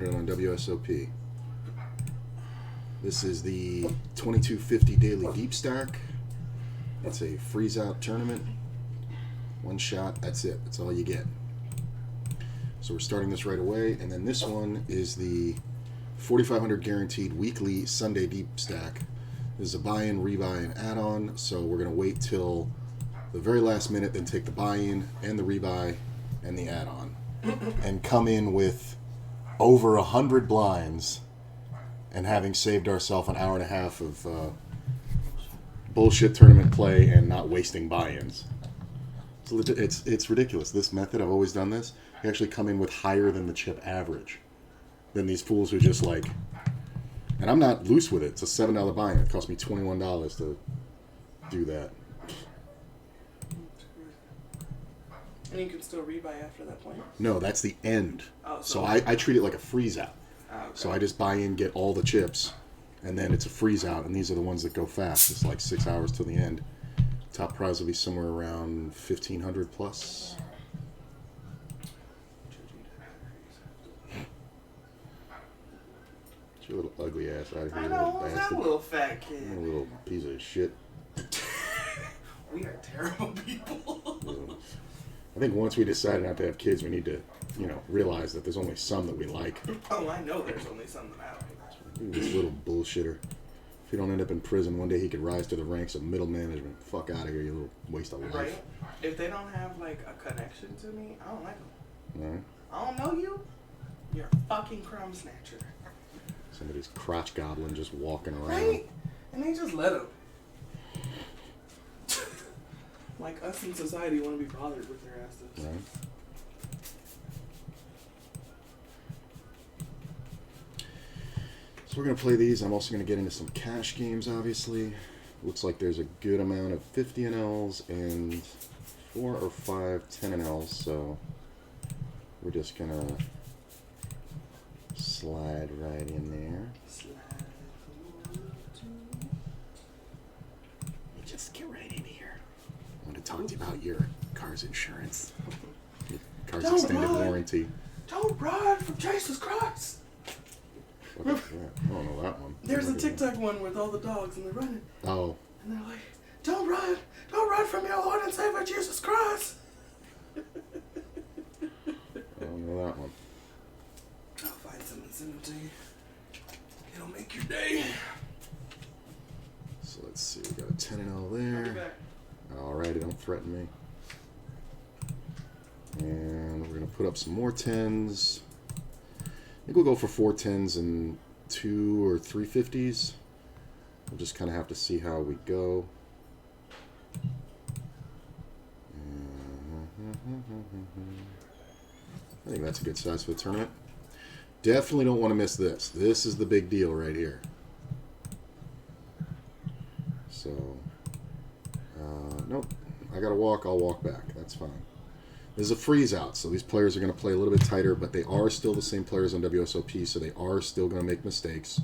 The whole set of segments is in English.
On WSOP. This is the 2250 daily deep stack. It's a freeze out tournament. One shot, that's it. That's all you get. So we're starting this right away, and then this one is the 4500 guaranteed weekly Sunday deep stack. This is a buy-in, rebuy, and add-on, so we're going to wait till the very last minute, then take the buy-in and the rebuy and the add-on, and come in with over 100 blinds, and having saved ourselves an hour and a half of bullshit tournament play and not wasting buy-ins. It's ridiculous. This method, I've always done this. You actually come in with higher than the chip average than these fools who just like. And I'm not loose with it. It's a $7 buy-in. It cost me $21 to do that. And you can still rebuy after that point? No, that's the end. Oh, so I treat it like a freeze out. Oh, okay. So I just buy in, get all the chips, and then it's a freeze out, and these are the ones that go fast. It's like 6 hours till the end. Top prize will be somewhere around 1,500 plus. Get your little ugly ass out of here. I know, who's that little fat kid? You're a little piece of shit. We are terrible people. I think once we decide not to have kids, we need to, realize that there's only some that we like. Oh, I know there's only some that I like. This little bullshitter. If you don't end up in prison, one day he could rise to the ranks of middle management. Fuck out of here, you little waste of life. Right? If they don't have, like, a connection to me, I don't like them. All right. I don't know you. You're a fucking crumb snatcher. Somebody's crotch goblin just walking around. Right? And they just let them. Like us in society want to be bothered with their asses. Right. So we're going to play these. I'm also going to get into some cash games, obviously. Looks like there's a good amount of 50 NLs and 4 or 5 10 NLs, so we're just going to slide right in there. Just get right in here. I want to talk to you about your car's insurance. Your car's extended warranty. Don't run from Jesus Christ. What is that? I don't know that one. There's a TikTok one with all the dogs and they're running. Oh. And they're like, don't run from your Lord and Savior Jesus Christ. I don't know that one. I'll find some and send them to you. It'll make your day. So let's see, we got a 10-0 there. Alrighty, don't threaten me. And we're going to put up some more 10s. I think we'll go for 4 10s and 2 or 3 50s. We'll just kind of have to see how we go. I think that's a good size for the tournament. Definitely don't want to miss this. This is the big deal right here. So, nope. I got to walk. I'll walk back. That's fine. This is a freeze out, so these players are going to play a little bit tighter, but they are still the same players on WSOP, so they are still going to make mistakes.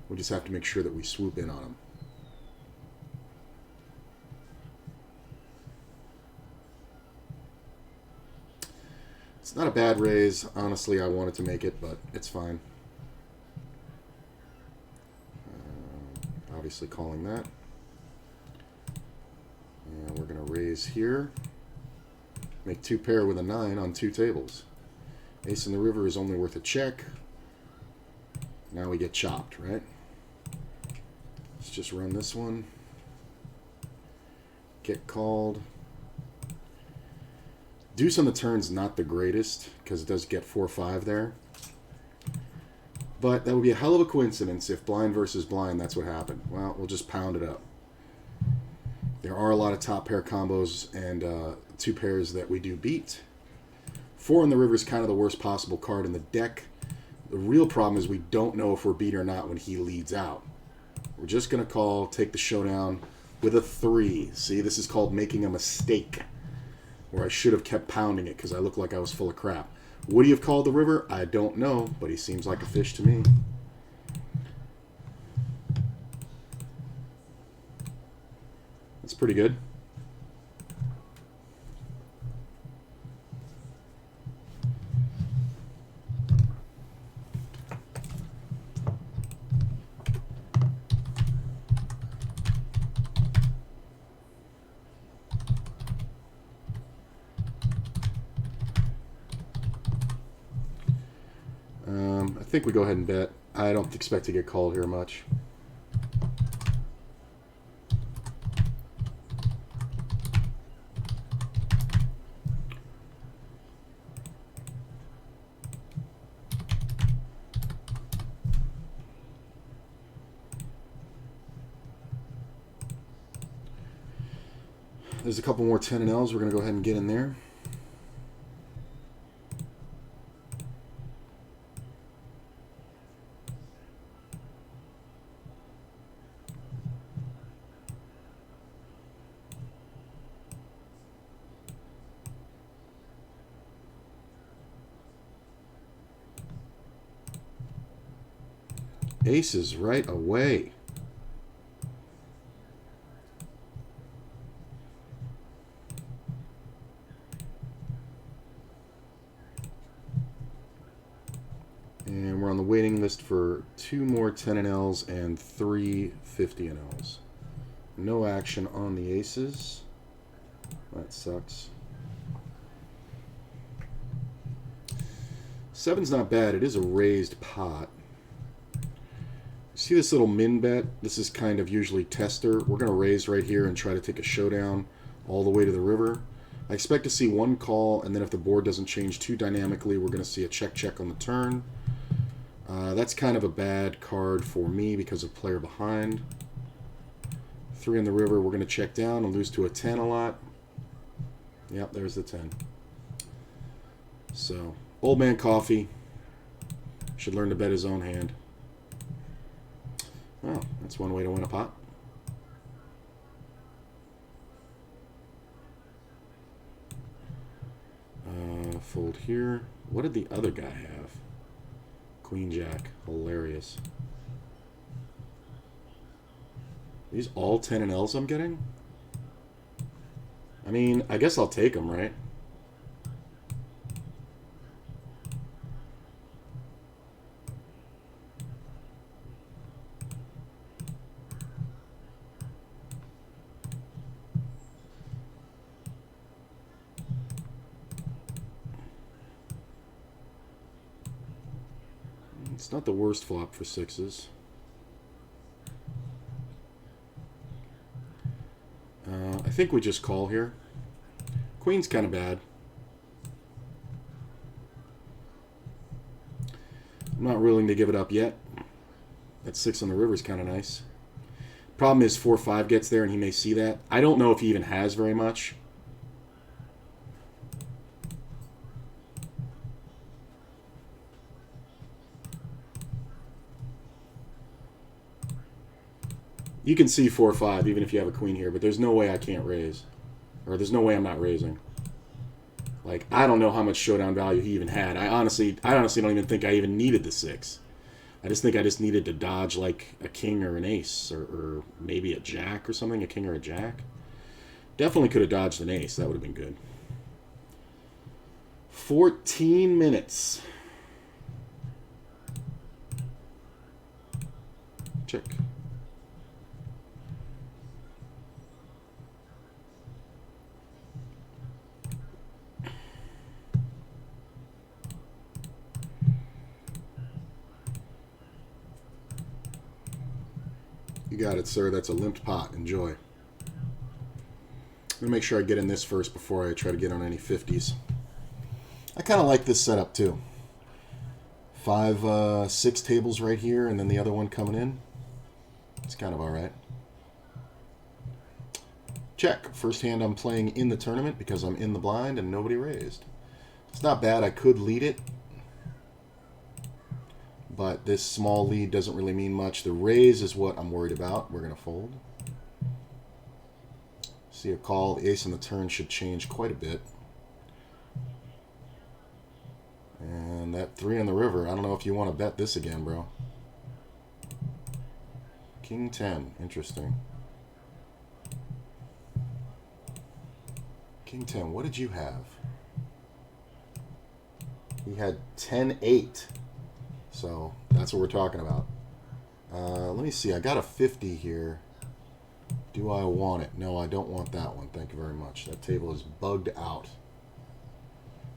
We just have to make sure that we swoop in on them. It's not a bad raise. Honestly, I wanted to make it, but it's fine. Obviously calling that. And we're going to raise here. Make 2 pair with a 9 on 2 tables. Ace in the river is only worth a check. Now we get chopped, right? Let's just run this one. Get called. Deuce on the turn's not the greatest because it does get 4-5 there. But that would be a hell of a coincidence if blind versus blind, that's what happened. Well, we'll just pound it up. There are a lot of top pair combos and 2 pairs that we do beat. 4 in the river is kind of the worst possible card in the deck. The real problem is we don't know if we're beat or not when he leads out. We're just going to call, take the showdown with a 3. See, this is called making a mistake, where I should have kept pounding it because I looked like I was full of crap. Would he have called the river? I don't know, but he seems like a fish to me. That's pretty good. I think we go ahead and bet. I don't expect to get called here much. There's a couple more 10 and Ls we're going to go ahead and get in there. Aces right away. And we're on the waiting list for 2 more 10 and Ls and 3 50 and Ls. No action on the aces. That sucks. 7's not bad. It is a raised pot. See this little min bet? This is kind of usually tester. We're going to raise right here and try to take a showdown all the way to the river. I expect to see one call, and then if the board doesn't change too dynamically, we're going to see a check on the turn. That's kind of a bad card for me because of player behind. 3 on the river, we're going to check down and lose to a 10 a lot. Yep, there's the 10. So, old man coffee should learn to bet his own hand. Oh, that's one way to win a pot. Fold here. What did the other guy have? Queen Jack. Hilarious. These all 10 and Ls I'm getting? I mean, I guess I'll take them, right? It's not the worst flop for 6s. I think we just call here. Queen's kind of bad. I'm not willing to give it up yet. That 6 on the river is kind of nice. Problem is 4-5 gets there and he may see that. I don't know if he even has very much. You can see 4-5 even if you have a queen here, but there's no way I can't raise. Or there's no way I'm not raising. Like, I don't know how much showdown value he even had. I honestly don't even think I even needed the 6. I just think I just needed to dodge like a king or an ace, or maybe a jack or something, a king or a jack. Definitely could have dodged an ace. That would have been good. 14 minutes. Check. You got it, sir. That's a limped pot. Enjoy. I'm going to make sure I get in this first before I try to get on any 50s. I kind of like this setup, too. 5, 6 tables right here, and then the other one coming in. It's kind of all right. Check. First hand I'm playing in the tournament because I'm in the blind and nobody raised. It's not bad. I could lead it. But this small lead doesn't really mean much. The raise is what I'm worried about. We're going to fold. See a call. The ace on the turn should change quite a bit. And that 3 on the river. I don't know if you want to bet this again, bro. King 10. Interesting. King 10. What did you have? He had 10-8. So that's what we're talking about. Let me see. I got a 50 here. Do I want it? No, I don't want that one. Thank you very much. That table is bugged out.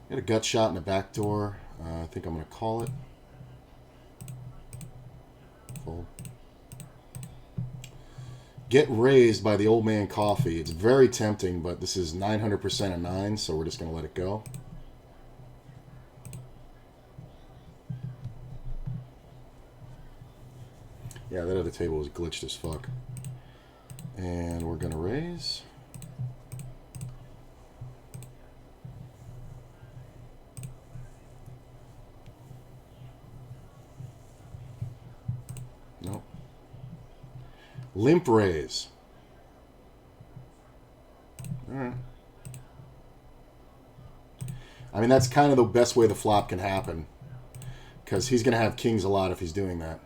Got a gut shot in the back door. I think I'm going to call it. Fold. Get raised by the old man coffee. It's very tempting, but this is 900% a 9, so we're just going to let it go. Yeah, that other table was glitched as fuck. And we're going to raise. Nope. Limp raise. All right. I mean, that's kind of the best way the flop can happen. Because he's going to have kings a lot if he's doing that.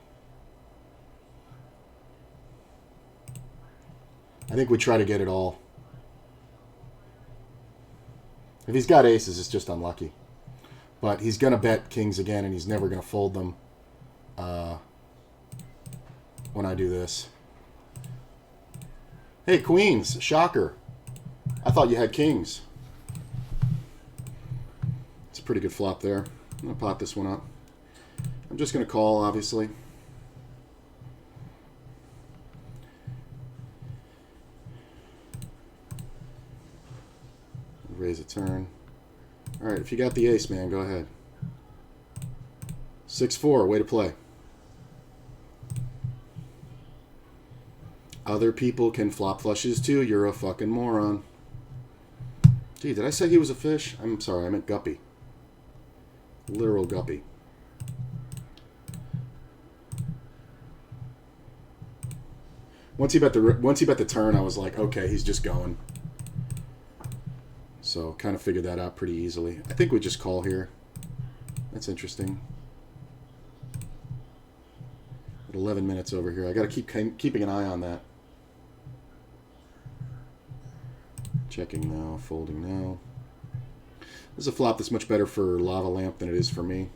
I think we try to get it all. If he's got aces, it's just unlucky. But he's going to bet kings again, and he's never going to fold them when I do this. Hey, queens. Shocker. I thought you had kings. It's a pretty good flop there. I'm going to pot this one up. I'm just going to call, obviously. Raise a turn. All right, if you got the ace, man, go ahead. 6-4, way to play. Other people can flop flushes too. You're a fucking moron. Gee, did I say he was a fish? I'm sorry, I meant guppy. Literal guppy. Once he bet the turn, I was like, okay, he's just going. So kind of figured that out pretty easily. I think we just call here. That's interesting. At 11 minutes over here. I got to keep keeping an eye on that. Checking now, folding now. This is a flop that's much better for Lava Lamp than it is for me.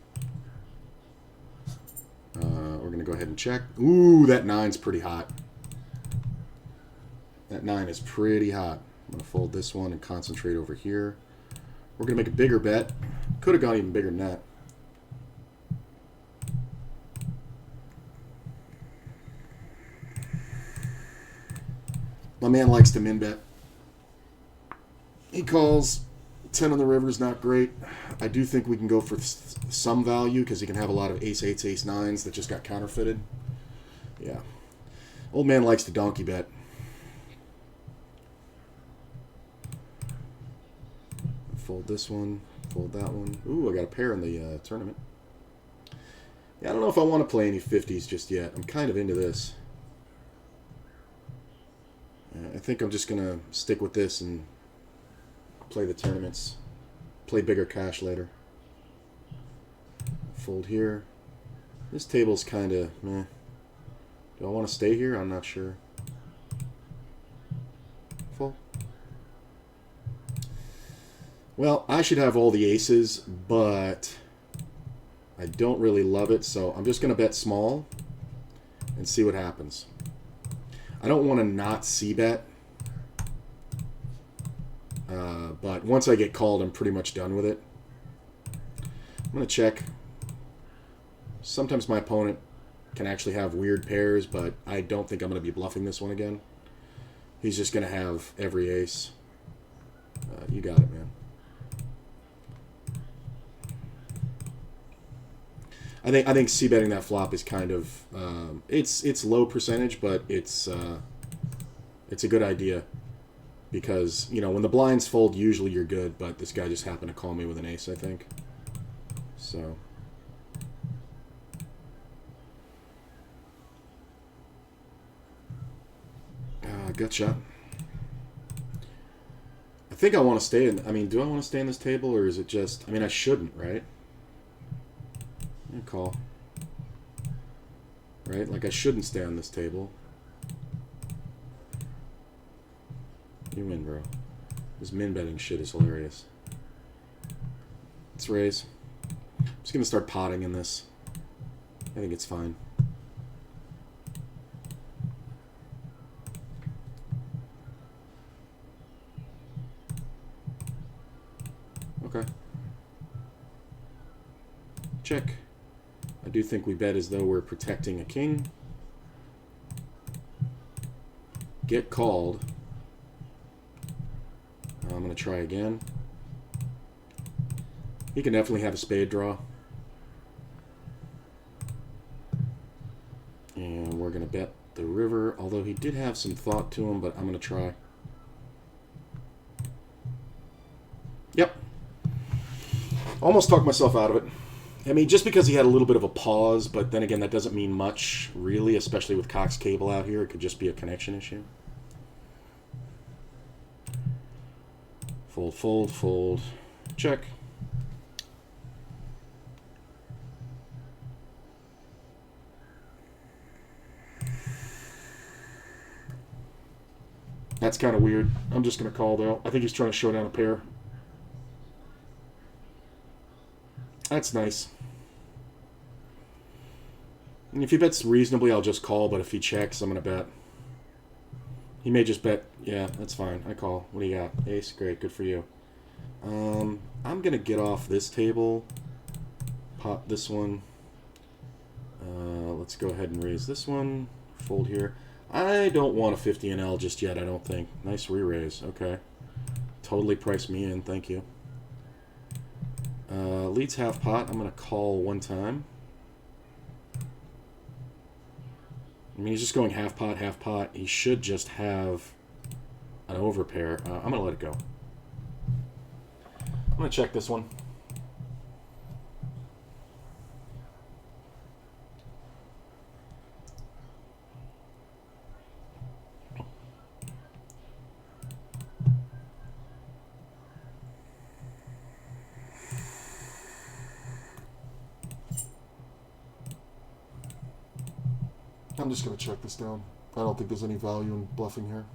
We're going to go ahead and check. Ooh, that 9's pretty hot. That 9 is pretty hot. I'm going to fold this one and concentrate over here. We're going to make a bigger bet. Could have gone even bigger than that. My man likes to min bet. He calls. 10 on the river is not great. I do think we can go for some value because he can have a lot of ace-8s, ace-9s that just got counterfeited. Yeah. Old man likes to donkey bet. Fold this one, fold that one. Ooh, I got a pair in the tournament. Yeah, I don't know if I want to play any 50s just yet. I'm kind of into this. I think I'm just going to stick with this and play the tournaments. Play bigger cash later. Fold here. This table's kind of meh. Do I want to stay here? I'm not sure. Fold. Well, I should have all the aces, but I don't really love it, so I'm just going to bet small and see what happens. I don't want to not c-bet, but once I get called, I'm pretty much done with it. I'm going to check. Sometimes my opponent can actually have weird pairs, but I don't think I'm going to be bluffing this one again. He's just going to have every ace. You got it, man. I think c-betting that flop is kind of it's low percentage, but it's a good idea because you know when the blinds fold, usually you're good, but this guy just happened to call me with an ace, I think. So gut shot. I think I want to stay in. I mean, do I want to stay in this table or is it just? I mean, I shouldn't, right? Call. Right? Like I shouldn't stay on this table. You win, bro. This min betting shit is hilarious. Let's raise. I'm just gonna start potting in this. I think it's fine. Okay. Check. I do think we bet as though we're protecting a king. get called. I'm going to try again. He can definitely have a spade draw. And we're going to bet the river, although he did have some thought to him, but I'm going to try. Yep. Almost talked myself out of it. I mean, just because he had a little bit of a pause, but then again, that doesn't mean much, really, especially with Cox Cable out here. It could just be a connection issue. Fold, fold, fold. Check. That's kind of weird. I'm just going to call, though. I think he's trying to show down a pair. That's nice. And if he bets reasonably, I'll just call, but if he checks, I'm going to bet. He may just bet. Yeah, that's fine. I call. What do you got? Ace? Great. Good for you. I'm going to get off this table. Pop this one. Let's go ahead and raise this one. Fold here. I don't want a 50 NL just yet, I don't think. Nice re-raise. Okay. Totally priced me in. Thank you. Leads half pot. I'm going to call one time. I mean, he's just going half pot, half pot. He should just have an overpair. I'm going to let it go. I'm going to check this one. I'm just going to check this down. I don't think there's any value in bluffing here.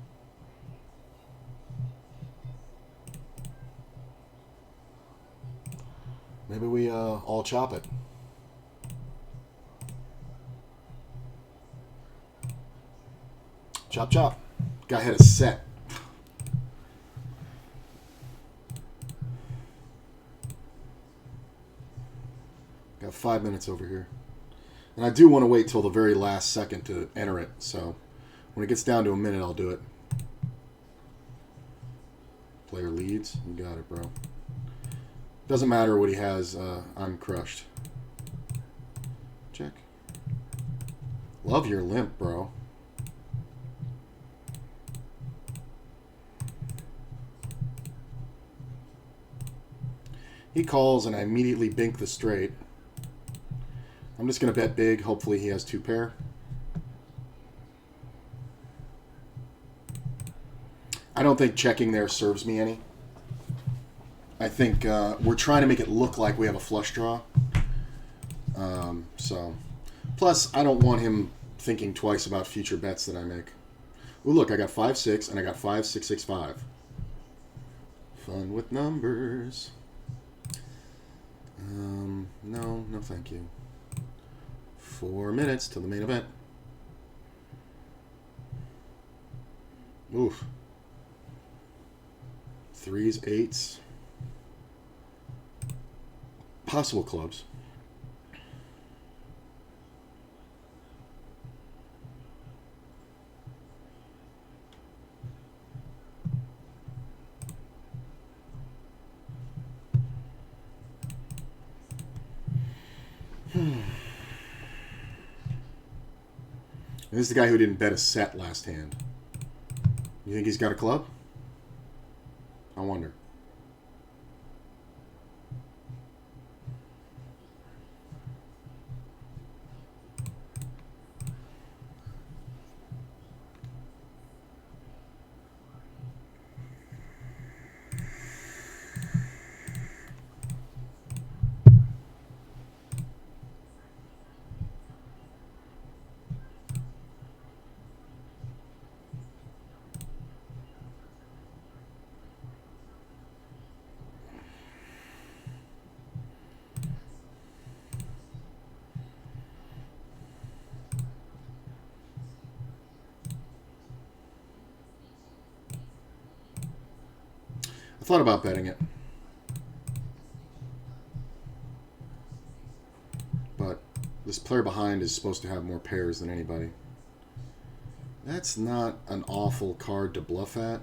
Maybe we all chop it. Chop, chop. Guy had a set. Got 5 minutes over here. And I do want to wait till the very last second to enter it, so when it gets down to a minute, I'll do it. Player leads. You got it, bro. Doesn't matter what he has. I'm crushed. Check. Love your limp, bro. He calls, and I immediately bink the straight. I'm just going to bet big. Hopefully he has two pair. I don't think checking there serves me any. I think we're trying to make it look like we have a flush draw. Plus, I don't want him thinking twice about future bets that I make. Ooh, look, I got 5-6, and I got 5-6-6-5. Fun with numbers. No, thank you. 4 minutes till the main event. Oof. 3s, 8s. Possible clubs. This is the guy who didn't bet a set last hand. You think he's got a club? I wonder. I thought about betting it, but this player behind is supposed to have more pairs than anybody. That's not an awful card to bluff at.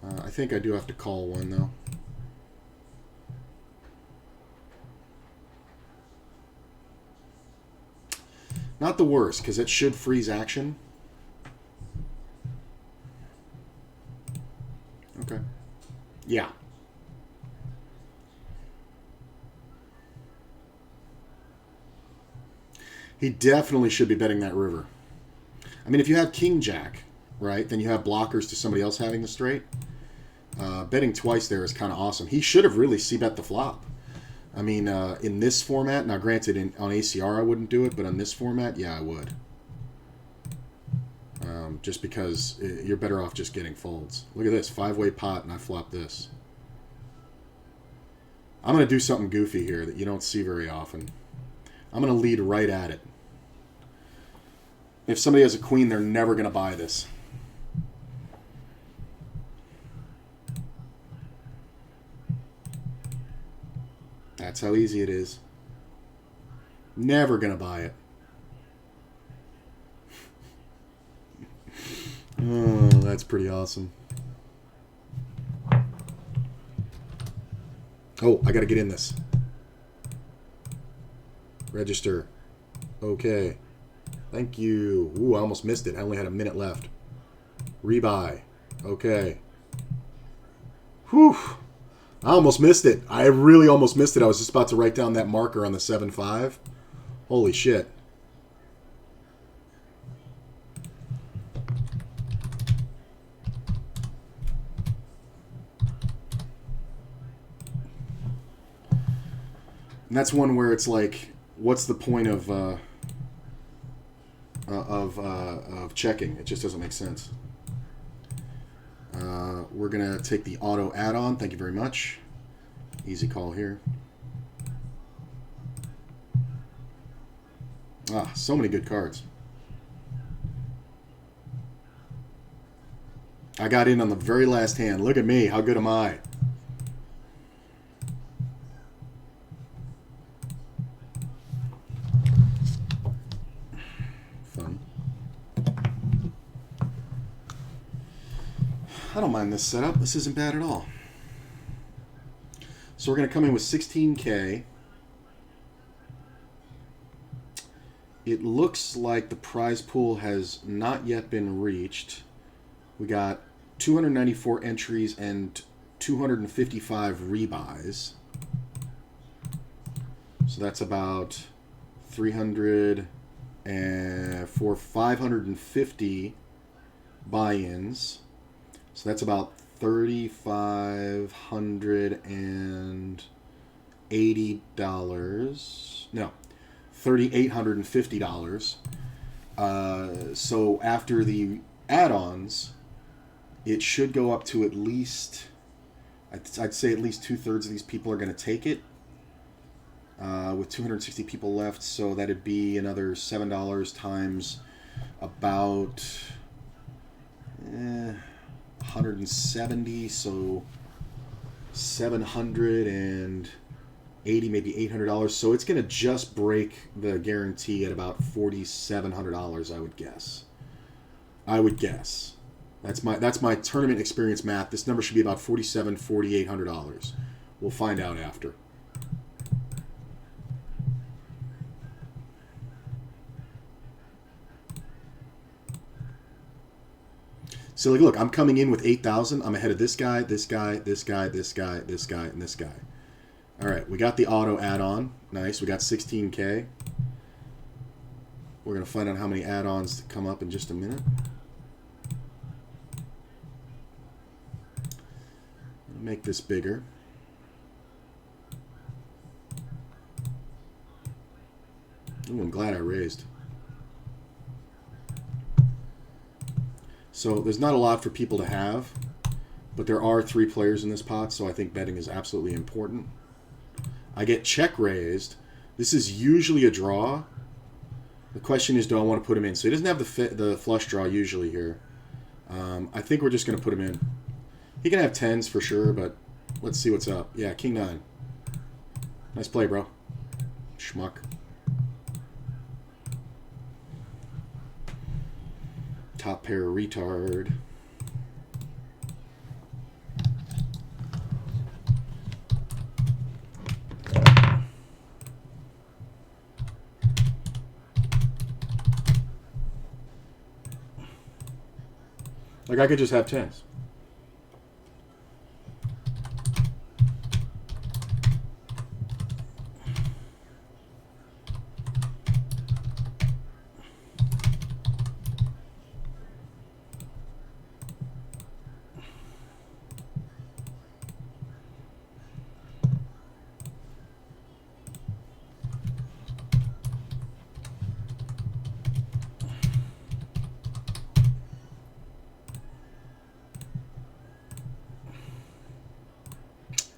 I think I do have to call one, though. Not the worst, because it should freeze action. Okay. Yeah. He definitely should be betting that river. I mean, if you have King Jack, right, then you have blockers to somebody else having the straight. Betting twice there is kind of awesome. He should have really c-bet the flop. I mean, in this format, now granted, on ACR I wouldn't do it, but on this format, yeah, I would. Just because you're better off just getting folds. Look at this, 5-way pot, and I flop this. I'm going to do something goofy here that you don't see very often. I'm going to lead right at it. If somebody has a queen, they're never going to buy this. That's how easy it is. Never going to buy it. Oh, that's pretty awesome. Oh, I got to get in this. Register. Okay. Thank you. Ooh, I almost missed it. I only had a minute left. Rebuy. Okay. Whew. I almost missed it. I really almost missed it. I was just about to write down that marker on the 7-5. Holy shit. And that's one where it's like, what's the point of checking? It just doesn't make sense. We're going to take the auto add-on. Thank you very much. Easy call here. Ah, so many good cards. I got in on the very last hand. Look at me. How good am I? Fun. I don't mind this setup. This isn't bad at all. So we're going to come in with 16K. It looks like the prize pool has not yet been reached. We got 294 entries and 255 rebuys. So that's about 300 and for 550 buy-ins. So that's about $3,580. No, $3,850. So after the add-ons, it should go up to at least, I'd say at least 2/3 of these people are going to take it. With 260 people left, so that'd be another $7 times about 170, so $780, maybe $800. So it's going to just break the guarantee at about $4,700, I would guess. That's my tournament experience math. This number should be about $4,700, $4,800. We'll find out after. So like, look, I'm coming in with 8,000. I'm ahead of this guy, this guy, this guy, this guy, this guy, and this guy. All right, we got the auto add-on. Nice. We got 16K. We're going to find out how many add-ons come up in just a minute. Make this bigger. Ooh, I'm glad I raised. So there's not a lot for people to have, but there are 3 players in this pot, so I think betting is absolutely important. I get check raised. This is usually a draw. The question is, do I want to put him in? So he doesn't have the flush draw usually here. I think we're just going to put him in. He can have 10s for sure, but let's see what's up. Yeah, King 9. Nice play, bro. Schmuck. top pair retard. Like, I could just have 10s.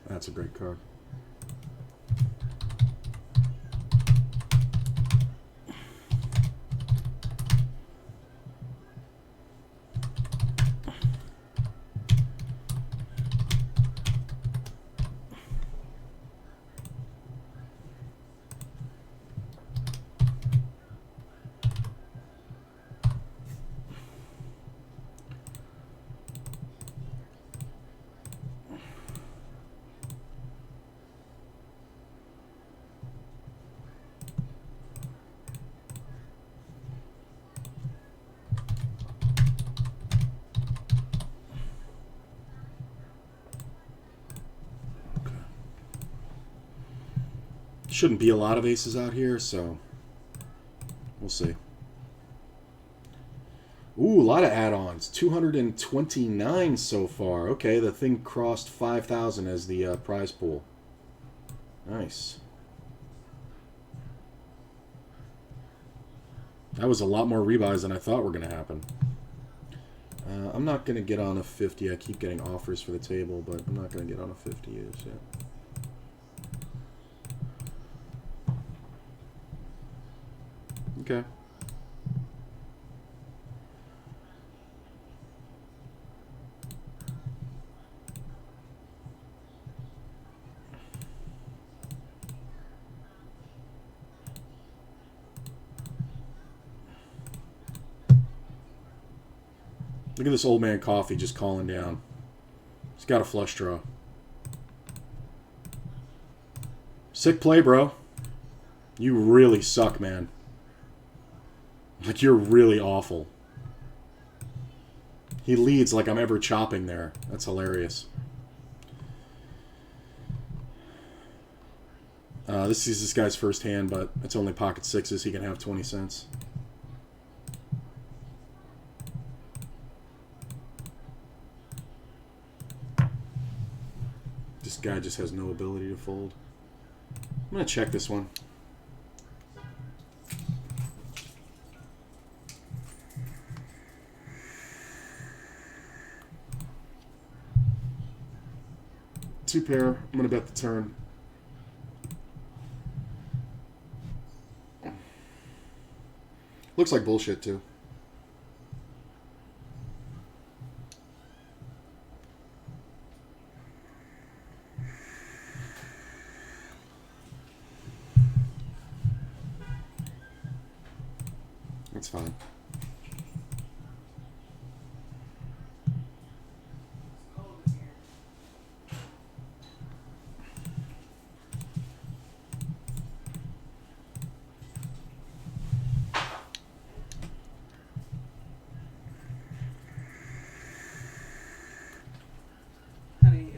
That's a great card. Shouldn't be a lot of aces out here, so we'll see. Ooh, a lot of add-ons. 229 so far. Okay, the thing crossed 5,000 as the prize pool. Nice. That was a lot more rebuys than I thought were going to happen. I'm not going to get on a 50. I keep getting offers for the table, but I'm not going to get on a 50 yet. Okay. Look at this old man coffee just calling down. He's got a flush draw. Sick play, bro. You really suck, man. Like, you're really awful. He leads like I'm ever chopping there. That's hilarious. This is this guy's first hand, but it's only pocket sixes. He can have 20 cents. This guy just has no ability to fold. I'm going to check this one. Two pair. I'm going to bet the turn. Looks like bullshit, too. That's fine.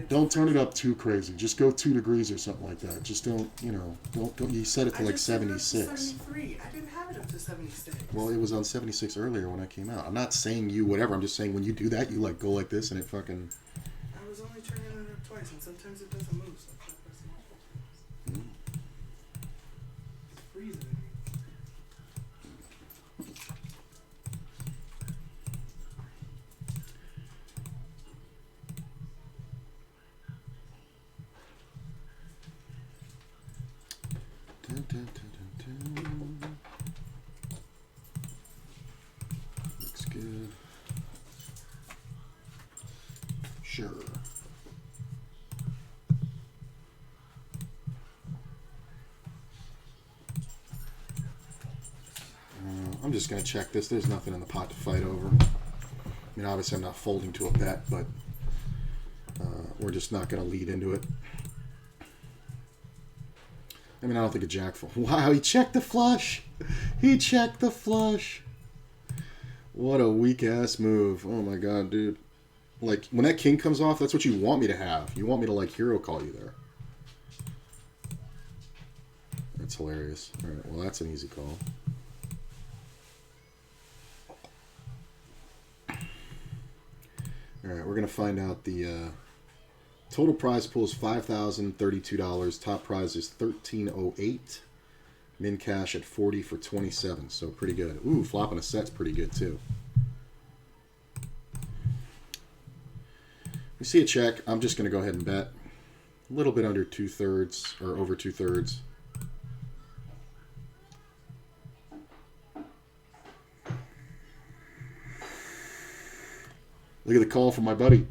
Don't turn it up too crazy. Just go 2 degrees or something like that. Just don't, you know, don't. You set it to like 76. 73. I didn't have it up to 76. Well, it was on 76 earlier when I came out. I'm not saying you whatever. I'm just saying when you do that, you like go like this and it fucking. I was only turning it up twice, and sometimes it doesn't move. So I'm pressing it. It's freezing. Looks good. Sure. I'm just going to check this. There's nothing in the pot to fight over. I mean, obviously I'm not folding to a bet, but we're just not going to lead into it. I mean, I don't think a jack fold. Wow, he checked the flush. He checked the flush. What a weak-ass move. Oh, my God, dude. Like, when that king comes off, that's what you want me to have. You want me to, like, hero call you there. That's hilarious. All right, well, that's an easy call. All right, we're going to find out the total prize pool is $5,032. Top prize is $1,308. Min cash at 40 for 27, so pretty good. Ooh, flopping a set's pretty good, too. We see a check. I'm just going to go ahead and bet. A little bit under 2/3, or over 2/3. Look at the call from my buddy.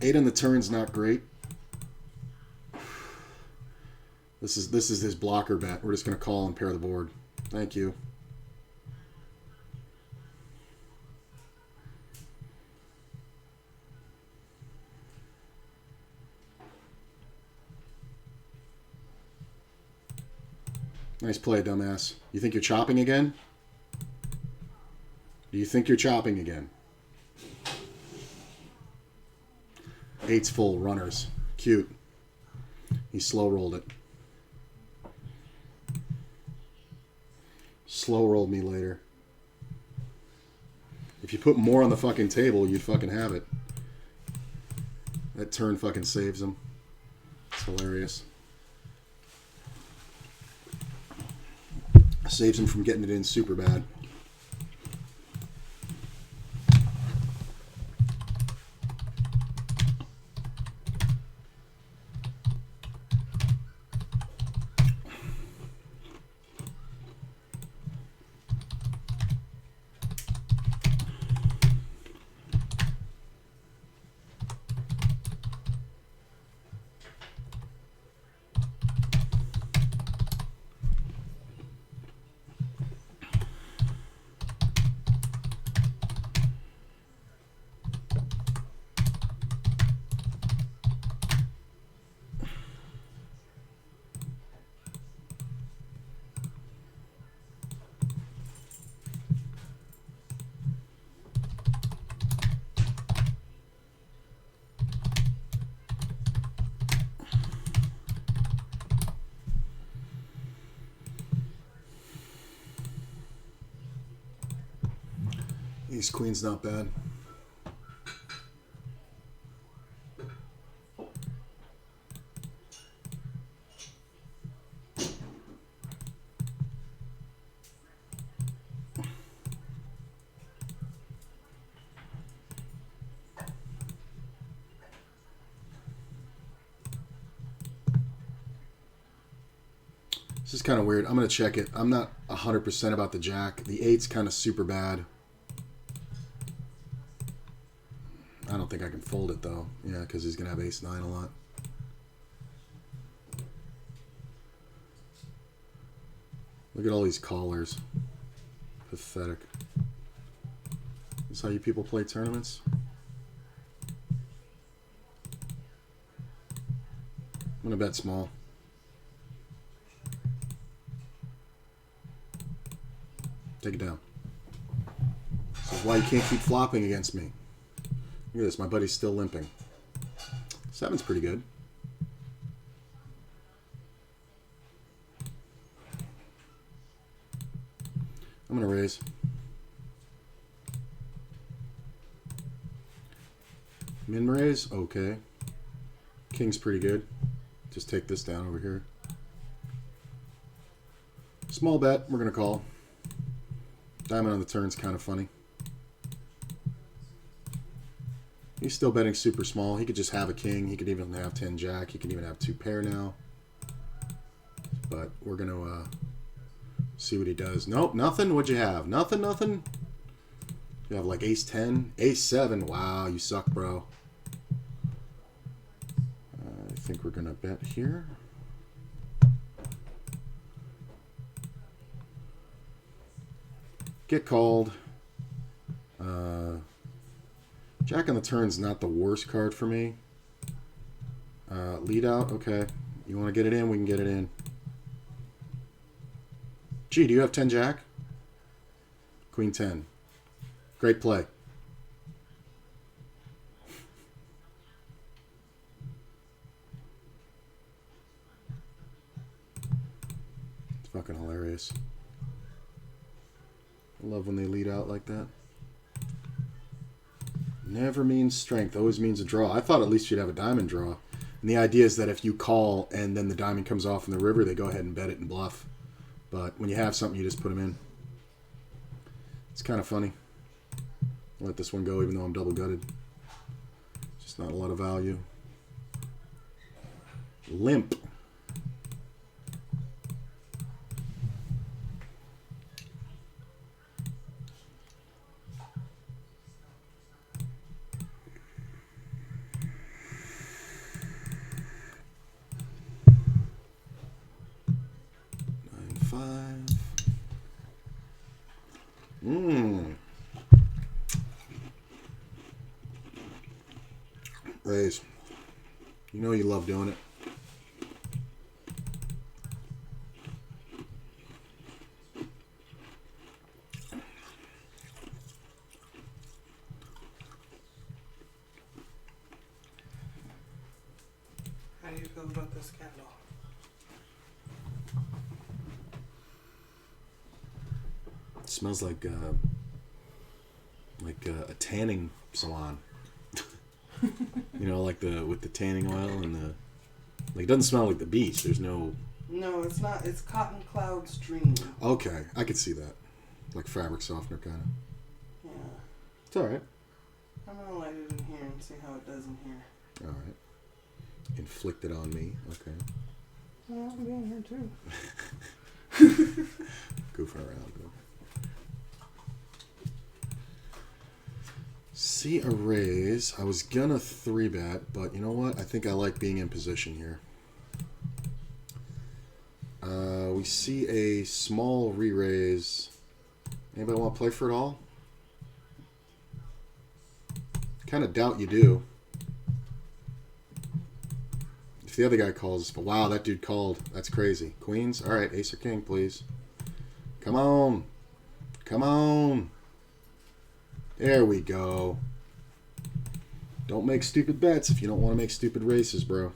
8 on the turn's not great. This is his blocker bet. We're just going to call and pair the board. Thank you. Nice play, dumbass. You think you're chopping again? Do you think you're chopping again? 8's full, runners. Cute. He slow rolled it. Slow rolled me later. If you put more on the fucking table, you'd fucking have it. That turn fucking saves him. It's hilarious. Saves him from getting it in super bad. Ace Queen's not bad. This is kind of weird. I'm going to check it. I'm not 100% about the jack. The 8's kind of super bad. I don't think I can fold it, though. Yeah, because he's going to have ace-9 a lot. Look at all these callers. Pathetic. This is how you people play tournaments? I'm going to bet small. Take it down. This is why you can't keep flopping against me. Look at this. My buddy's still limping. 7's pretty good. I'm going to raise. Min raise? Okay. King's pretty good. Just take this down over here. Small bet. We're going to call. Diamond on the turn's kind of funny. He's still betting super small. He could just have a king. He could even have 10 jack. He can even have 2 pair now. But we're going to see what he does. Nope, nothing. What'd you have? Nothing, nothing? You have like ace 10, ace 7. Wow, you suck, bro. I think we're going to bet here. Get called. Jack on the turn's not the worst card for me. Lead out, okay. You want to get it in? We can get it in. Gee, do you have 10 Jack? Queen 10. Great play. It's fucking hilarious. I love when they lead out like that. Never means strength, always means a draw. I thought at least you'd have a diamond draw. And the idea is that if you call and then the diamond comes off in the river, they go ahead and bet it and bluff. But when you have something, you just put them in. It's kind of funny. I'll let this one go even though I'm double gutted. Just not a lot of value. Limp. Raise. You know you love doing it. How do you feel about this candle? It smells like a tanning salon. You know, like with the tanning oil and the like. It doesn't smell like the beach. There's no. No, it's not. It's Cotton Cloud Stream. Okay, I could see that, like fabric softener kind of. Yeah. It's all right. I'm gonna light it in here and see how it does in here. All right. Inflict it on me. Okay. Well, I'll be in here too. Goofing around. See a raise. I was gonna 3-bet, but you know what? I think I like being in position here. We see a small re-raise. Anybody want to play for it all? Kind of doubt you do. If the other guy calls, but wow, that dude called. That's crazy. Queens? All right, ace or king, please. Come on. Come on. There we go. Don't make stupid bets if you don't want to make stupid races, bro.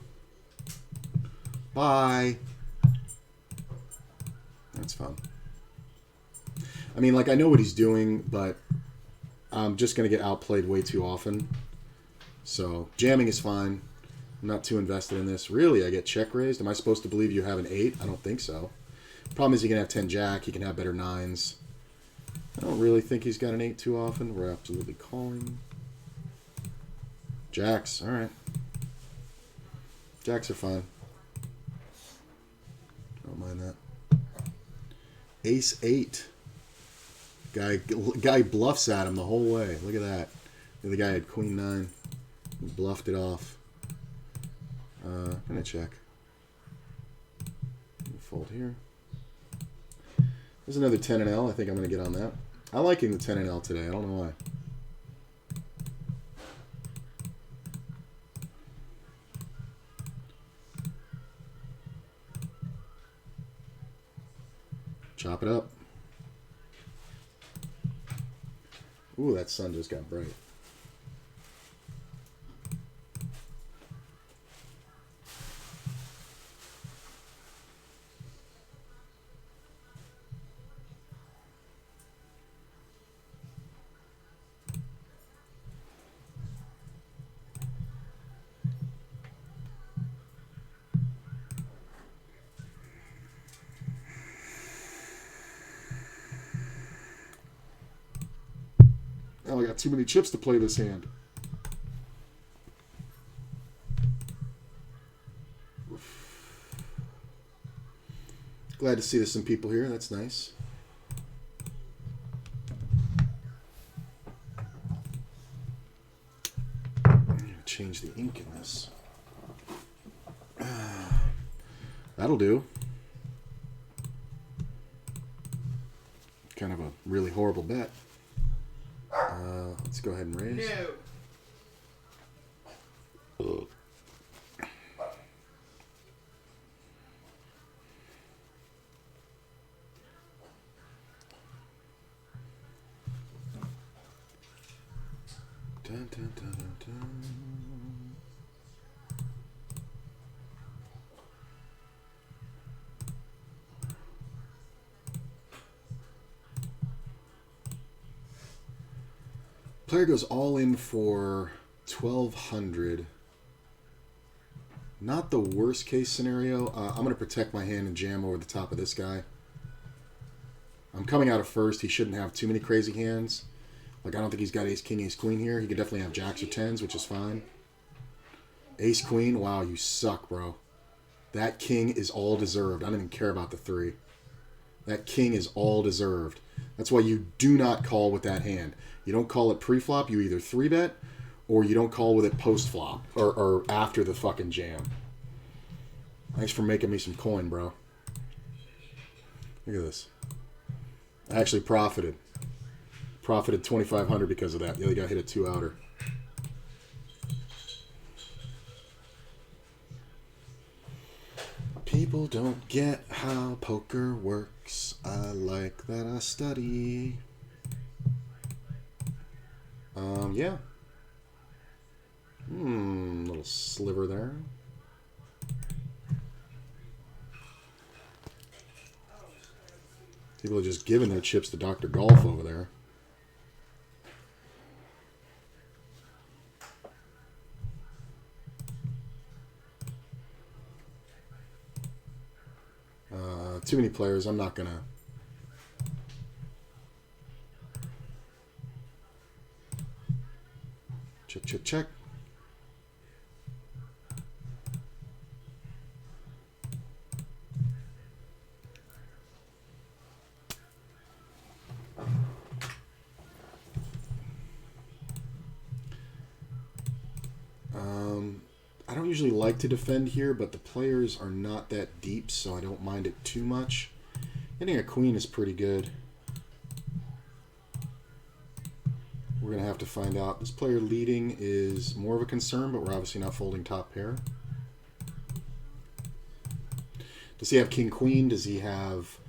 Bye. That's fun. I mean, like, I know what he's doing, but I'm just going to get outplayed way too often. So, jamming is fine. I'm not too invested in this. Really, I get check raised? Am I supposed to believe you have an 8? I don't think so. Problem is he can have 10 Jack. He can have better 9s. I don't really think he's got an 8 too often. We're absolutely calling. Jacks. All right. Jacks are fine. Don't mind that. Ace 8. Guy bluffs at him the whole way. Look at that. The other guy had Queen 9. He bluffed it off. I'm going to check. Fold here. There's another 10 and L. I think I'm going to get on that. I'm liking the 10 and L today. I don't know why. Chop it up. Ooh, that sun just got bright. Oh, I got too many chips to play this hand. Glad to see there's some people here. That's nice. I'm going to change the ink in this. That'll do. kind of a really horrible bet. Let's go ahead and raise. No. Dun, dun, dun, dun, dun. Player goes all in for 1,200. Not the worst case scenario. I'm going to protect my hand and jam over the top of this guy. I'm coming out of first. He shouldn't have too many crazy hands. Like, I don't think he's got ace, king, ace, queen here. He could definitely have jacks or tens, which is fine. Ace, queen. Wow, you suck, bro. That king is all deserved. I don't even care about the 3. That king is all deserved. That's why you do not call with that hand. You don't call it pre-flop. You either 3-bet or you don't call with it post-flop or after the fucking jam. Thanks for making me some coin, bro. Look at this. I actually profited. Profited 2,500 because of that. The other guy hit a 2-outer. People don't get how poker works. I like that I study. Yeah. Little sliver there. People are just giving their chips to Dr. Golf over there. Too many players. I'm not gonna. Check, check, check. I don't usually like to defend here, but the players are not that deep, so I don't mind it too much. Hitting a queen is pretty good. We're going to have to find out. This player leading is more of a concern, but we're obviously not folding top pair. Does he have king-queen? Does he have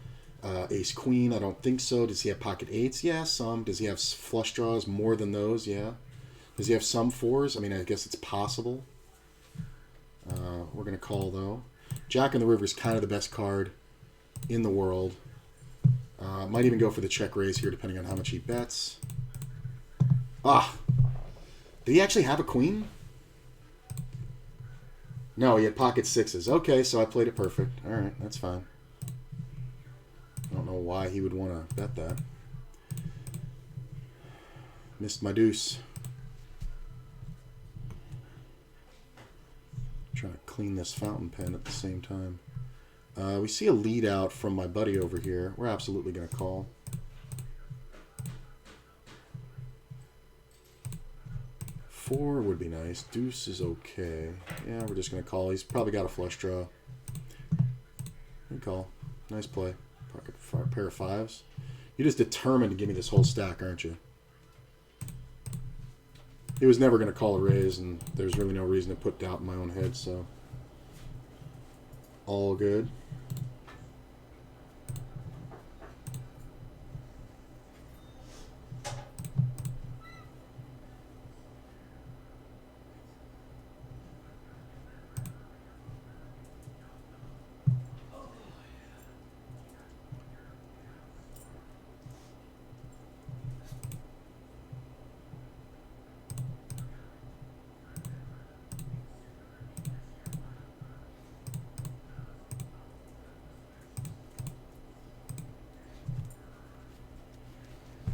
ace-queen? I don't think so. Does he have pocket eights? Yeah, some. Does he have flush draws? More than those? Yeah. Does he have some fours? I mean, I guess it's possible. We're going to call, though. Jack in the River is kind of the best card in the world. Might even go for the check raise here, depending on how much he bets. Ah! Did he actually have a queen? No, he had pocket sixes. Okay, so I played it perfect. All right, that's fine. I don't know why he would want to bet that. Missed my deuce. Trying to clean this fountain pen at the same time. We see a lead out from my buddy over here. We're absolutely going to call. Four would be nice. Deuce is okay. Yeah, we're just going to call. He's probably got a flush draw. Good call. Nice play. Pocket pair of fives. You're just determined to give me this whole stack, aren't you? He was never going to call a raise, and there's really no reason to put doubt in my own head, so all good.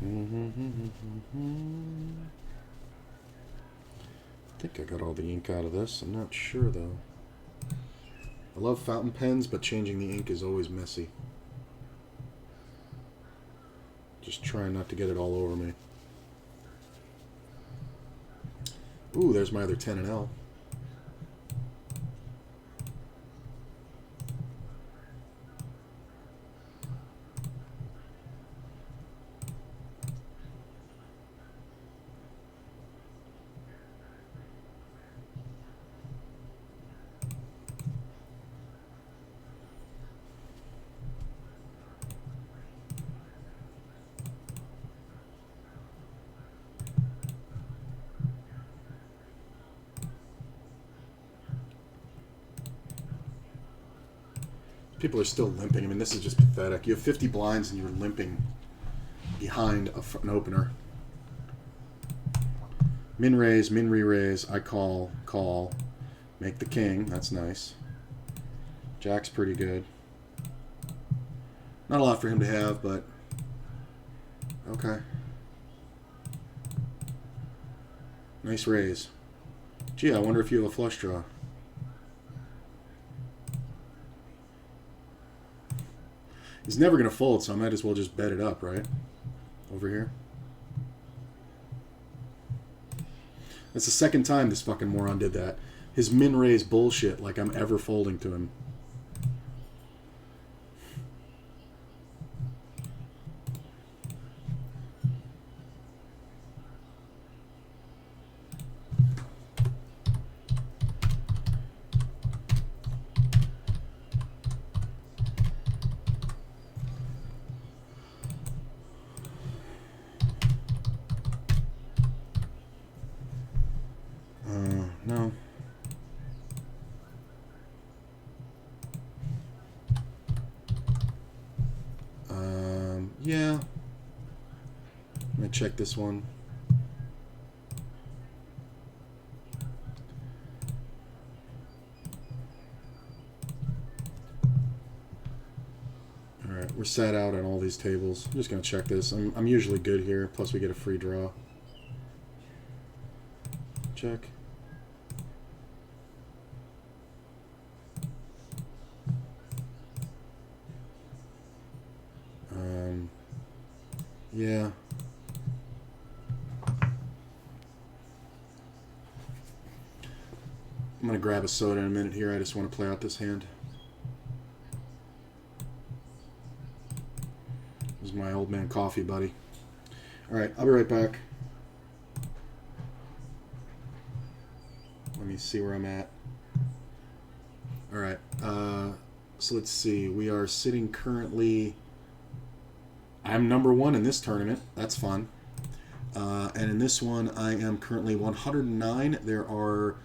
I think I got all the ink out of this. I'm not sure, though. I love fountain pens, but changing the ink is always messy. Just trying not to get it all over me. Ooh, there's my other 10 and L. People are still limping. I mean, this is just pathetic. You have 50 blinds and you're limping behind an opener. Min raise, min re-raise. I call, make the king. That's nice. Jack's pretty good. Not a lot for him to have, but okay. Nice raise. Gee, I wonder if you have a flush draw. He's never going to fold, so I might as well just bet it up, right? Over here. That's the second time this fucking moron did that. His min-raise bullshit, like I'm ever folding to him. No. Yeah. I'm gonna check this one. Alright, we're sat out on all these tables. I'm just gonna check this. I'm usually good here, plus we get a free draw. Check. Yeah. I'm gonna grab a soda in a minute here. I just want to play out this hand. This is my old man coffee, buddy. Alright, I'll be right back. Let me see where I'm at. Alright, so let's see. We are sitting currently... I'm number 1 in this tournament. That's fun. And in this one, I am currently 109. There are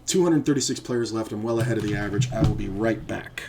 236 players left. I'm well ahead of the average. I will be right back.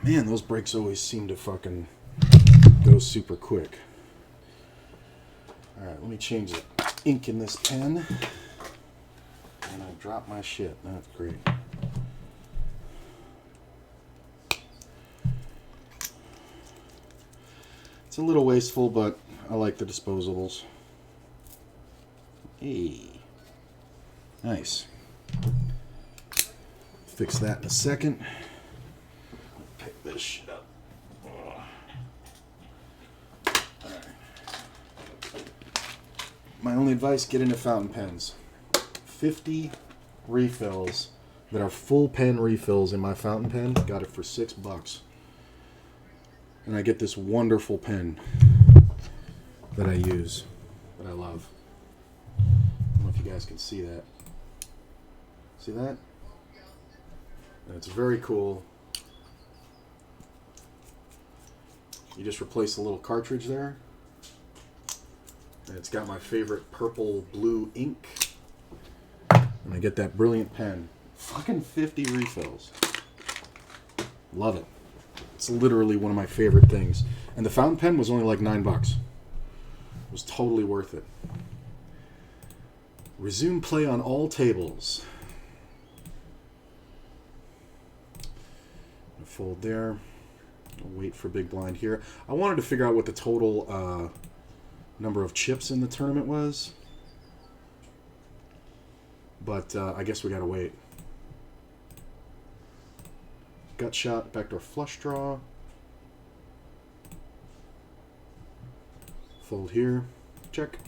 Man, those breaks always seem to fucking go super quick. Alright, let me change the ink in this pen. And I dropped my shit. That's great. It's a little wasteful, but I like the disposables. Hey. Nice. Fix that in a second. Pick this shit up. My only advice, get into fountain pens. 50 refills that are full pen refills in my fountain pen. Got it for $6. And I get this wonderful pen that I use, that I love. I don't know if you guys can see that. See that? And it's very cool. You just replace the little cartridge there. And it's got my favorite purple blue ink. And I get that brilliant pen. Fucking 50 refills. Love it. It's literally one of my favorite things. And the fountain pen was only like $9. It was totally worth it. Resume play on all tables. Fold there. I'll wait for big blind here. I wanted to figure out what the total number of chips in the tournament was. But I guess we gotta wait. Gut shot, backdoor flush draw. Fold here. Check.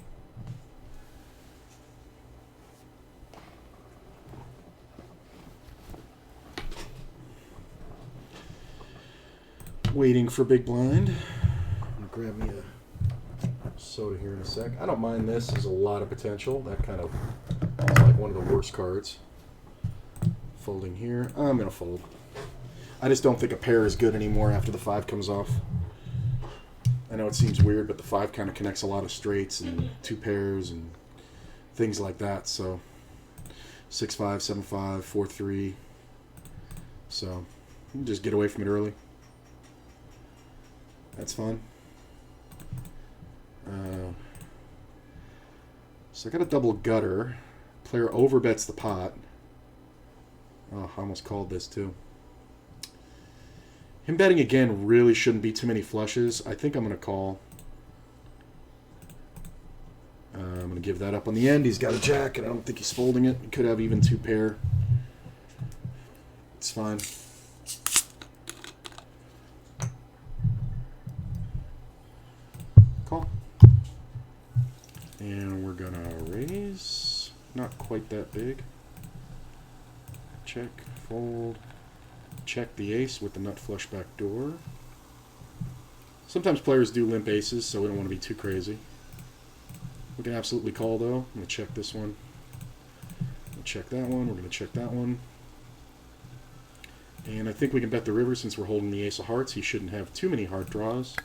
Waiting for big blind. I'm gonna grab me a soda here in a sec. I don't mind this. There's a lot of potential. That kind of is like one of the worst cards. Folding here. I'm gonna fold. I just don't think a pair is good anymore after the 5 comes off. I know it seems weird, but the 5 kind of connects a lot of straights and 2 pairs and things like that. So 6-5, 7-5, 4-3. So you can just get away from it early. That's fun. So I got a double gutter. Player overbets the pot. Oh, I almost called this too. Him betting again really shouldn't be too many flushes. I think I'm going to call. I'm going to give that up on the end. He's got a jack, and I don't think he's folding it. He could have even 2 pair. It's fine. Call. And we're going to raise. Not quite that big. Check, fold. Check the ace with the nut flush back door. Sometimes players do limp aces, so we don't want to be too crazy. We can absolutely call, though. I'm going to check this one. We'll check that one. We're going to check that one. And I think we can bet the river since we're holding the ace of hearts. He shouldn't have too many heart draws.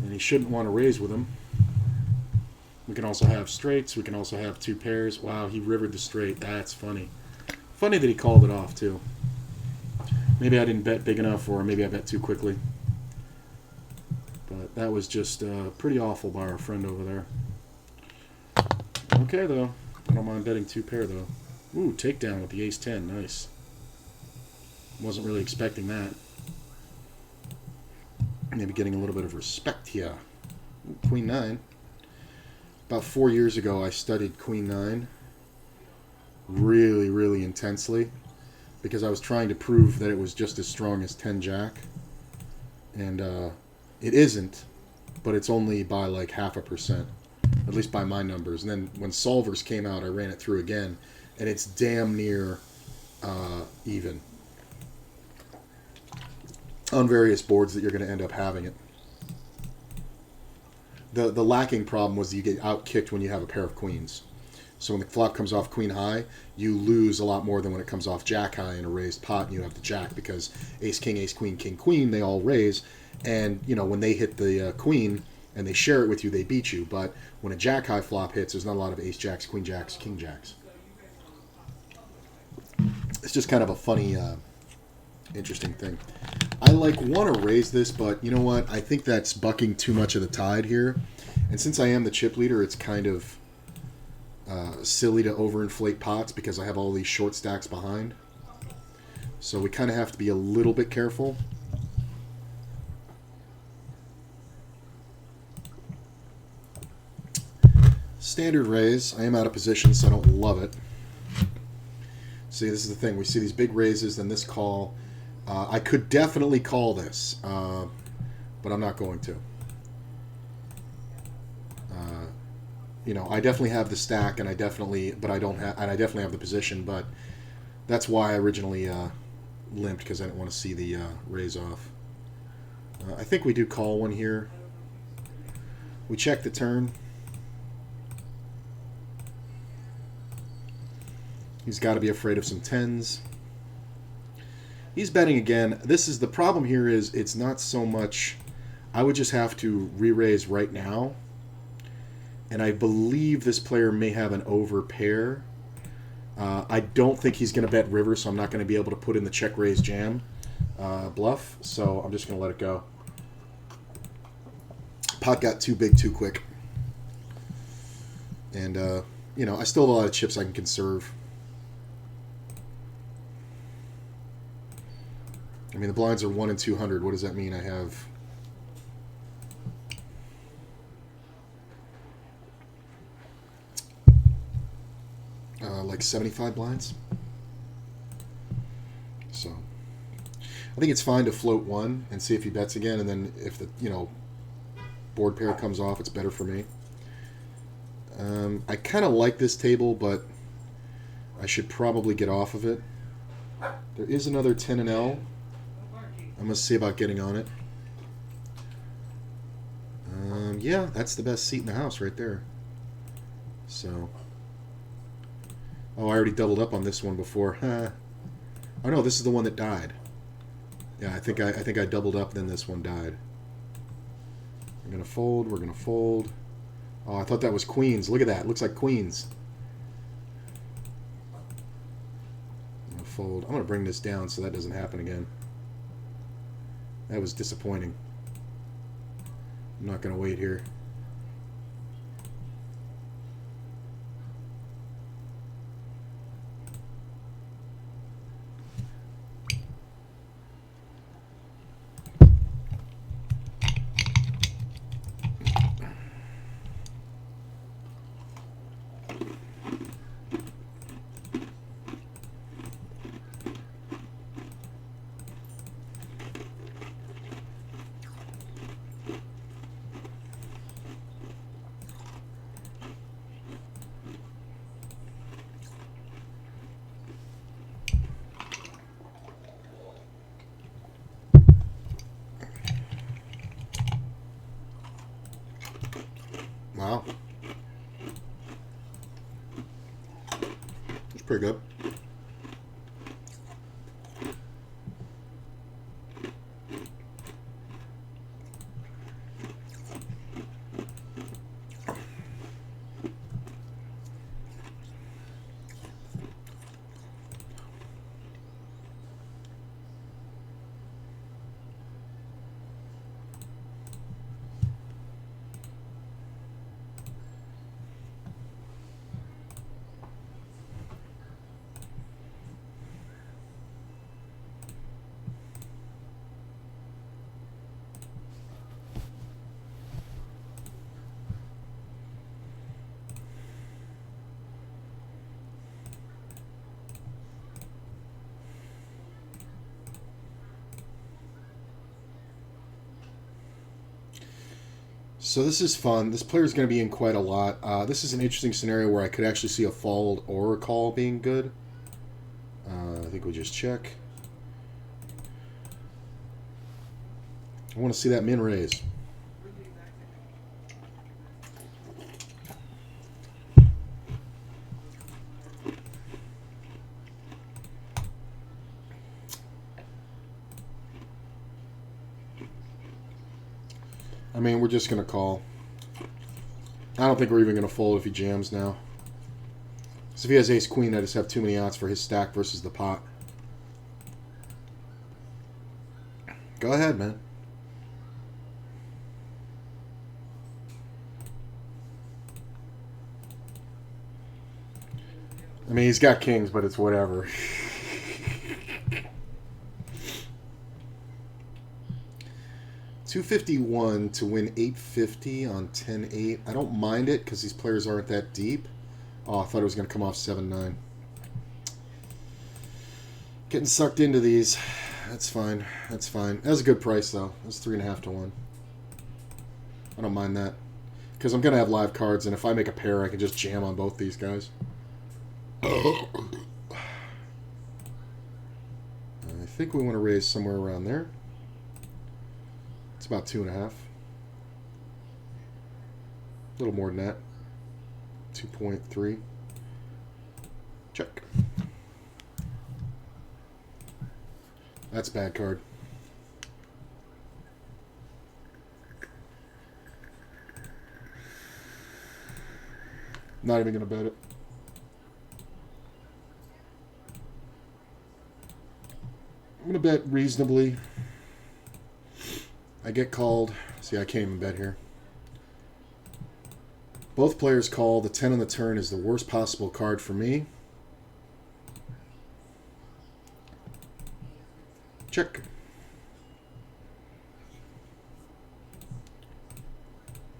And he shouldn't want to raise with him. We can also have straights. We can also have 2 pairs. Wow, he rivered the straight. That's funny. Funny that he called it off, too. Maybe I didn't bet big enough, or maybe I bet too quickly. But that was just pretty awful by our friend over there. Okay, though. I don't mind betting 2 pair, though. Ooh, takedown with the ace-10. Nice. Wasn't really expecting that. Maybe getting a little bit of respect here. Ooh, Queen-9. About 4 years ago, I studied Queen-9 really, really intensely because I was trying to prove that it was just as strong as 10-Jack. And it isn't, but it's only by like 0.5%, at least by my numbers. And then when solvers came out, I ran it through again, and it's damn near even on various boards that you're going to end up having it. The lacking problem was you get out-kicked when you have a pair of queens. So when the flop comes off queen high, you lose a lot more than when it comes off jack high in a raised pot and you have the jack, because ace, king, king, queen, they all raise. And, you know, when they hit the queen and they share it with you, they beat you. But when a jack high flop hits, there's not a lot of ace jacks, queen jacks, king jacks. It's just kind of a funny, interesting thing. I want to raise this, but you know what? I think that's bucking too much of the tide here. And since I am the chip leader, it's kind of silly to overinflate pots because I have all these short stacks behind. So we kind of have to be a little bit careful. standard raise. I am out of position, so I don't love it. See, this is the thing. We see these big raises, then this call. I could definitely call this, but I'm not going to. You know, I definitely have the stack, and I definitely have the position, but that's why I originally limped, because I didn't want to see the raise off. I think we do call one here. We check the turn. He's got to be afraid of some 10s. He's betting again. This is the problem here is it's not so much. I would just have to re-raise right now. And I believe this player may have an over pair. I don't think he's going to bet river, so I'm not going to be able to put in the check raise jam bluff. So I'm just going to let it go. Pot got too big too quick. And, you know, I still have a lot of chips I can conserve. I mean, the blinds are 1 in 200. What does that mean? I have... like 75 blinds. So I think it's fine to float one and see if he bets again, and then if the, you know, board pair comes off, it's better for me. I kind of like this table, but I should probably get off of it. There is another 10 and L. I'm going to see about getting on it. Yeah, that's the best seat in the house right there. So... Oh, I already doubled up on this one before. Oh no, this is the one that died. Yeah, I think I doubled up, then this one died. We're gonna fold. We're gonna fold. Oh, I thought that was queens. Look at that. It looks like queens. I'm gonna fold. I'm gonna bring this down so that doesn't happen again. That was disappointing. I'm not gonna wait here. Wow. That's pretty good. So this is fun. This player is going to be in quite a lot. This is an interesting scenario where I could actually see a fold or a call being good. I think we'll just check. I want to see that min raise. I mean, we're just going to call. I don't think we're even going to fold if he jams now. So if he has ace-queen, I just have too many odds for his stack versus the pot. Go ahead, man. I mean, he's got kings, but it's whatever. 251 to win 850 on 10-8. I don't mind it because these players aren't that deep. Oh, I thought it was going to come off 7-9. Getting sucked into these. That's fine. That's fine. That was a good price, though. It was 3.5 to 1. I don't mind that. Because I'm going to have live cards, and if I make a pair, I can just jam on both these guys. I think we want to raise somewhere around there. It's about 2.5. A little more than that. 2.3. Check. That's a bad card. Not even going to bet it. I'm going to bet reasonably. I get called. See, I can't even bet here. Both players call. The 10 on the turn is the worst possible card for me. Check.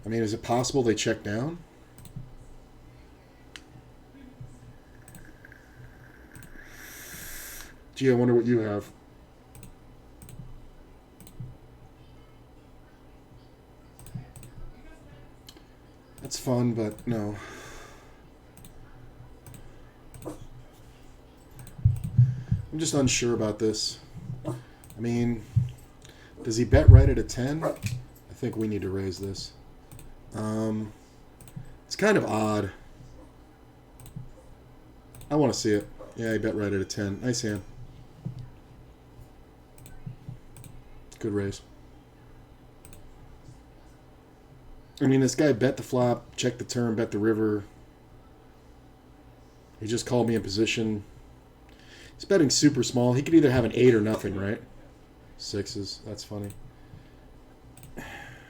I mean, is it possible they check down? Gee, I wonder what you have. That's fun, but no. I'm just unsure about this. I mean, does he bet right at a 10? I think we need to raise this. It's kind of odd. I want to see it. Yeah, he bet right at a 10. Nice hand. Good raise. I mean, this guy bet the flop, checked the turn, bet the river. He just called me in position. He's betting super small. He could either have an 8 or nothing, right? 6s. That's funny.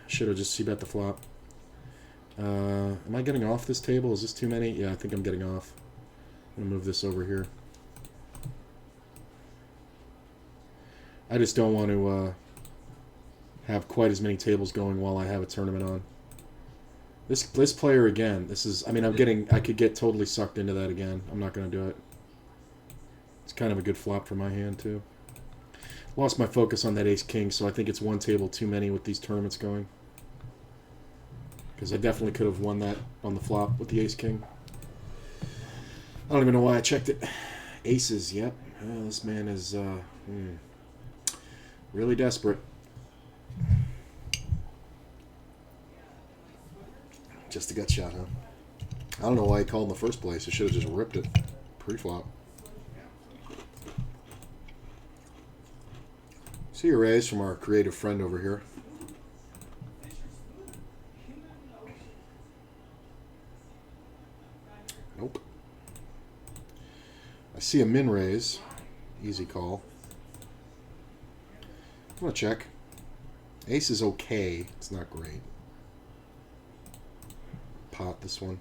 Should have just c-bet the flop. Am I getting off this table? Is this too many? Yeah, I think I'm getting off. I'm going to move this over here. I just don't want to have quite as many tables going while I have a tournament on. This player again, this is, I mean, I could get totally sucked into that again. I'm not going to do it. It's kind of a good flop for my hand, too. Lost my focus on that ace-king, so I think it's one table too many with these tournaments going. Because I definitely could have won that on the flop with the ace-king. I don't even know why I checked it. Aces, yep. This man is really desperate. Just a gut shot, huh? I don't know why he called in the first place. I should have just ripped it pre-flop. See a raise from our creative friend over here. Nope. I see a min raise. Easy call. I'm going to check. Ace is okay. It's not great. Pot this one.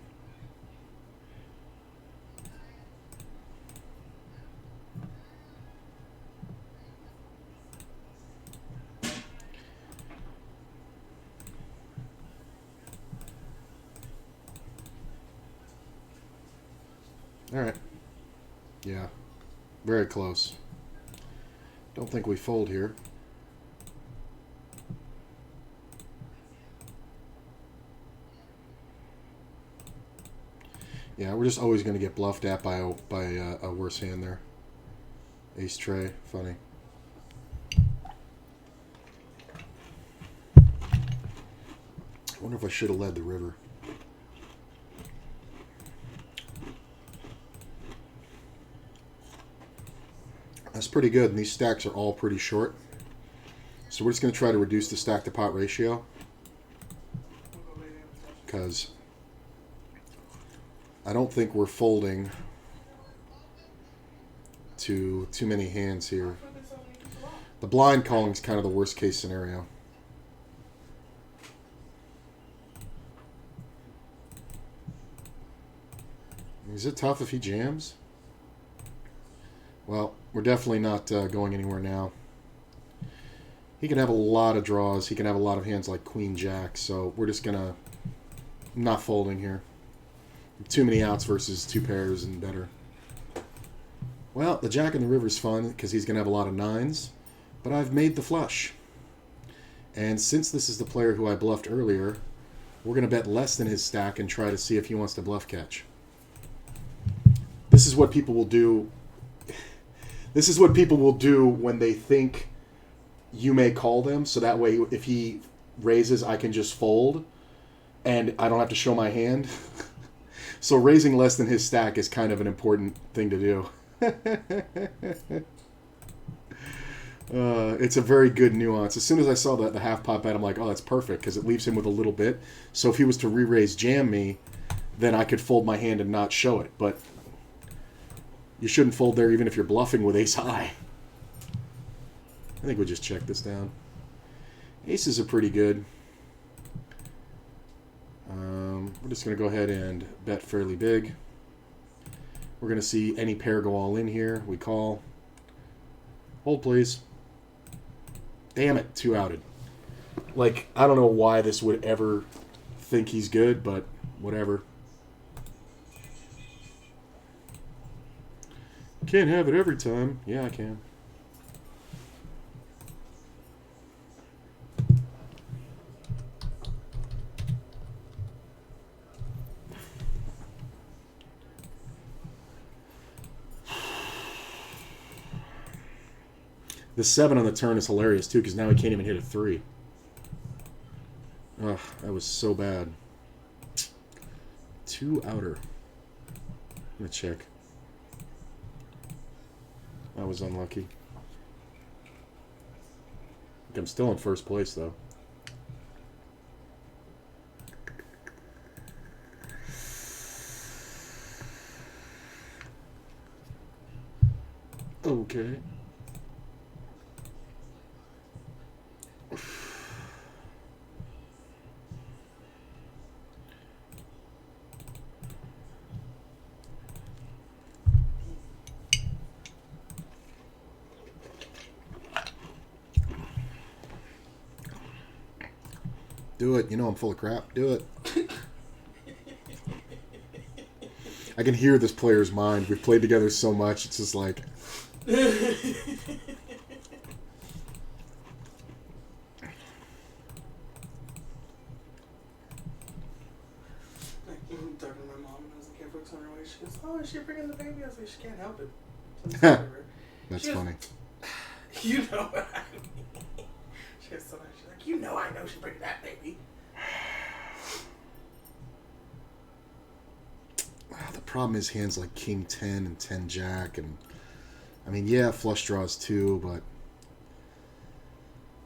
All right. Yeah. Very close. Don't think we fold here. Yeah, we're just always going to get bluffed at by a worse hand there. Ace tray, funny. I wonder if I should have led the river. That's pretty good, and these stacks are all pretty short. So we're just going to try to reduce the stack to pot ratio. Because I don't think we're folding to too many hands here. The blind calling is kind of the worst case scenario. Is it tough if he jams? Well, we're definitely not going anywhere now. He can have a lot of draws. He can have a lot of hands like Queen Jack. So we're just gonna not folding here. Too many outs versus two pairs and better. Well, the Jack in the River's fun because he's gonna have a lot of nines, but I've made the flush. And since this is the player who I bluffed earlier, we're gonna bet less than his stack and try to see if he wants to bluff catch. This is what people will do. This is what people will do when they think you may call them, so that way if he raises, I can just fold, and I don't have to show my hand. So raising less than his stack is kind of an important thing to do. It's a very good nuance. As soon as I saw the half pot bet, I'm like, oh, that's perfect, because it leaves him with a little bit. So if he was to re-raise jam me, then I could fold my hand and not show it. But you shouldn't fold there even if you're bluffing with ace high. I think we'll just check this down. Aces are pretty good. We're just going to go ahead and bet fairly big. We're going to see any pair go all in here. We call. Hold, please. Damn it, two outed. Like, I don't know why this would ever think he's good, but whatever. Can't have it every time. Yeah, I can. The 7 on the turn is hilarious, too, because now he can't even hit a 3. Ugh, that was so bad. Two outer. I'm going to check. That was unlucky. I'm still in first place, though. Okay. Do it. You know I'm full of crap. Do it. I can hear this player's mind. We've played together so much. It's just like... Like, talking to my mom, and I was like, "Hey, folks on her way." She goes, "Oh, is she bringing the baby?" I was like, "She can't help it." That's She goes, funny. You know what I mean? She goes, so much. She's like, "You know, I know she bringing that baby." The problem is hands like King 10 and 10 Jack, and I mean, yeah, flush draws too, but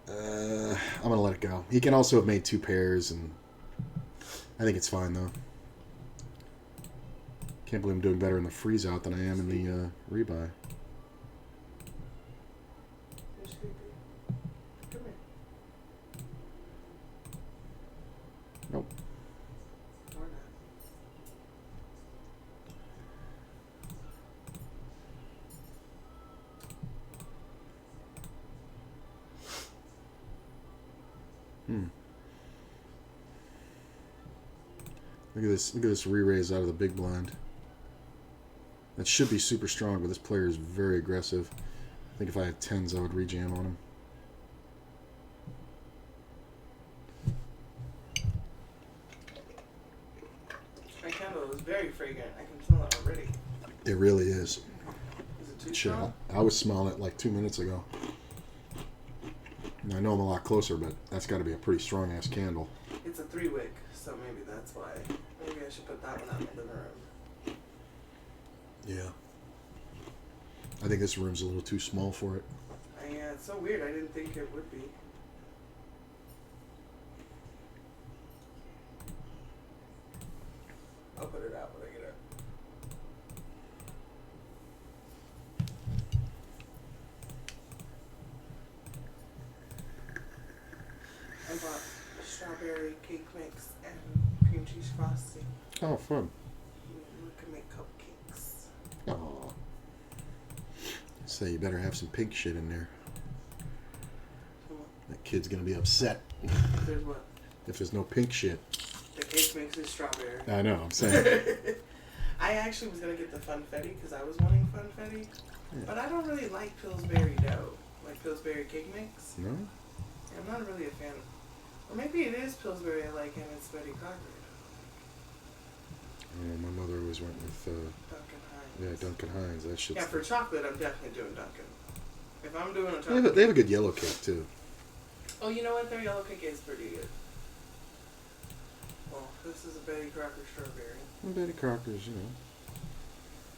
I'm gonna let it go. He can also have made two pairs, and I think it's fine though. Can't believe I'm doing better in the freeze out than I am in the rebuy. Come here. Nope. Or not. Look at this. Look at this re-raise out of the big blind. That should be super strong, but this player is very aggressive. I think if I had 10s, I would rejam on him. My candle is very fragrant. I can smell it already. It really is. Is it too Shit, strong? I was smelling it like 2 minutes ago. And I know I'm a lot closer, but that's got to be a pretty strong-ass candle. It's a 3-wick, so maybe that's why. Maybe I should put that one out in the living room. Yeah. I think this room's a little too small for it. Yeah, it's so weird. I didn't think it would be. I'll put it out when I get it. I bought strawberry cake mix and cream cheese frosting. Oh, fun. We can make cupcakes. Oh. So you better have some pink shit in there. kid's gonna be upset. There's what? If there's no pink shit. The cake mix is strawberry. I know, I'm saying. I actually was gonna get the funfetti because I was wanting funfetti, but I don't really like Pillsbury dough, like Pillsbury cake mix. No? Yeah, I'm not really a fan. Or maybe it is Pillsbury I like and it's Betty Crocker. My mother always went with Duncan Hines. yeah, Duncan Hines. That shit's Yeah, for chocolate, I'm definitely doing Duncan. If I'm doing a they chocolate, have a good yellow cake too. oh, you know what? Their yellow cake is pretty good. Well, this is a Betty Crocker strawberry. Well, Betty Crocker's, you know,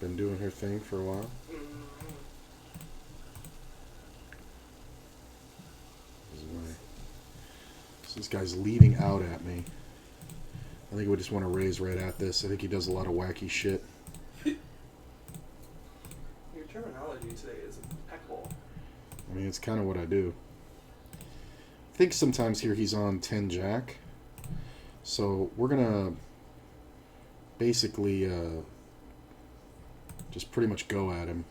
been doing her thing for a while. Mm-hmm. So this guy's leading out at me. I think we just want to raise right at this. I think he does a lot of wacky shit. Your terminology today is impeccable. I mean, it's kind of what I do. I think sometimes here he's on 10 jack. So we're going to basically just pretty much go at him.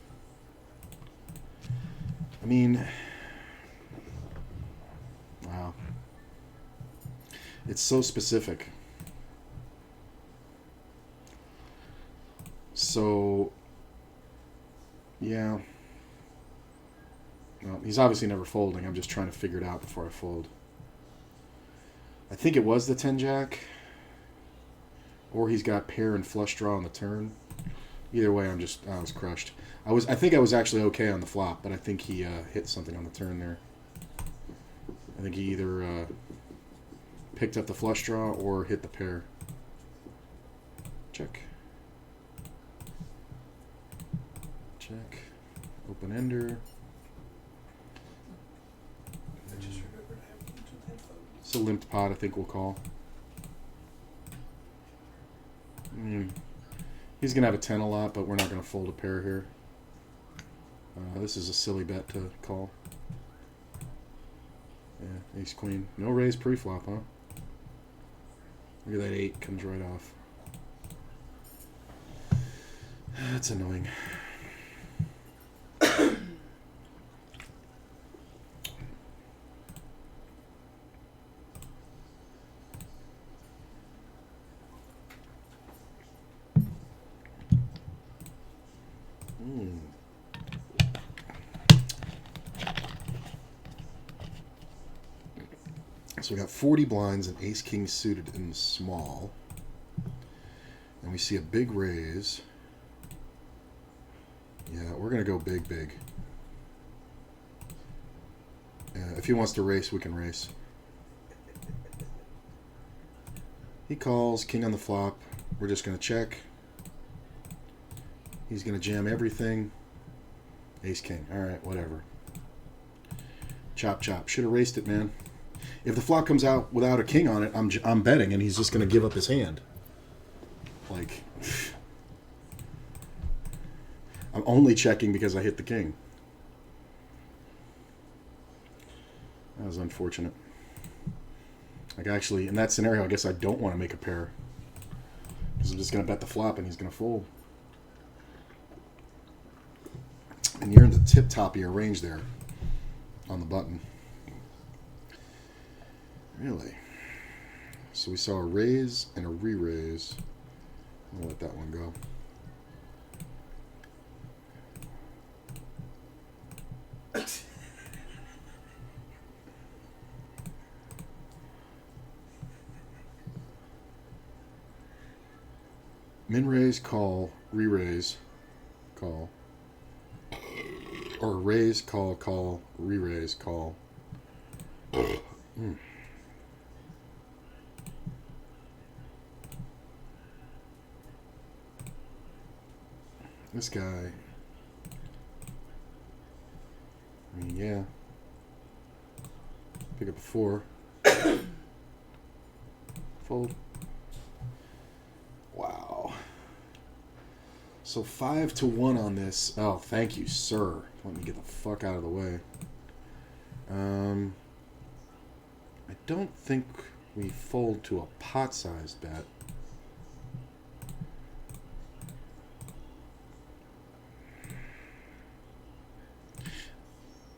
I mean, wow. It's so specific. So, yeah. Well, he's obviously never folding. I'm just trying to figure it out before I fold. I think it was the 10 jack. Or he's got pair and flush draw on the turn. Either way, I was crushed. I think I was actually okay on the flop, but I think he hit something on the turn there. I think he either picked up the flush draw or hit the pair. Check. Check. Open ender. I just remembered I have 2 headphones. It's a limped pot, I think we'll call. He's going to have a 10 a lot, but we're not going to fold a pair here. This is a silly bet to call. Yeah, ace queen. No raise pre-flop, huh? Look at that 8, comes right off. That's annoying. So we got 40 blinds and ace king suited in the small. And we see a big raise. Yeah, we're going to go big, big. If he wants to race, we can race. He calls, king on the flop. We're just going to check. He's going to jam everything. Ace king. All right, whatever. Chop, chop. Should have raced it, man. If the flop comes out without a king on it, I'm betting, and he's just going to give up his hand. Like, I'm only checking because I hit the king. That was unfortunate. Like, actually, in that scenario, I guess I don't want to make a pair. Because I'm just going to bet the flop, and he's going to fold. And you're in the tip-top of your range there on the button. Really? So we saw a raise and a re-raise. I'll let that one go. Min raise, call, re-raise, call. Or raise, call, call, re-raise, call. This guy, I mean, yeah. Pick up a 4. Fold. Wow. So 5-1 on this. Oh, thank you, sir. Let me get the fuck out of the way. I don't think we fold to a pot-sized bet.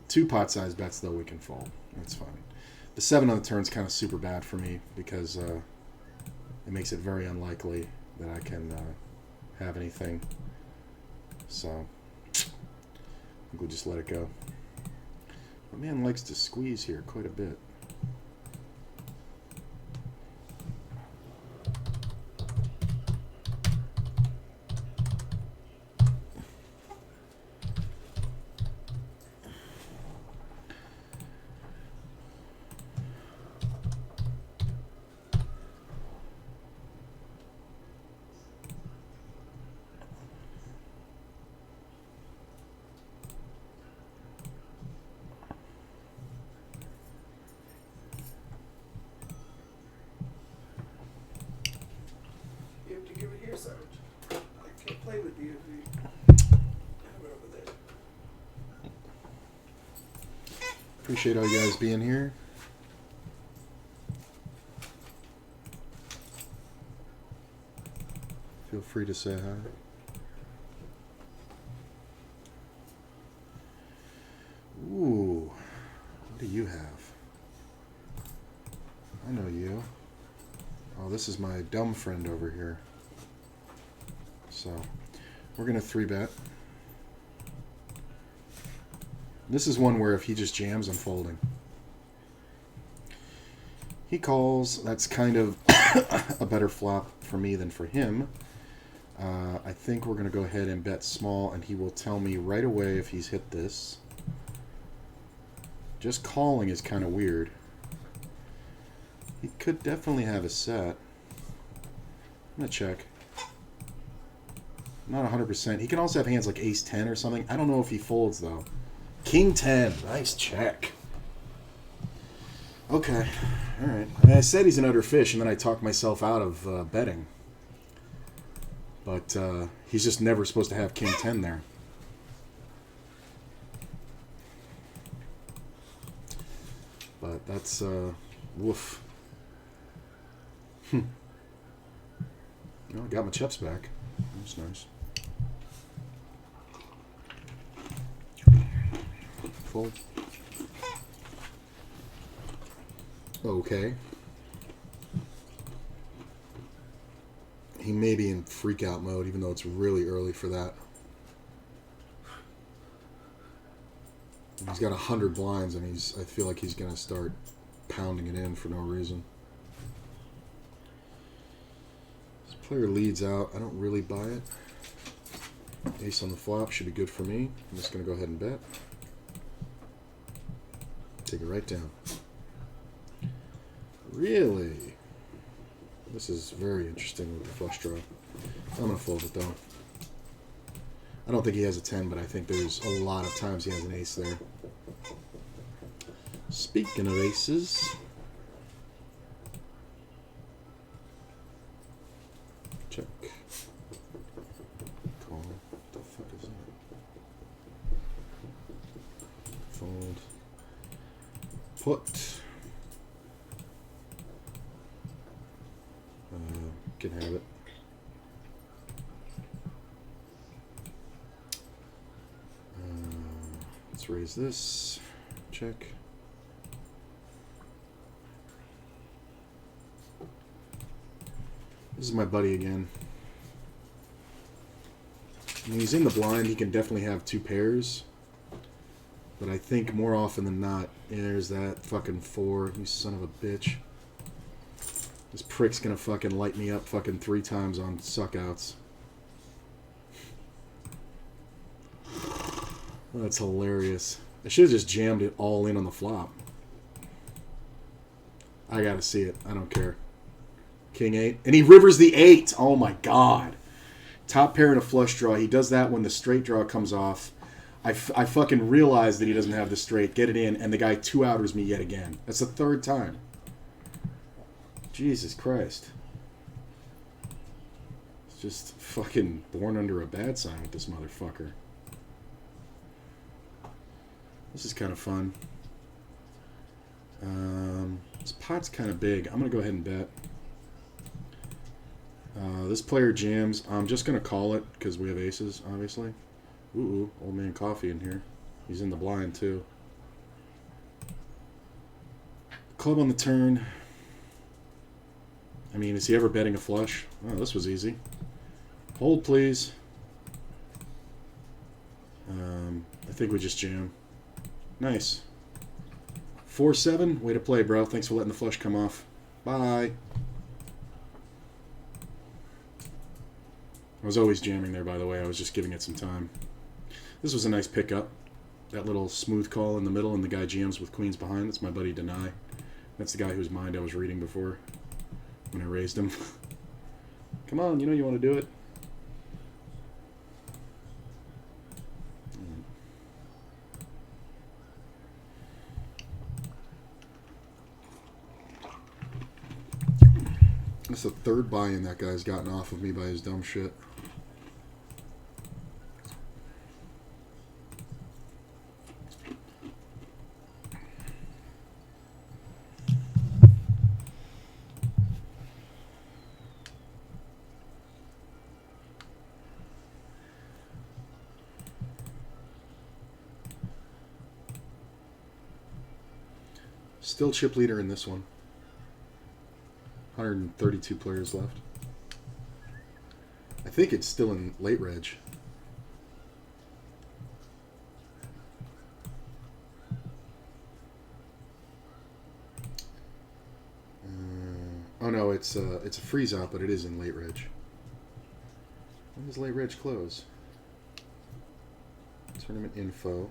Two pot-sized bets, though, we can fold. That's fine. The 7 on the turn is kind of super bad for me because it makes it very unlikely that I can have anything. So I think we'll just let it go. My man likes to squeeze here quite a bit. You have to give it here, Sarge. I can't play with you if you have it over there. Appreciate all you guys being here. Feel free to say hi. Ooh, what do you have? I know you. Oh, this is my dumb friend over here. So, we're going to 3-bet. This is one where if he just jams, I'm folding. He calls. That's kind of a better flop for me than for him. I think we're going to go ahead and bet small, and he will tell me right away if he's hit this. Just calling is kind of weird. He could definitely have a set. I'm going to check. Not 100%. He can also have hands like ace-10 or something. I don't know if he folds, though. King-10. Nice check. Okay. All right. I mean, I said he's an utter fish, and then I talked myself out of betting. But he's just never supposed to have King-10 there. But that's, woof. Well, I got my chips back. That's nice. Fold. Okay. He may be in freak out mode, even though it's really early for that. He's got 100 blinds, and I feel like he's going to start pounding it in for no reason. This player leads out. I don't really buy it. Ace on the flop should be good for me. I'm just going to go ahead and bet. Take it right down. Really? This is very interesting with the flush draw. I'm going to fold it, though. I don't think he has a 10, but I think there's a lot of times he has an ace there. Speaking of aces... Check. Call. What the fuck is that? Fold. Put. Can have it. Let's raise this. Check. This is my buddy again. When he's in the blind, he can definitely have 2 pairs. But I think more often than not, there's that fucking 4. You son of a bitch. This prick's gonna fucking light me up fucking 3 times on suckouts. That's hilarious. I should have just jammed it all in on the flop. I gotta see it. I don't care. King 8. And he rivers the 8. Oh my god. Top pair in a flush draw. He does that when the straight draw comes off. I fucking realize that he doesn't have the straight. Get it in. And the guy 2-outers me yet again. That's the 3rd time. Jesus Christ. It's just fucking born under a bad sign with this motherfucker. This is kind of fun. This pot's kind of big. I'm going to go ahead and bet. This player jams. I'm just going to call it because we have aces, obviously. Ooh, old man coffee in here. He's in the blind, too. club on the turn. I mean, is he ever betting a flush? Oh, this was easy. Hold, please. I think we just jam. Nice. 4-7. Way to play, bro. Thanks for letting the flush come off. Bye. I was always jamming there, by the way. I was just giving it some time. This was a nice pickup. That little smooth call in the middle, and the guy jams with queens behind. That's my buddy Deny. That's the guy whose mind I was reading before when I raised him. Come on, you know you want to do it. That's the third buy-in that guy's gotten off of me by his dumb shit. Still chip leader in this one. 132 players left. I think it's still in late reg. Oh no, it's a freeze out, but it is in late reg. When does late reg close? Tournament info.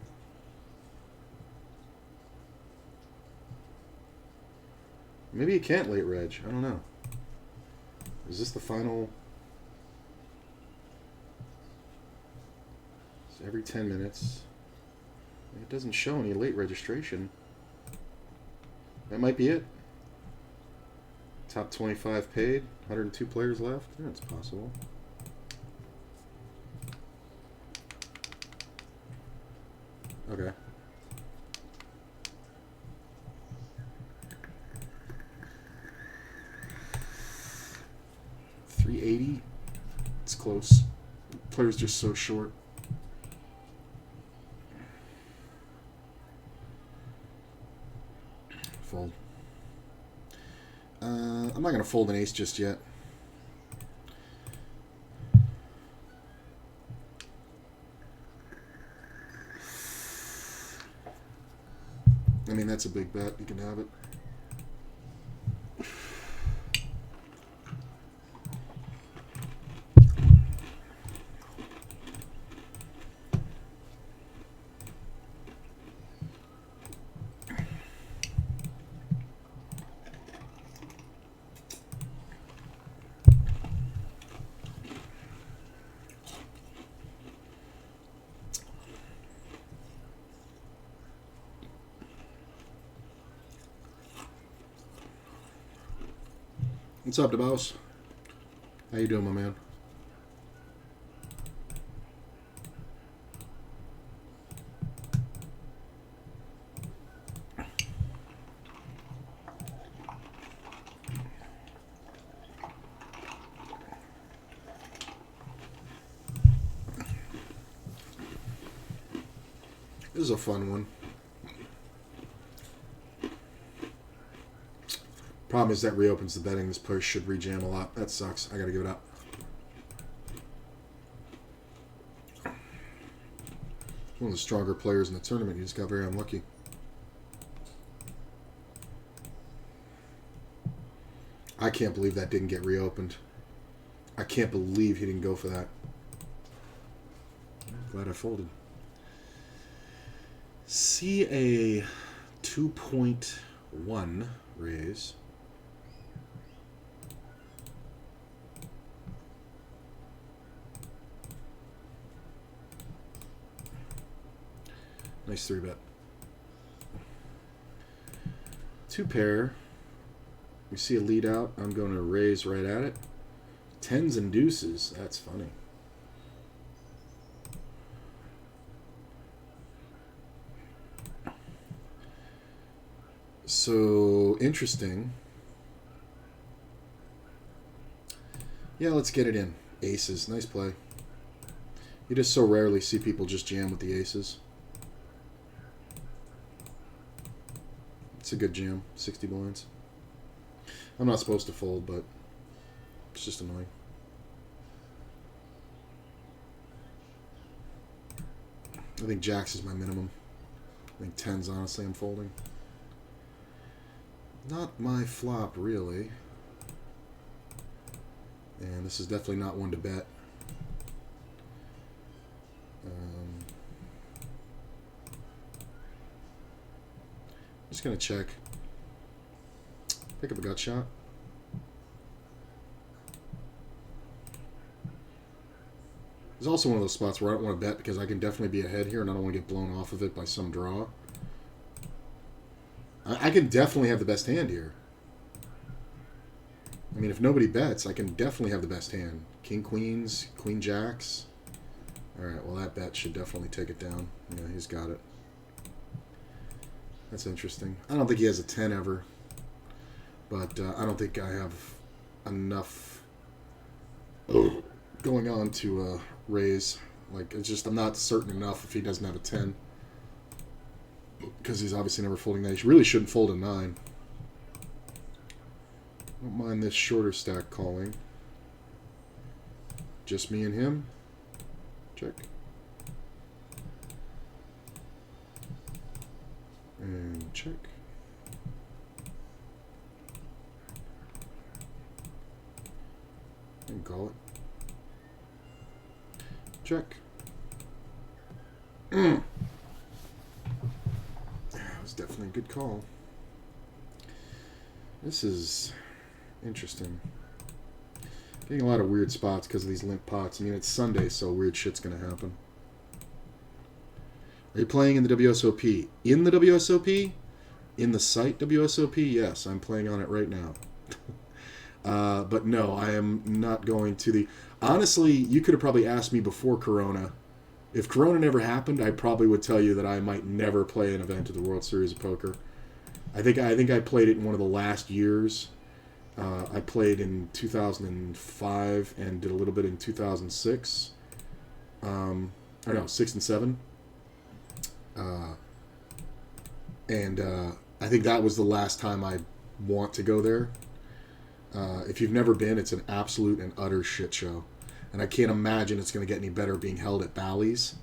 Maybe you can't late reg. I don't know. Is this the final? It's every 10 minutes. It doesn't show any late registration. That might be it. Top 25 paid. 102 players left. Yeah, it's possible. Okay. $380. It's close. Player's just so short. Fold. I'm not going to fold an ace just yet. I mean, that's a big bet. You can have it. What's up, DeBoss? How you doing, my man? This is a fun one. Problem is that reopens the betting. This player should rejam a lot. That sucks. I gotta give it up. One of the stronger players in the tournament. He just got very unlucky. I can't believe that didn't get reopened. I can't believe he didn't go for that. Glad I folded. See a 2.1 raise. Nice 3-bet. 2 pair. We see a lead out. I'm going to raise right at it. 10s and deuces. That's funny. So, interesting. Yeah, let's get it in. Aces. Nice play. You just so rarely see people just jam with the aces. It's a good jam. 60 blinds. I'm not supposed to fold, but it's just annoying. I think jacks is my minimum. I think 10s, honestly, I'm folding. Not my flop, really. And this is definitely not one to bet. Just going to check. Pick up a gut shot. There's also one of those spots where I don't want to bet because I can definitely be ahead here and I don't want to get blown off of it by some draw. I can definitely have the best hand here. I mean, if nobody bets, I can definitely have the best hand. King queens, queen jacks. Alright, well that bet should definitely take it down. Yeah, he's got it. That's interesting. I don't think he has a 10 ever. But I don't think I have enough going on to raise. Like, it's just, I'm not certain enough if he doesn't have a 10. Because he's obviously never folding that. He really shouldn't fold a 9. Don't mind this shorter stack calling. Just me and him. Check. And check. And call it. Check. That was definitely a good call. This is interesting. Getting a lot of weird spots because of these limp pots. I mean, it's Sunday, so weird shit's going to happen. Are you playing in the WSOP? In the WSOP? In the site WSOP? Yes, I'm playing on it right now. But no, I am not going to the... Honestly, you could have probably asked me before Corona. If Corona never happened, I probably would tell you that I might never play an event of the World Series of Poker. I think I played it in one of the last years. I played in 2005 and did a little bit in 2006. Or no, 6 and 7. And I think that was the last time I want to go there. If you've never been, it's an absolute and utter shit show. And I can't imagine it's going to get any better being held at Bally's.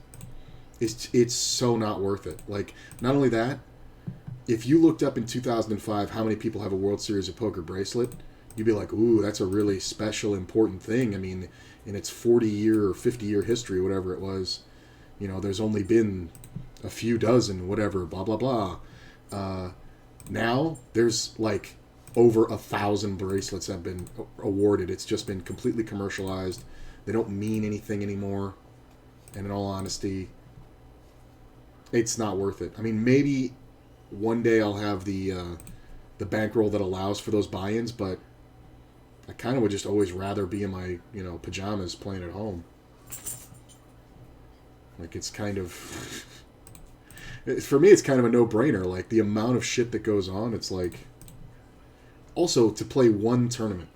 It's so not worth it. Like, not only that, if you looked up in 2005 how many people have a World Series of Poker bracelet, you'd be like, ooh, that's a really special, important thing. I mean, in its 40-year or 50-year history, whatever it was, you know, there's only been a few dozen, whatever, blah, blah, blah. Now, there's like over 1,000 bracelets have been awarded. It's just been completely commercialized. They don't mean anything anymore. And in all honesty, it's not worth it. I mean, maybe one day I'll have the bankroll that allows for those buy-ins, but I kind of would just always rather be in my, you know, pajamas playing at home. Like, it's kind of... for me, it's kind of a no-brainer. Like, the amount of shit that goes on, it's like... Also, to play one tournament.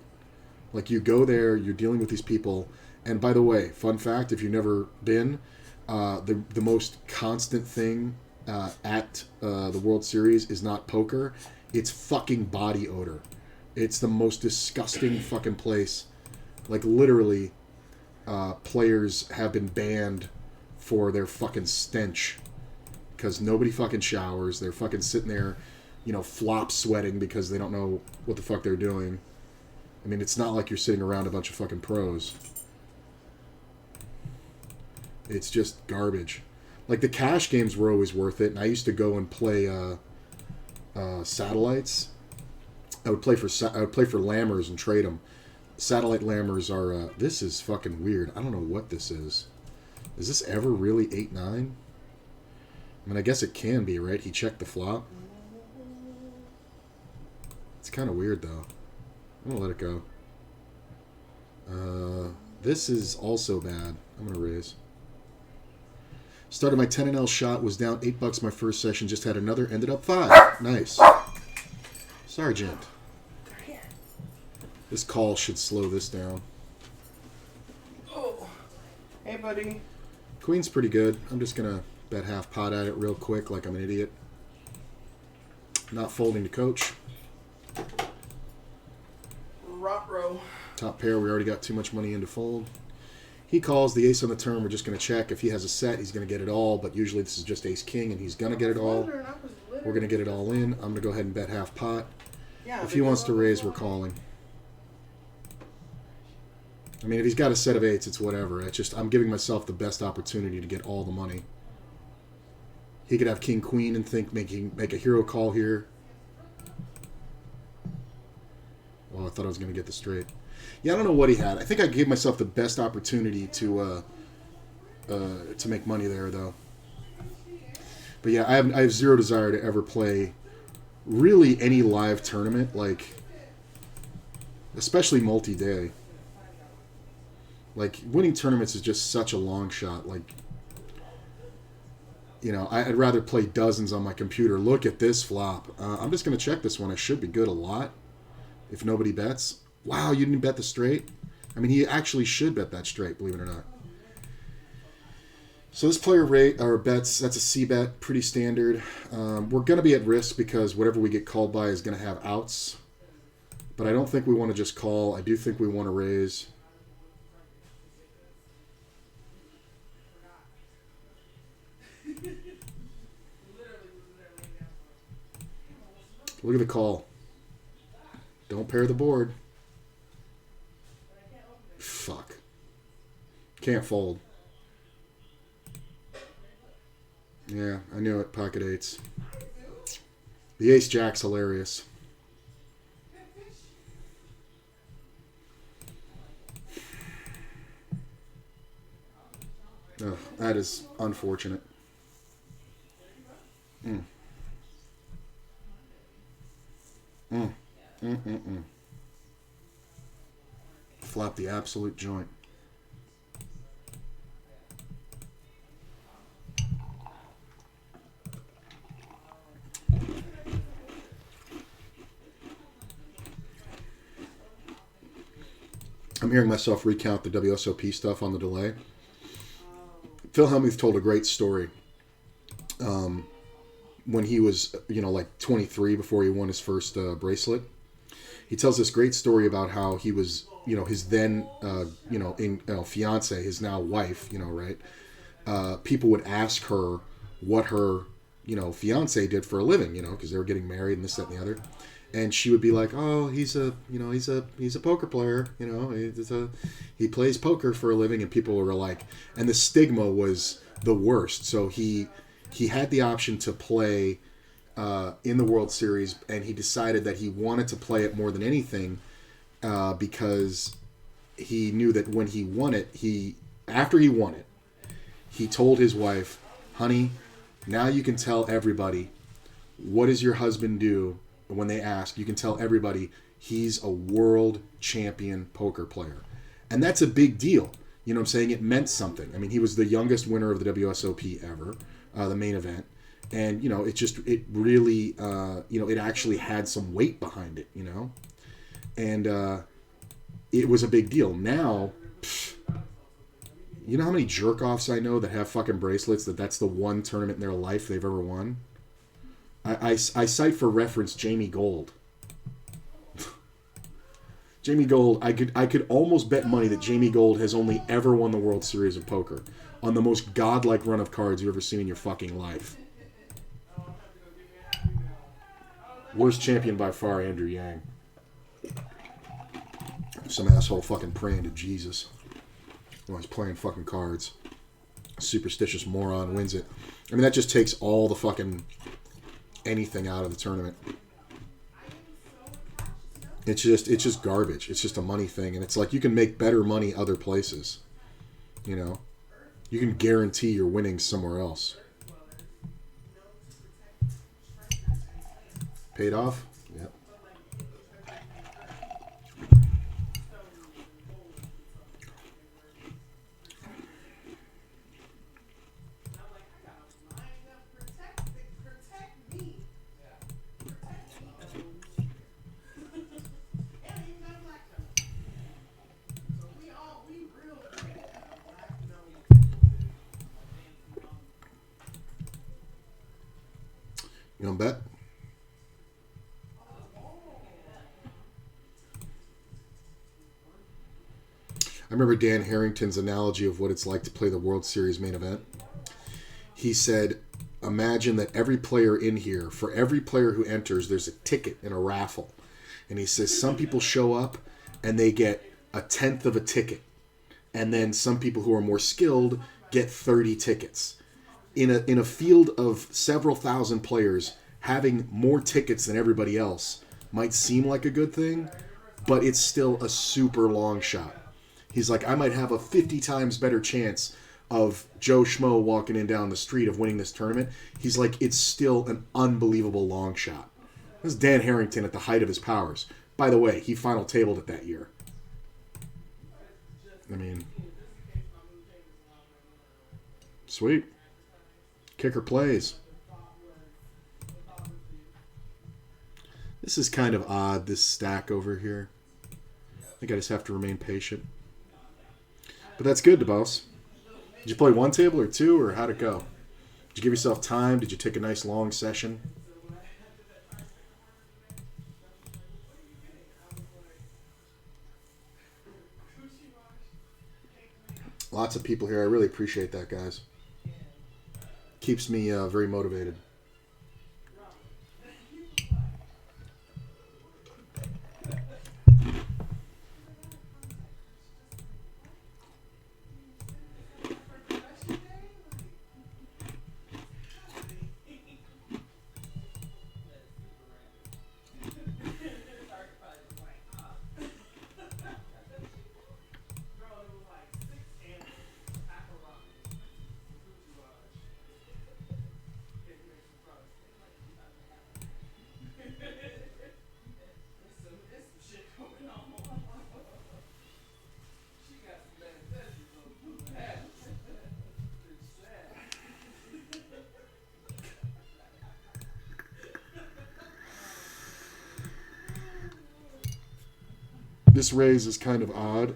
Like, you go there, you're dealing with these people, and by the way, fun fact, if you've never been, the most constant thing at the World Series is not poker, it's fucking body odor. It's the most disgusting fucking place. Like, literally, players have been banned for their fucking stench. Because nobody fucking showers. They're fucking sitting there, you know, flop sweating because they don't know what the fuck they're doing. I mean, it's not like you're sitting around a bunch of fucking pros. It's just garbage. Like, the cash games were always worth it, and I used to go and play satellites. I would play for Lammers and trade them. Satellite Lammers are... this is fucking weird. I don't know what this is. Is this ever really 8-9? I mean, I guess it can be, right? He checked the flop. It's kind of weird, though. I'm going to let it go. This is also bad. I'm going to raise. Started my 10-L shot, was down $8 my first session, just had another, ended up 5. Nice. Sergeant. This call should slow this down. Oh. Hey, buddy. Queen's pretty good. I'm just going to bet half pot at it real quick like I'm an idiot. Not folding to coach. Rot row. Top pair, we already got too much money in to fold. He calls the ace on the turn. We're just going to check. If he has a set, he's going to get it all. But usually this is just ace-king, and he's going to get it all. We're going to get it all in. I'm going to go ahead and bet half pot. Yeah, If he wants to raise, we're calling. I mean, if he's got a set of eights, it's whatever. It's just I'm giving myself the best opportunity to get all the money. He could have king-queen and think make a hero call here. Oh, I thought I was going to get the straight. Yeah, I don't know what he had. I think I gave myself the best opportunity to make money there, though. But yeah, I have zero desire to ever play really any live tournament, like especially multi-day. Like winning tournaments is just such a long shot. Like, you know, I'd rather play dozens on my computer. Look at this flop. I'm just going to check this one. I should be good a lot if nobody bets. Wow, you didn't bet the straight? I mean, he actually should bet that straight, believe it or not. So this player bets, that's a C bet, pretty standard. We're going to be at risk because whatever we get called by is going to have outs. But I don't think we want to just call. I do think we want to raise. Look at the call. Don't pair the board. Fuck. Can't fold. Yeah, I knew it. Pocket eights. The ace-jack's hilarious. Oh, that is unfortunate. Flop the absolute joint. I'm hearing myself recount the WSOP stuff on the delay. Phil Hellmuth told a great story. When he was, like 23 before he won his first bracelet. He tells this great story about how he was, his then, fiance, his now wife, right? People would ask her what her, fiance did for a living, because they were getting married and this, that, and the other. And she would be like, "Oh, he's a poker player, he plays poker for a living." And people were like, and the stigma was the worst. So he had the option to play in the World Series, and he decided that he wanted to play it more than anything because he knew that when he won it, after he won it, he told his wife, "Honey, now you can tell everybody, what does your husband do?" When they ask, you can tell everybody he's a world champion poker player. And that's a big deal. You know what I'm saying? It meant something. I mean, he was the youngest winner of the WSOP ever, the main event. And, it really, it actually had some weight behind it, And it was a big deal. Now, you know how many jerk-offs I know that have fucking bracelets that's the one tournament in their life they've ever won? I cite for reference Jamie Gold. Jamie Gold, I could almost bet money that Jamie Gold has only ever won the World Series of Poker on the most godlike run of cards you've ever seen in your fucking life. Worst champion by far, Andrew Yang. Some asshole fucking praying to Jesus while he's playing fucking cards. Superstitious moron wins it. I mean, that just takes all the fucking anything out of the tournament. It's just garbage. It's just a money thing, and it's like you can make better money other places. You can guarantee your winnings somewhere else. Paid off? Yep. You gonna bet? remember Dan Harrington's analogy of what it's like to play the World Series main event. He said, imagine that every player in here, for every player who enters, there's a ticket in a raffle. And he says some people show up and they get a tenth of a ticket. And then some people who are more skilled get 30 tickets. In a field of several thousand players, having more tickets than everybody else might seem like a good thing, but it's still a super long shot. He's like, I might have a 50 times better chance of Joe Schmo walking in down the street of winning this tournament. He's like, it's still an unbelievable long shot. This is Dan Harrington at the height of his powers. By the way, he final tabled it that year. I mean, sweet. Kicker plays. This is kind of odd, this stack over here. I think I just have to remain patient. But that's good, DeBoss. Did you play one table or two, or how'd it go? Did you give yourself time? Did you take a nice long session? Lots of people here. I really appreciate that, guys. Keeps me very motivated. This raise is kind of odd.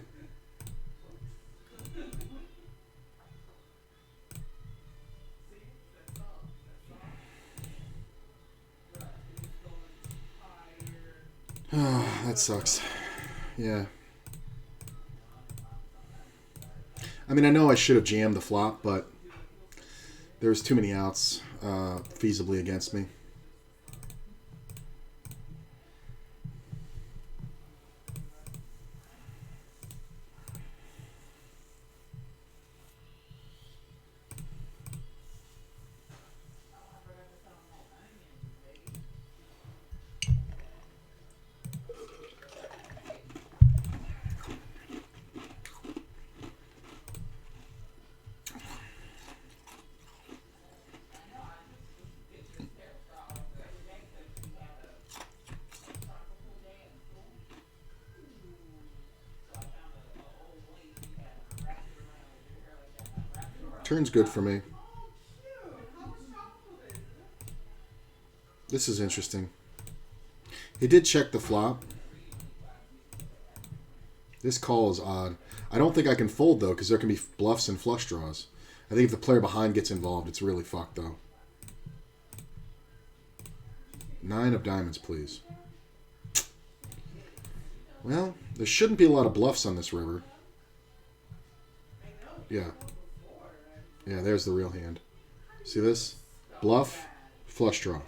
Oh, that sucks. Yeah. I mean, I know I should have jammed the flop, but there's too many outs feasibly against me. Turn's good for me. This is interesting. He did check the flop. This call is odd. I don't think I can fold, though, because there can be bluffs and flush draws. I think if the player behind gets involved, it's really fucked, though. 9 of diamonds, please. Well, there shouldn't be a lot of bluffs on this river. Yeah. Yeah, there's the real hand. See this? Bluff, flush draw.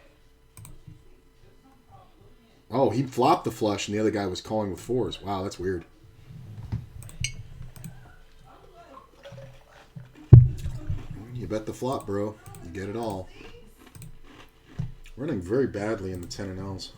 Oh, he flopped the flush and the other guy was calling with fours. Wow, that's weird. You bet the flop, bro. You get it all. Running very badly in the 10 and L's.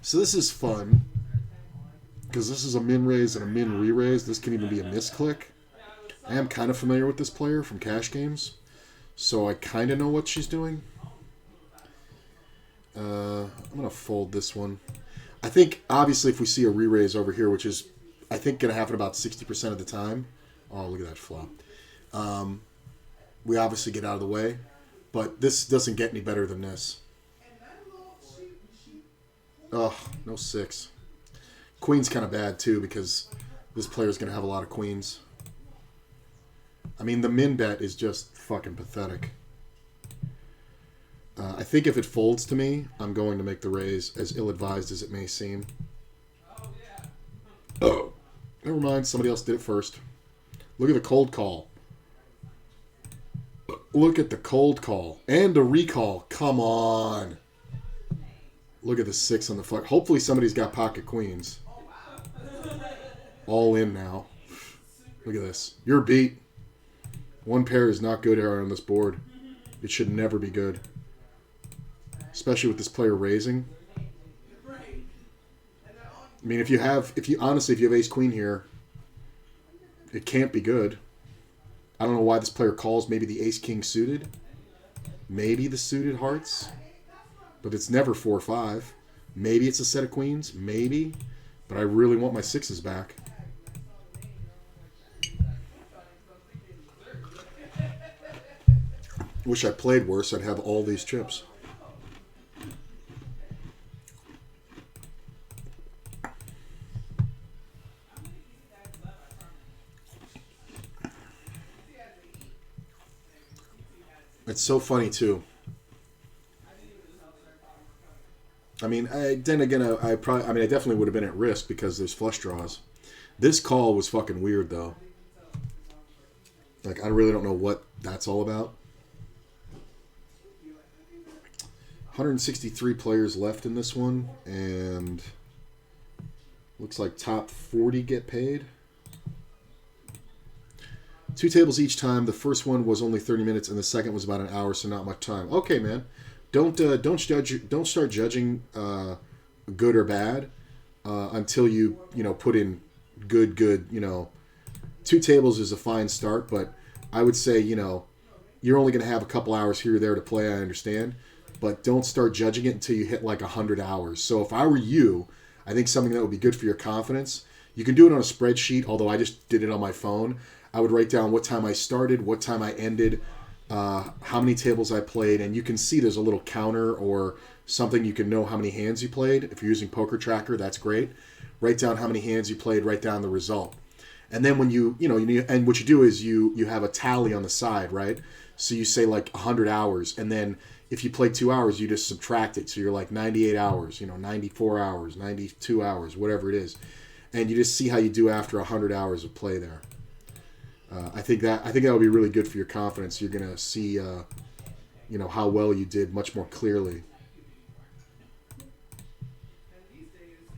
So this is fun. because this is a min raise and a min re-raise. This can even be a misclick. I am kind of familiar with this player from cash games, so I kind of know what she's doing. I'm going to fold this one. I think, obviously, if we see a re-raise over here, which is, I think, going to happen about 60% of the time. Oh, look at that flop. We obviously get out of the way, but this doesn't get any better than this. Oh, no 6. Queen's kind of bad, too, because this player's going to have a lot of queens. I mean, the min bet is just fucking pathetic. I think if it folds to me, I'm going to make the raise, as ill-advised as it may seem. Oh, never mind. Somebody else did it first. Look at the cold call. Look at the cold call. And a recall. Come on. Look at the 6 on the fuck. Hopefully somebody's got pocket queens. All in now. Look at this. You're beat. One pair is not good here on this board. It should never be good. Especially with this player raising. I mean, if you have ace queen here, it can't be good. I don't know why this player calls. Maybe the ace king suited. Maybe the suited hearts. But it's never 4-5. Maybe it's a set of queens. Maybe. But I really want my 6s back. Wish I played worse. I'd have all these chips. It's so funny, too. I mean, then again, I definitely would have been at risk because there's flush draws. This call was fucking weird, though. Like, I really don't know what that's all about. 163 players left in this one, and looks like top 40 get paid. 2 tables each time. The first one was only 30 minutes, and the second was about an hour, so not much time. Okay, man. Don't start judging good or bad until you put in good. 2 tables is a fine start, but I would say you're only going to have a couple hours here or there to play. I understand, but don't start judging it until you hit like 100 hours. So if I were you, I think something that would be good for your confidence. You can do it on a spreadsheet, although I just did it on my phone. I would write down what time I started, what time I ended, how many tables I played, and you can see there's a little counter or something you can know how many hands you played. If you're using Poker Tracker, that's great. Write down how many hands you played, write down the result. And then when and what you do is you have a tally on the side, right? So you say like 100 hours, and then if you played 2 hours, you just subtract it. So you're like 98 hours, 94 hours, 92 hours, whatever it is. And you just see how you do after 100 hours of play there. I think that would be really good for your confidence. You're gonna see, how well you did much more clearly.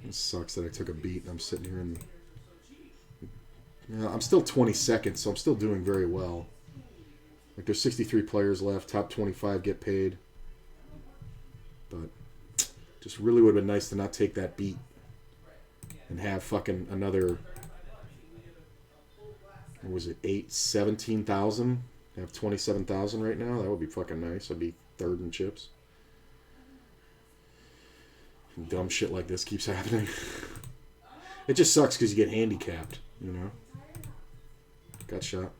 It sucks that I took a beat and I'm sitting here and I'm still 22nd, so I'm still doing very well. Like there's 63 players left. Top 25 get paid, but just really would have been nice to not take that beat and have fucking another. What was it, 17,000? I have 27,000 right now. That would be fucking nice. I'd be third in chips. Dumb shit like this keeps happening. It just sucks because you get handicapped, Got shot.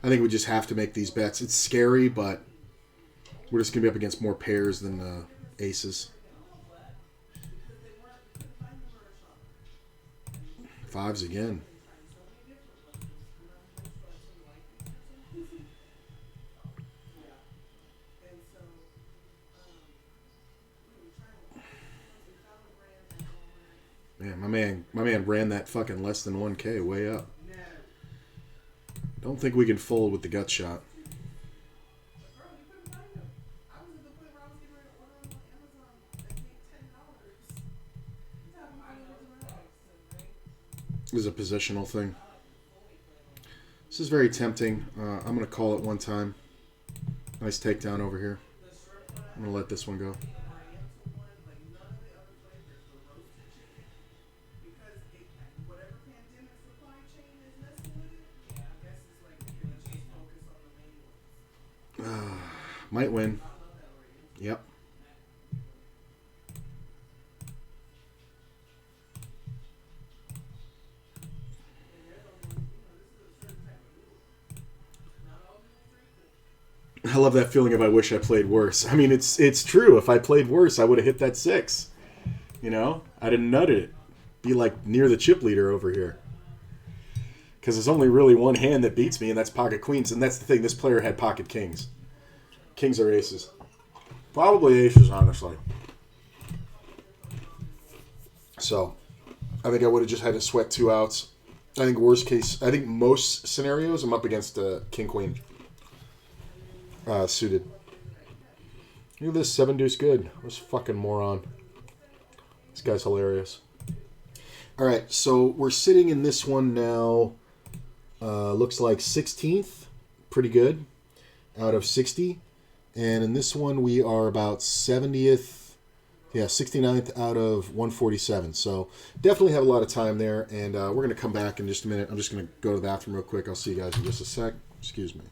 I think we just have to make these bets. It's scary, but we're just going to be up against more pairs than aces. Fives again. Man, my man ran that fucking less than 1K way up. Don't think we can fold with the gut shot. This is a positional thing. This is very tempting. I'm going to call it one time. Nice takedown over here. I'm going to let this one go. Might win. Yep. I love that feeling of I wish I played worse. I mean, it's true. If I played worse, I would have hit that 6. You know? I'd have nutted it. Be like near the chip leader over here. Because there's only really one hand that beats me, and that's pocket queens. And that's the thing. This player had pocket kings. Kings or aces. Probably aces, honestly. So, I think I would have just had to sweat 2 outs. I think worst case, I think most scenarios, I'm up against king queen suited. Look at this 7 deuce good. This fucking moron. This guy's hilarious. All right, so we're sitting in this one now. Looks like 16th, pretty good, out of 60. And in this one, we are about 70th, 69th out of 147. So definitely have a lot of time there. And we're going to come back in just a minute. I'm just going to go to the bathroom real quick. I'll see you guys in just a sec. Excuse me.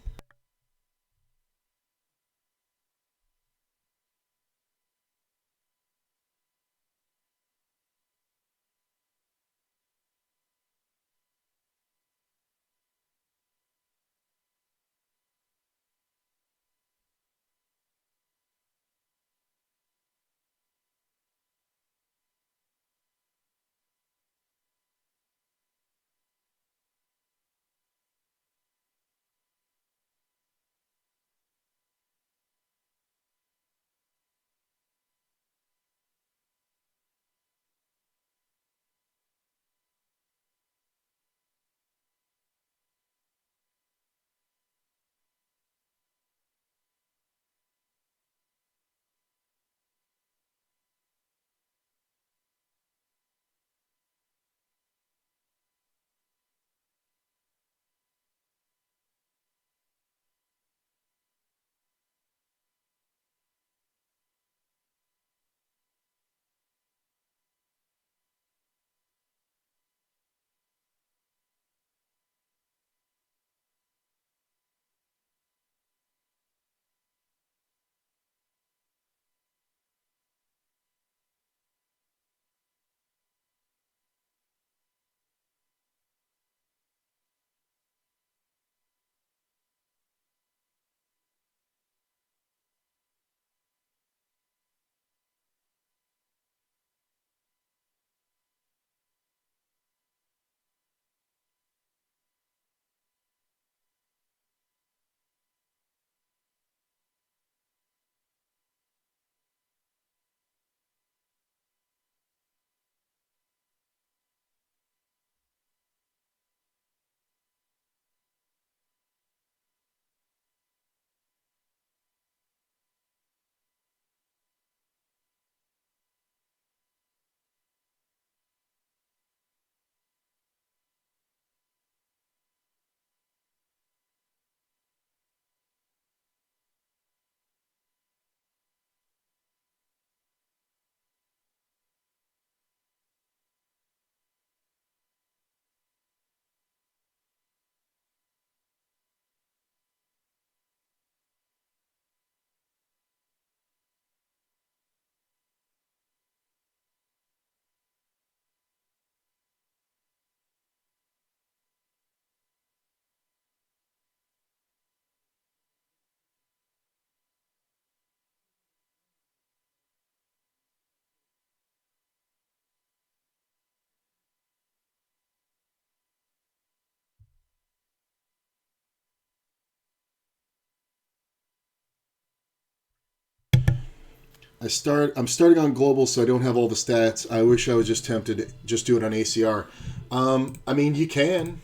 I'm starting on global, so I don't have all the stats. I wish I was just tempted to just do it on ACR. I mean, you can.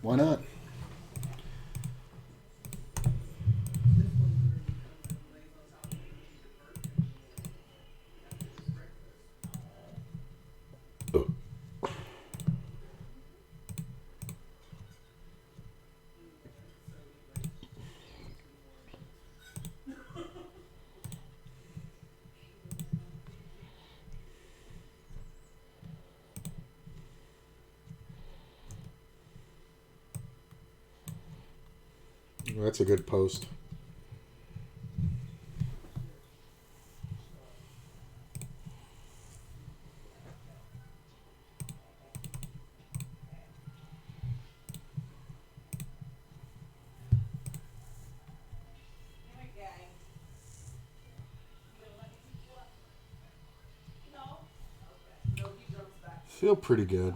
Why not? That's a good post. Feel pretty good.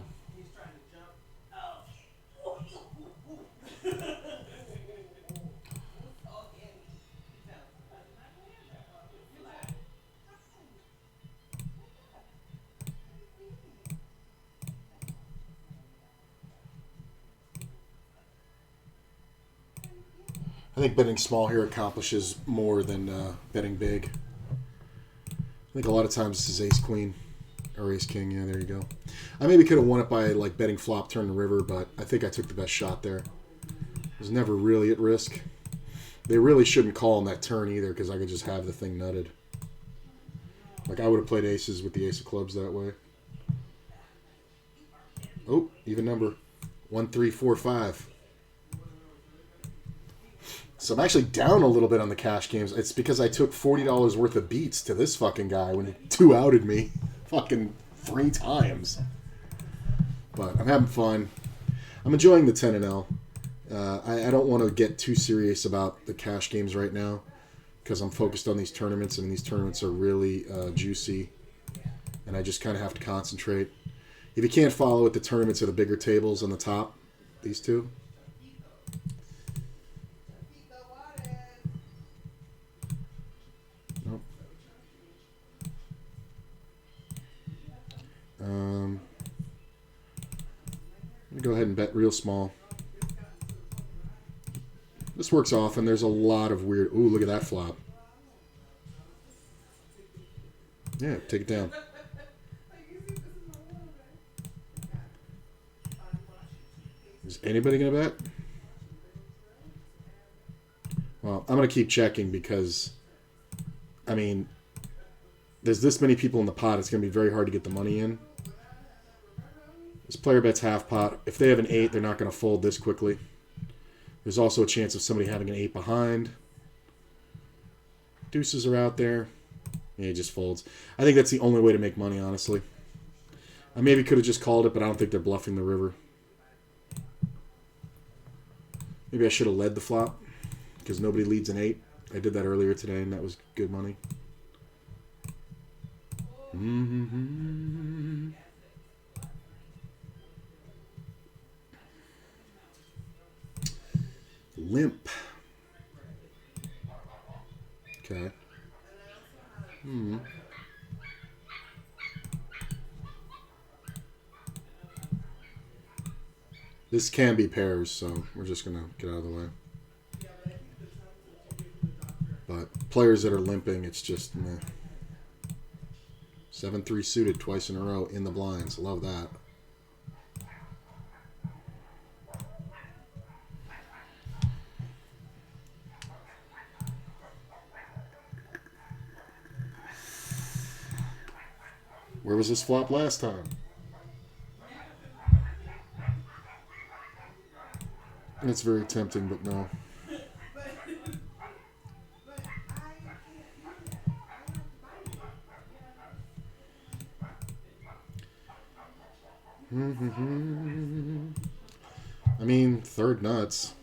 I think betting small here accomplishes more than betting big. I think a lot of times this is ace queen or ace king. Yeah, there you go. I maybe could have won it by like betting flop turn the river, but I think I took the best shot there. I was never really at risk. They really shouldn't call on that turn either because I could just have the thing nutted. Like I would have played aces with the ace of clubs that way. Oh, even number. 1, 3, 4, 5. So I'm actually down a little bit on the cash games. It's because I took $40 worth of beats to this fucking guy when he 2-outed me fucking 3 times. But I'm having fun. I'm enjoying the 10-0. I don't want to get too serious about the cash games right now because I'm focused on these tournaments, and these tournaments are really juicy, and I just kind of have to concentrate. If you can't follow it, the tournaments are the bigger tables on the top, these two. Nope. I'm going to go ahead and bet real small. This works often. There's a lot of weird... Ooh, look at that flop. Yeah, take it down. Is anybody going to bet? Well, I'm going to keep checking because, I mean, there's this many people in the pot. It's going to be very hard to get the money in. This player bets half pot. If they have an 8, they're not going to fold this quickly. There's also a chance of somebody having an 8 behind. Deuces are out there. Yeah, he just folds. I think that's the only way to make money, honestly. I maybe could have just called it, but I don't think they're bluffing the river. Maybe I should have led the flop because nobody leads an 8. I did that earlier today, and that was good money. Mm-hmm. Limp. Okay. This can be pairs, so we're just going to get out of the way. But players that are limping, it's just meh. 7-3 suited twice in a row in the blinds. Love that. Where was this flop last time? It's very tempting, but no. I mean, third nuts.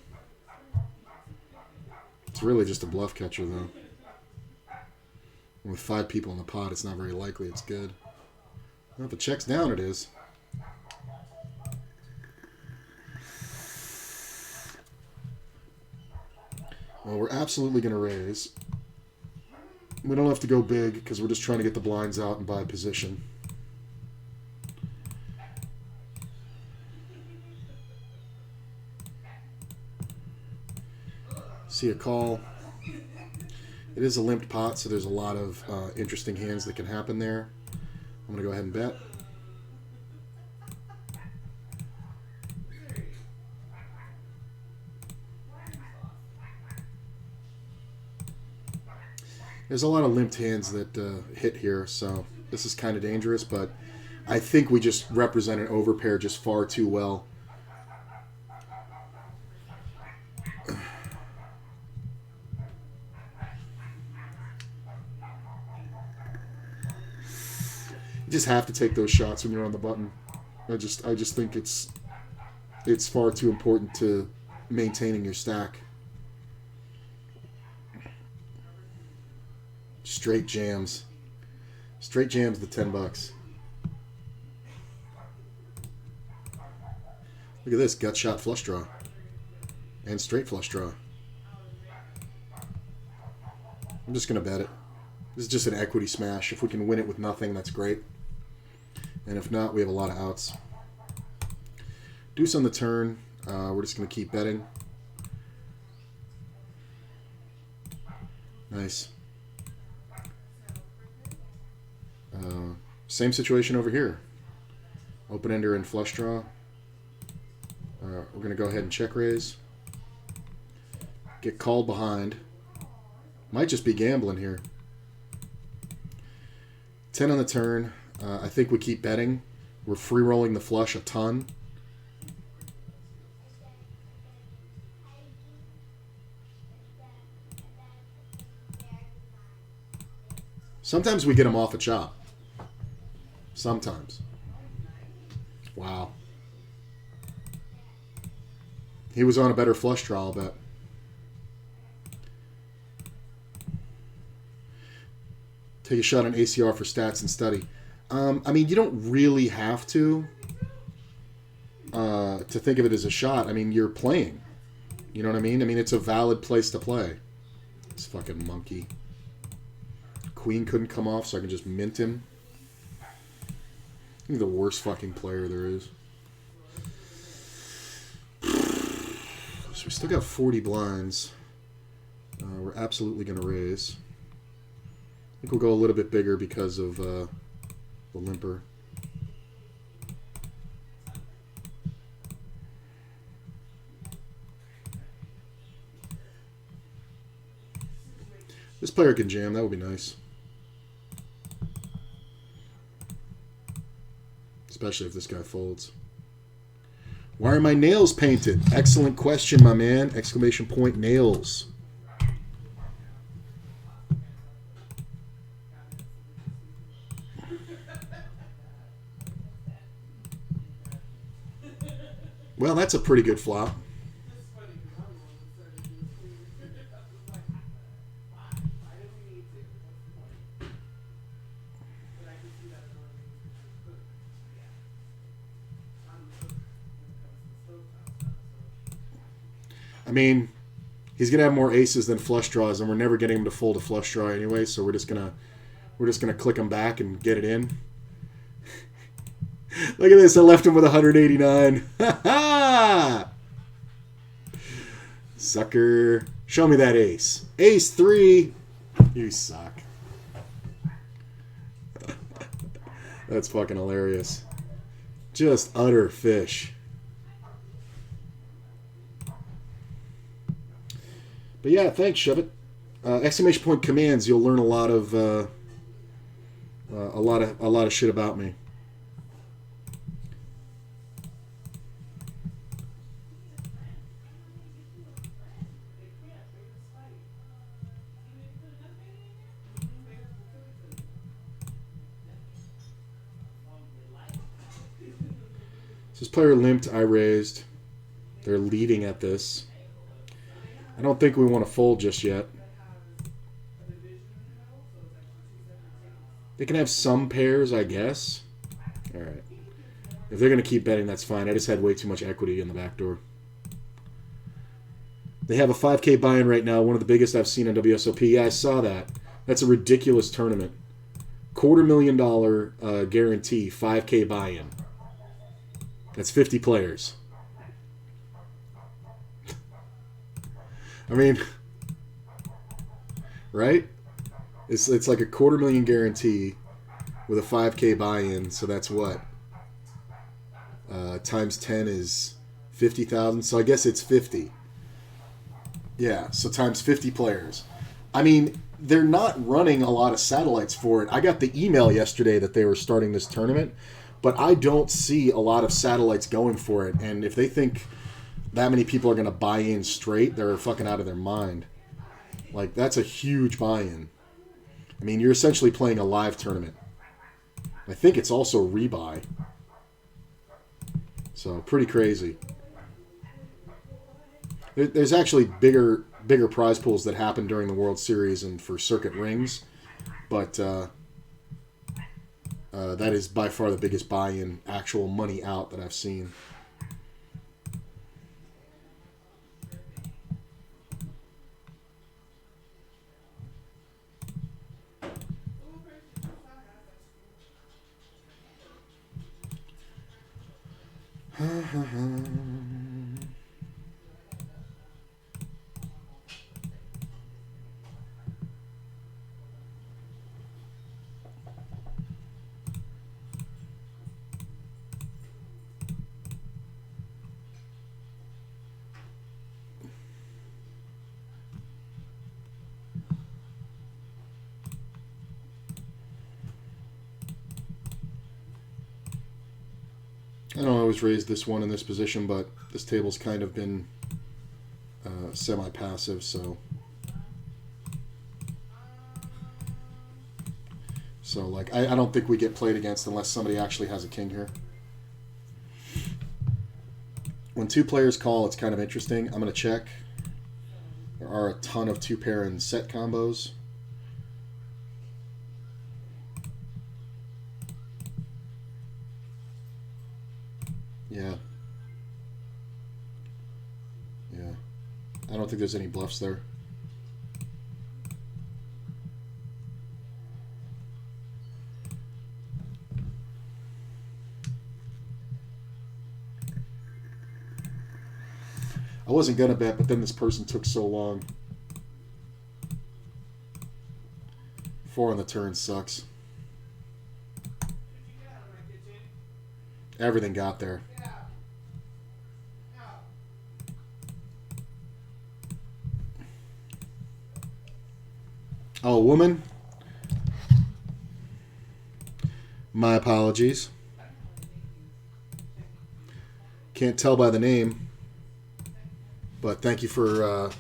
It's really just a bluff catcher, though. With 5 people in the pot, it's not very likely it's good. Well, if it checks down, it is. Well, we're absolutely going to raise. We don't have to go big because we're just trying to get the blinds out and buy position. See a call. It is a limped pot, so there's a lot of interesting hands that can happen there. I'm going to go ahead and bet. There's a lot of limped hands that hit here, so this is kind of dangerous, but I think we just represent an overpair just far too well. You just have to take those shots when you're on the button. I just think it's far too important to maintaining your stack. Straight jams. Straight jams the $10. Look at this, gut shot flush draw. And straight flush draw. I'm just going to bet it. This is just an equity smash. If we can win it with nothing, that's great. And if not, we have a lot of outs. Deuce on the turn. We're just going to keep betting. Nice. Same situation over here. Open ender and flush draw. We're going to go ahead and check raise. Get called behind. Might just be gambling here. 10 on the turn. I think we keep betting. We're free rolling the flush a ton. Sometimes we get them off a chop. Sometimes. Wow. He was on a better flush draw, I'll bet. Take a shot on ACR for stats and study. I mean, you don't really have to think of it as a shot. I mean, you're playing. You know what I mean? I mean, it's a valid place to play. This fucking monkey. Queen couldn't come off, so I can just mint him. He's the worst fucking player there is. So we still got 40 blinds. We're absolutely going to raise. I think we'll go a little bit bigger because of the limper. This player can jam. That would be nice. Especially if this guy folds. Why are my nails painted? Excellent question, my man. Exclamation point nails. Well, that's a pretty good flop. I mean, he's gonna have more aces than flush draws, and we're never getting him to fold a flush draw anyway. So we're just gonna click him back and get it in. Look at this! I left him with 189. Ha ha! Sucker! Show me that ace. Ace 3. You suck. That's fucking hilarious. Just utter fish. But yeah, thanks, Shove It. Exclamation point commands. You'll learn a lot of shit about me. So this player limped. I raised. They're leading at this. I don't think we want to fold just yet. They can have some pairs, I guess. All right. If they're going to keep betting, that's fine. I just had way too much equity in the back door. They have a 5K buy-in right now, one of the biggest I've seen on WSOP. Yeah, I saw that. That's a ridiculous tournament. $250,000 guarantee, 5K buy-in. That's 50 players. I mean, right? It's like a $250,000 guarantee with a 5K buy-in. So that's what? Times 10 is 50,000. So I guess it's 50. Yeah, so times 50 players. I mean, they're not running a lot of satellites for it. I got the email yesterday that they were starting this tournament, but I don't see a lot of satellites going for it. And if they think that many people are going to buy in straight, they're fucking out of their mind. Like, that's a huge buy-in. I mean, you're essentially playing a live tournament. I think it's also rebuy. So, pretty crazy. There's actually bigger prize pools that happen during the World Series and for circuit rings, but that is by far the biggest buy-in, actual money out that I've seen. I don't always raise this one in this position, but this table's kind of been semi-passive, so like I don't think we get played against unless somebody actually has a king here. When two players call, it's kind of interesting. I'm going to check. There are a ton of two-pair and set combos. Yeah. I don't think there's any bluffs there. I wasn't going to bet, but then this person took so long. 4 on the turn sucks. Everything got there. Oh, woman. My apologies. Can't tell by the name, but thank you for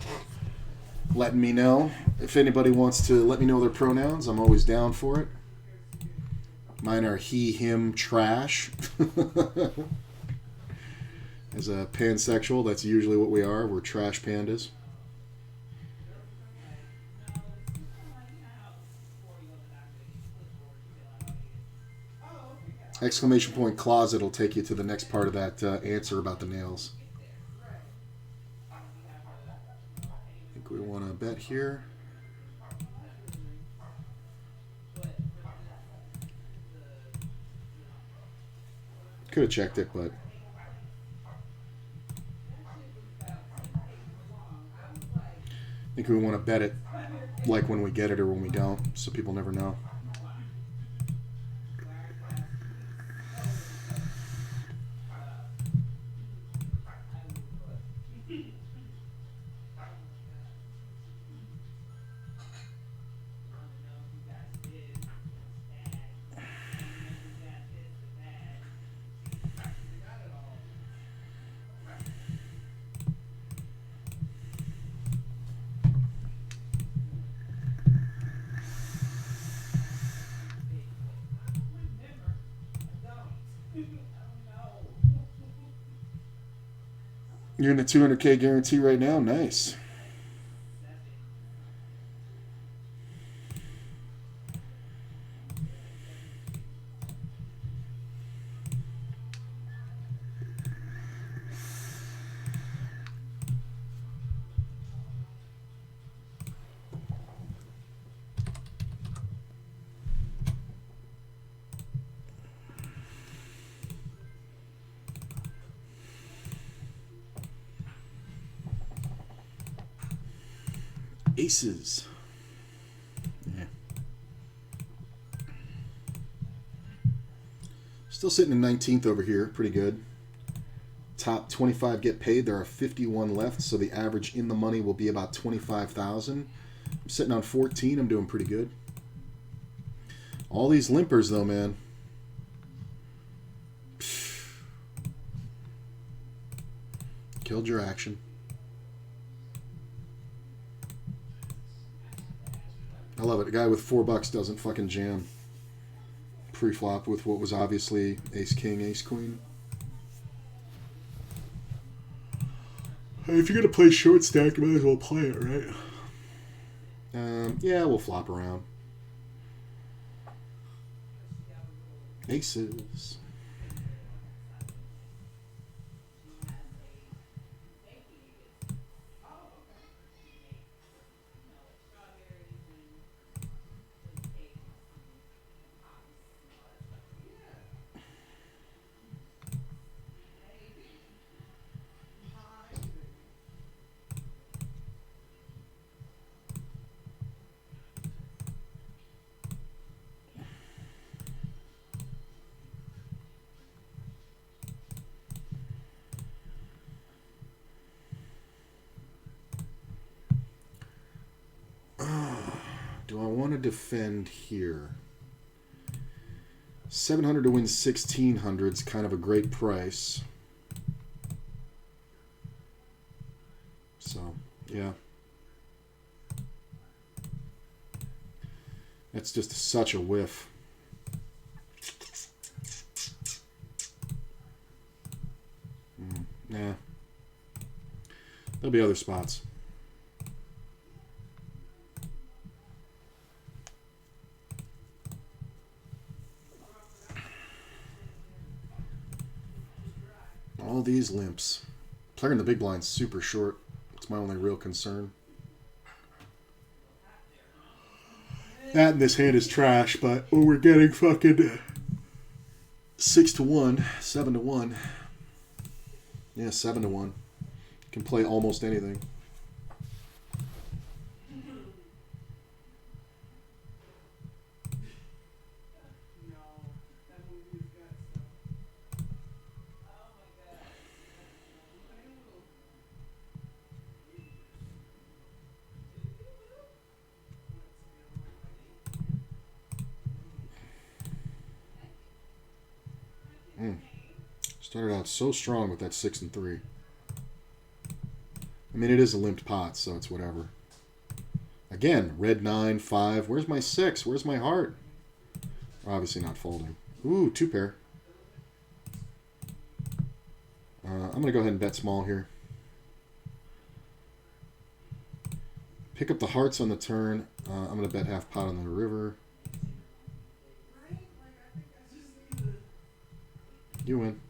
letting me know. If anybody wants to let me know their pronouns, I'm always down for it. Mine are he, him, trash. As a pansexual, that's usually what we are. We're trash pandas. Exclamation point closet will take you to the next part of that answer about the nails. I think we want to bet here. Could have checked it, but I think we want to bet it like when we get it or when we don't, so people never know. You're in the 200K guarantee right now? Nice. Aces. Yeah. Still sitting in 19th over here. Pretty good. Top 25 get paid. There are 51 left, so the average in the money will be about 25,000. I'm sitting on 14. I'm doing pretty good. All these limpers, though, man. Killed your action. I love it. A guy with $4 doesn't fucking jam pre-flop with what was obviously ace-king, ace-queen. If you're going to play short stack, you might as well play it, right? Yeah, we'll flop around. Aces. Do I want to defend here? 700 to win 1,600 is kind of a great price. So, yeah. That's just such a whiff. Nah. There'll be other spots. All these limps. Playing the big blind's super short. It's my only real concern. That and this hand is trash, but we're getting fucking 6 to 1, 7 to 1. Yeah, 7 to 1. Can play almost anything. Started out so strong with that 6 and 3. I mean, it is a limped pot, so it's whatever. Again, red 9, 5. Where's my 6? Where's my heart? Obviously not folding. Ooh, 2 pair. I'm going to go ahead and bet small here. Pick up the hearts on the turn. I'm going to bet half pot on the river. You win.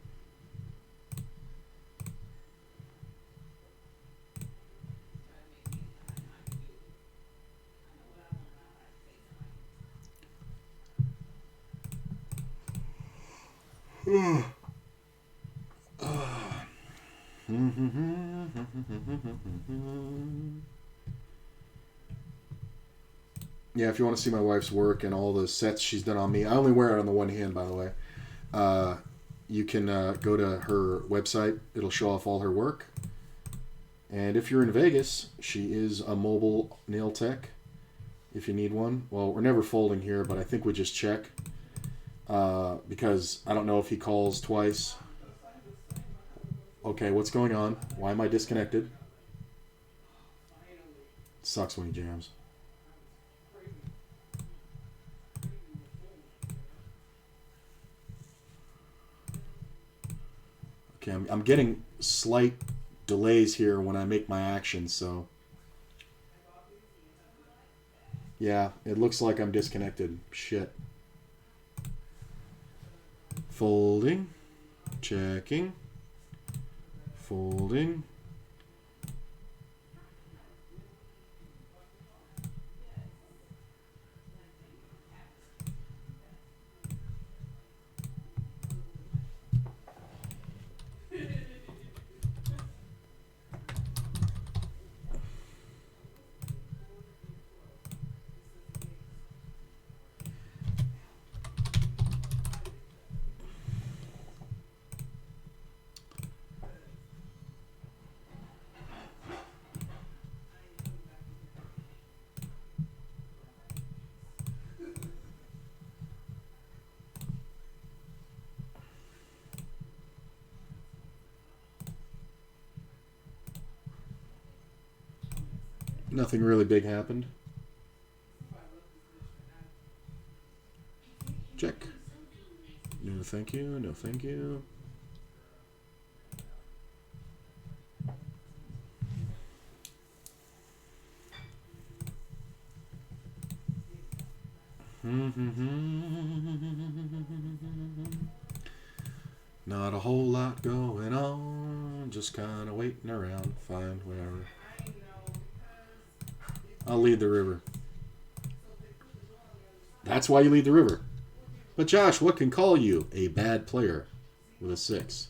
Yeah, if you want to see my wife's work and all the sets she's done on me, I only wear it on the one hand, by the way. You can go to her website. It'll show off all her work. And if you're in Vegas, she is a mobile nail tech if you need one. Well, we're never folding here, but I think we just check. Because I don't know if he calls twice. Okay, what's going on? Why am I disconnected? Sucks when he jams. Okay, I'm getting slight delays here when I make my actions, so... Yeah, it looks like I'm disconnected. Shit. Folding. Checking. Folding. Nothing really big happened. Check. No, thank you. No, thank you. Not a whole lot going on. Just kind of waiting around. Fine, whatever. I'll lead the river. That's why you lead the river. But Josh, what can call you a bad player with a 6?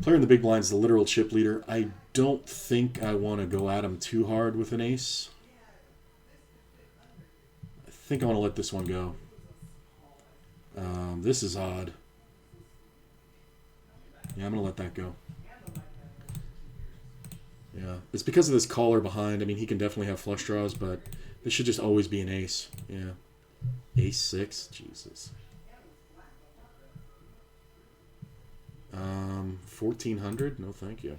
Player in the big blind is the literal chip leader. I don't think I want to go at him too hard with an ace. I think I want to let this one go. This is odd. Yeah, I'm going to let that go. Yeah, it's because of this caller behind. I mean, he can definitely have flush draws, but this should just always be an ace. Yeah. Ace 6? Jesus. 1400? No, thank you.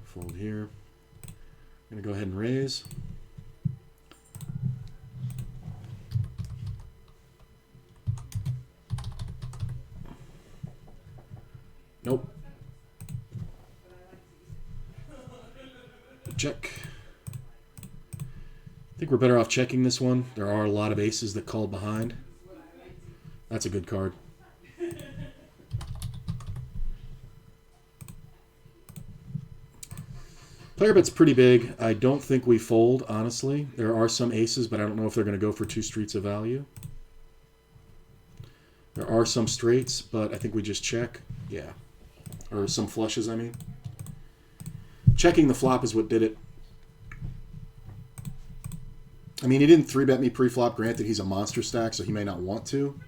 Fold here. I'm going to go ahead and raise. Nope. Check. I think we're better off checking this one. There are a lot of aces that called behind. That's a good card. Player bet's pretty big. I don't think we fold, honestly. There are some aces, but I don't know if they're going to go for 2 streets of value. There are some straights, but I think we just check. Yeah. Or some flushes, I mean. Checking the flop is what did it. I mean, he didn't 3-bet me pre-flop. Granted, he's a monster stack, so he may not want to.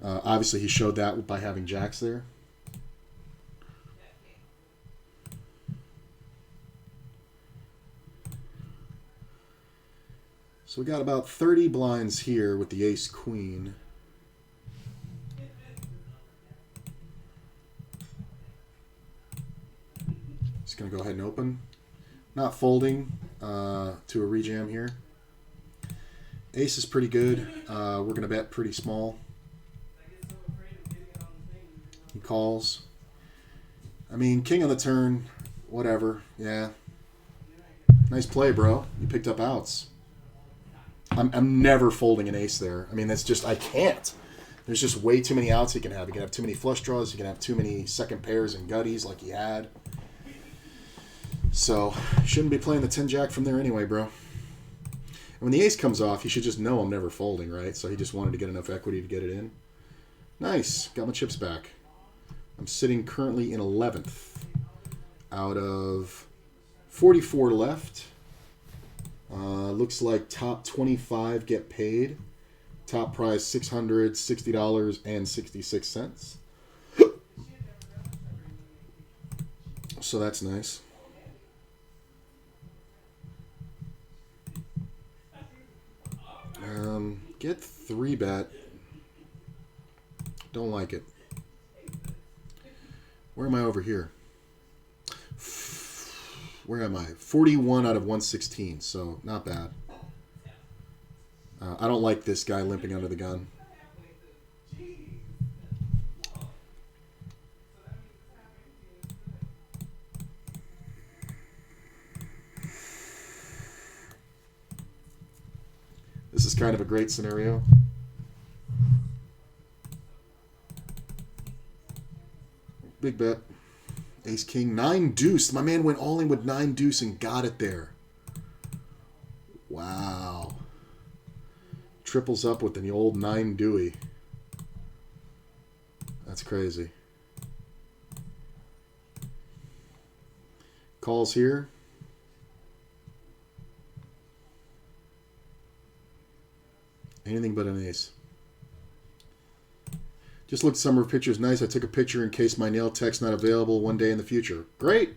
Obviously, he showed that by having jacks there. So we got about 30 blinds here with the ace-queen. Just going to go ahead and open. Not folding to a rejam here. Ace is pretty good. We're going to bet pretty small. He calls. I mean, king on the turn, whatever. Yeah. Nice play, bro. You picked up outs. I'm never folding an ace there. I mean, that's just, I can't. There's just way too many outs he can have. He can have too many flush draws. He can have too many second pairs and gutties like he had. So, shouldn't be playing the 10-jack from there anyway, bro. And when the ace comes off, you should just know I'm never folding, right? So he just wanted to get enough equity to get it in. Nice. Got my chips back. I'm sitting currently in 11th out of 44 left. Looks like top 25 get paid. Top prize $660.66. So that's nice. Get 3-bet. Don't like it. Where am I over here? Where am I? 41 out of 116, so not bad. I don't like this guy limping under the gun. This is kind of a great scenario. Big bet. Ace, king, 9 deuce. My man went all in with 9 deuce and got it there. Wow. Triples up with the old 9 Dewey. That's crazy. Calls here. Anything but an ace. Just looked summer pictures nice. I took a picture in case my nail tech's not available one day in the future. Great.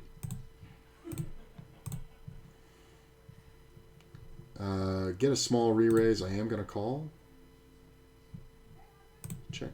Get a small re-raise. I am going to call. Check.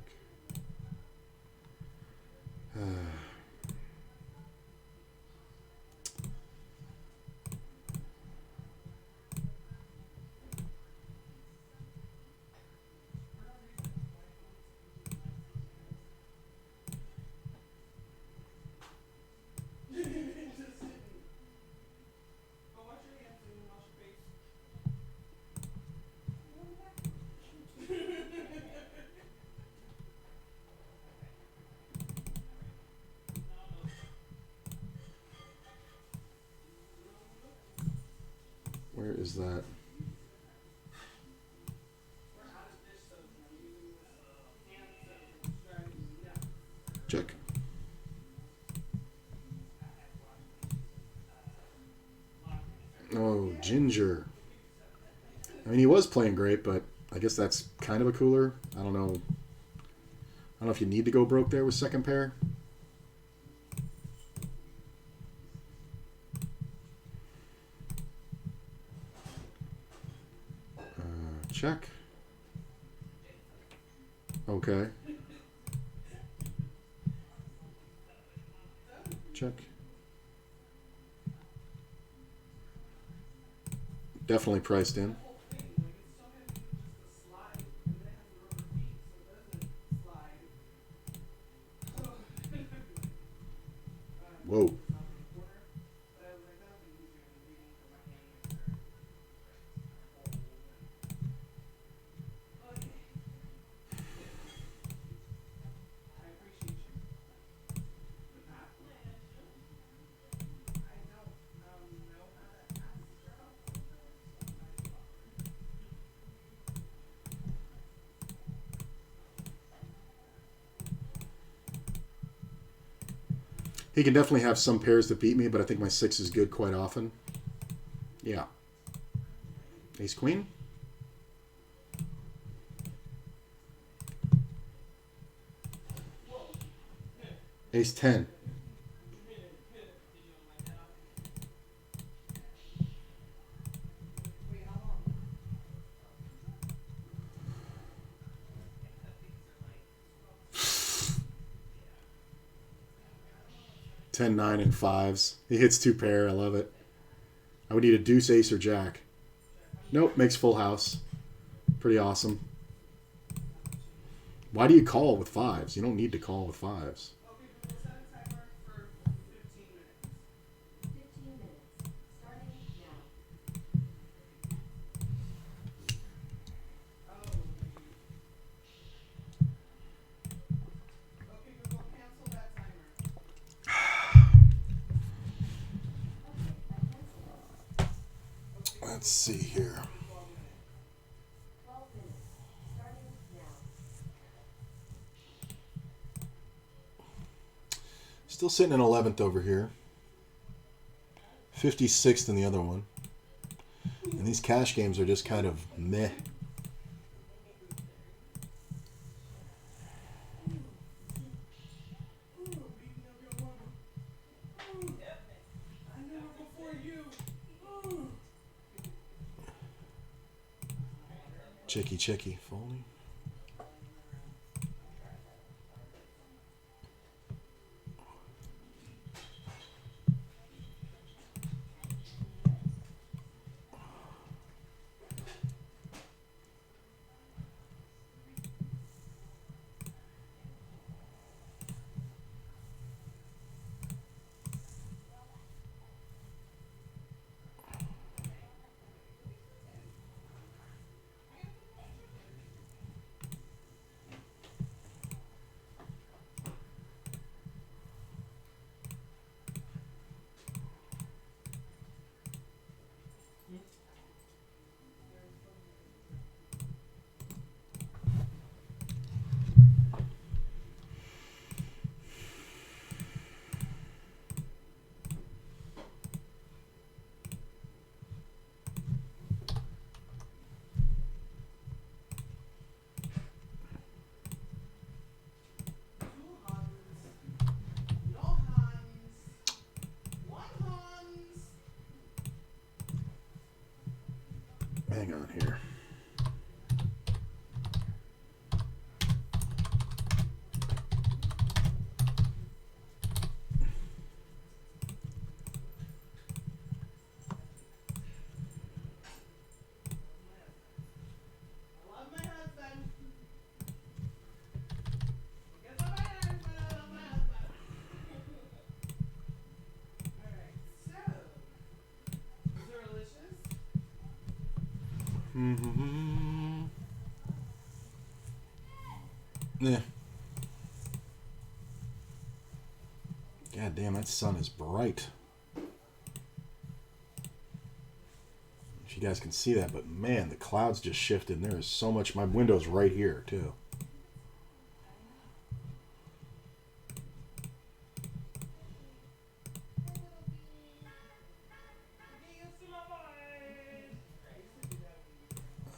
Where is that? Check. Oh, Ginger. I mean, he was playing great, but I guess that's kind of a cooler. I don't know. I don't know if you need to go broke there with second pair. Check. Okay. Check. Definitely priced in. Whoa. He can definitely have some pairs that beat me, but I think my 6 is good quite often. Yeah. Ace Queen. Ace 10. Ten, 9, and 5s. He hits 2 pair. I love it. I would need a deuce, ace, or jack. Nope, makes full house. Pretty awesome. Why do you call with 5s? You don't need to call with 5s. Let's see here. Still sitting in 11th over here. 56th in the other one. And these cash games are just kind of meh. Checky, folding. on here? Yeah. God damn, that sun is bright. If you guys can see that, but man, the clouds just shifted and there is so much. My window's right here, too.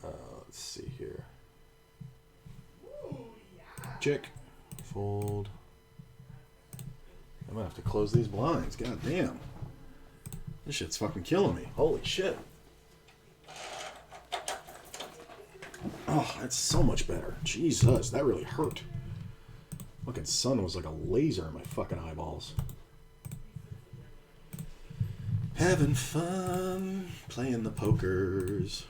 Let's see here. Check. Fold. I'm gonna have to close these blinds. God damn. This shit's fucking killing me. Holy shit. Oh, that's so much better. Jesus, that really hurt. Fucking sun was like a laser in my fucking eyeballs. Having fun playing the pokers.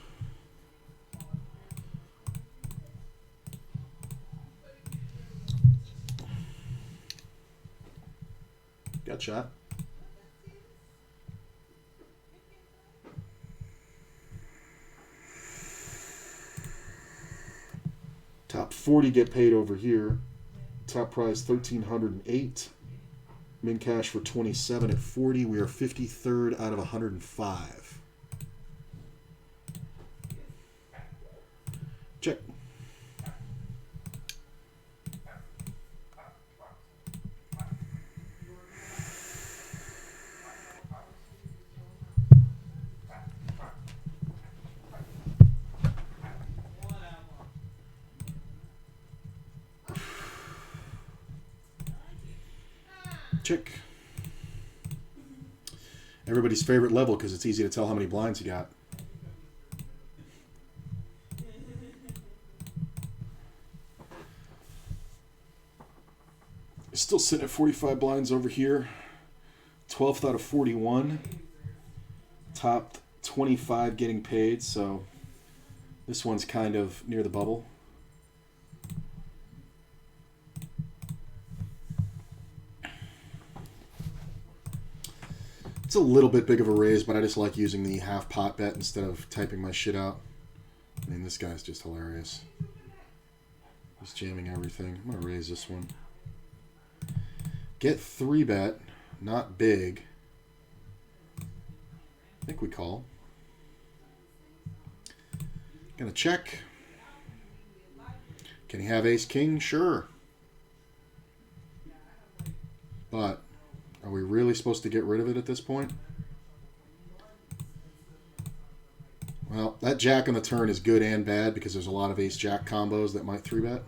Got shot. Top 40 get paid over here. Top prize 1,308. Min cash for 27 at 40. We are 53rd out of 105. Check. Check. Everybody's favorite level because it's easy to tell how many blinds you got. Still sitting at 45 blinds over here. 12th out of 41. Top 25 getting paid, so this one's kind of near the bubble. It's a little bit big of a raise, but I just like using the half pot bet instead of typing my shit out. I mean, this guy's just hilarious. He's jamming everything. I'm going to raise this one. Get 3 bet, not big. I think we call. Gonna check. Can he have ace king? Sure. But are we really supposed to get rid of it at this point? Well, that jack on the turn is good and bad because there's a lot of ace-jack combos that might 3-bet.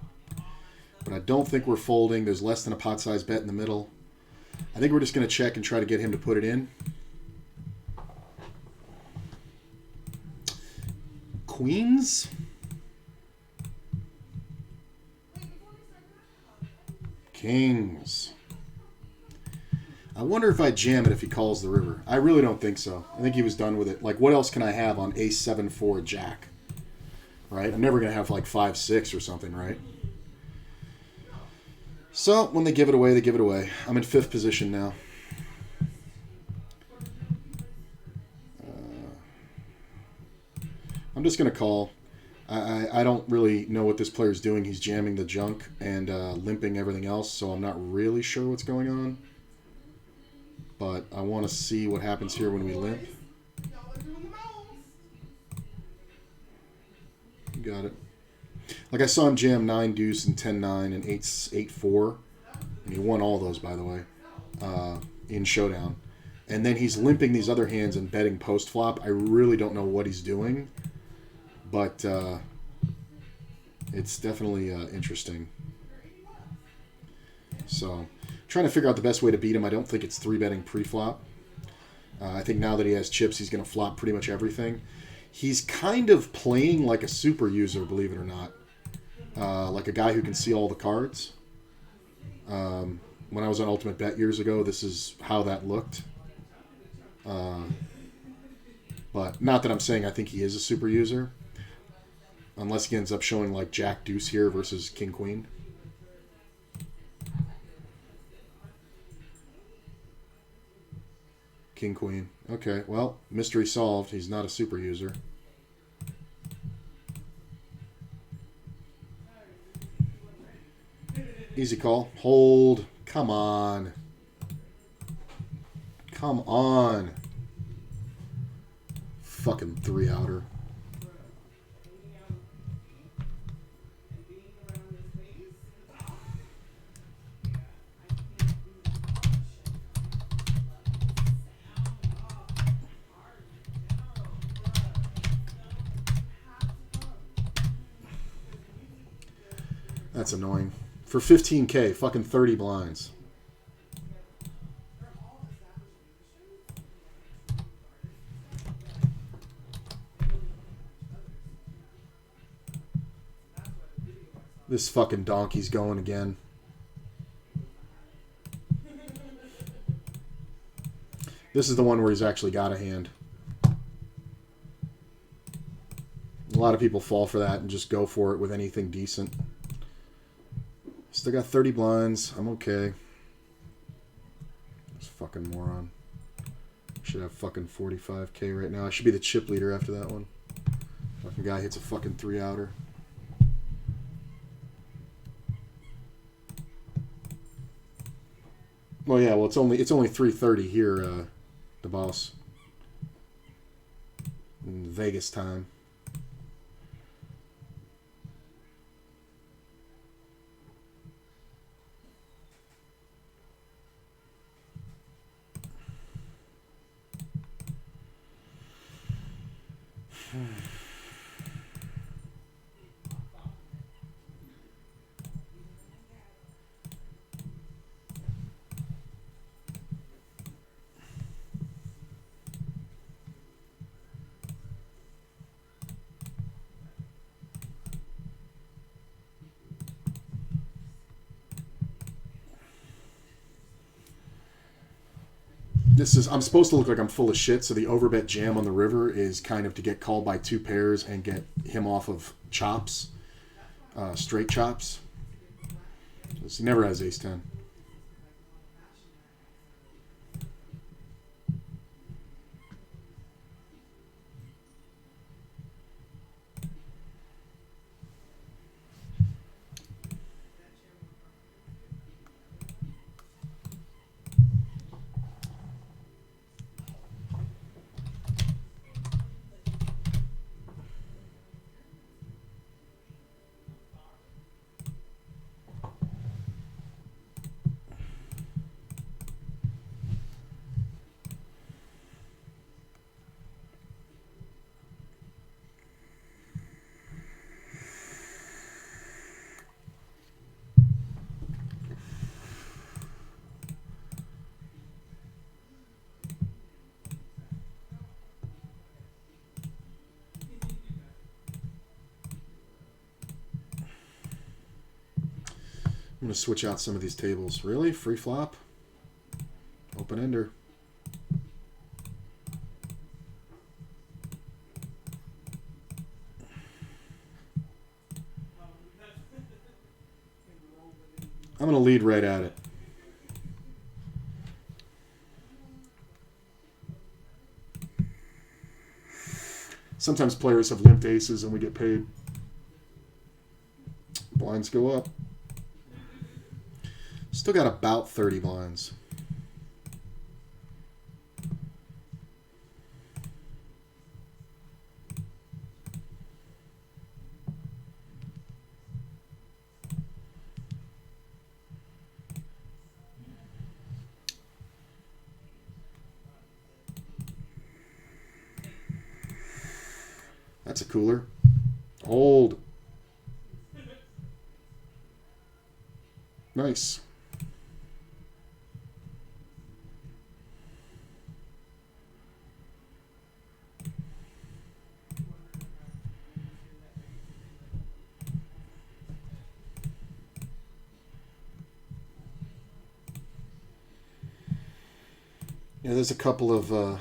But I don't think we're folding. There's less than a pot size bet in the middle. I think we're just going to check and try to get him to put it in. Queens? Kings. I wonder if I jam it if he calls the river. I really don't think so. I think he was done with it. Like, what else can I have on ace 7-4 jack? Right? I'm never going to have like 5-6 or something, right? So, when they give it away, they give it away. I'm in 5th position now. I'm just going to call. I don't really know what this player's doing. He's jamming the junk and limping everything else, so I'm not really sure what's going on. But I want to see what happens here when we limp. Got it. Like, I saw him jam 9 deuce and 10-9 and 8-4. And he won all those, by the way, in Showdown. And then he's limping these other hands and betting post-flop. I really don't know what he's doing. But it's definitely interesting. So, trying to figure out the best way to beat him. I don't think it's 3-betting pre-flop. I think now that he has chips, he's going to flop pretty much everything. He's kind of playing like a super user, believe it or not. Like a guy who can see all the cards. When I was on Ultimate Bet years ago, this is how that looked. But not that I'm saying I think he is a super user. Unless he ends up showing like Jack Deuce here versus King Queen. King Queen. Okay, well, mystery solved. He's not a super user. Easy call. Hold. Come on. Come on. Fucking 3-outer. That's annoying. For 15K, fucking 30 blinds. This fucking donkey's going again. This is the one where he's actually got a hand. A lot of people fall for that and just go for it with anything decent. Still got 30 blinds. I'm okay. This fucking moron. Should have fucking 45K right now. I should be the chip leader after that one. Fucking guy hits a fucking 3-outer. Well, yeah. Well, it's only 3:30 here, the boss. In Vegas time. I'm supposed to look like I'm full of shit, so the overbet jam on the river is kind of to get called by 2 pairs and get him off of chops, straight chops. He never has ace-10. I'm going to switch out some of these tables. Really? Free flop? Open ender. I'm going to lead right at it. Sometimes players have limped aces and we get paid. Blinds go up. Still got about 30 blinds. That's a cooler. Hold. Nice. Yeah, there's a couple of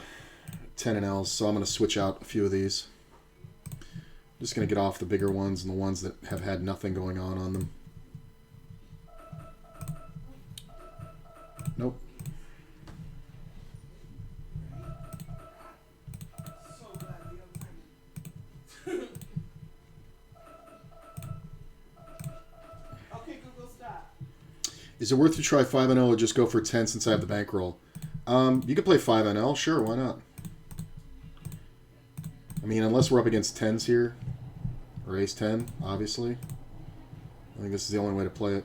10 and Ls, so I'm going to switch out a few of these. Just going to get off the bigger ones and the ones that have had nothing going on them. Nope. Is it worth to try 5NL or just go for 10 since I have the bankroll? You could play 5NL, sure, why not? I mean, unless we're up against 10s here, or ace 10, obviously. I think this is the only way to play it.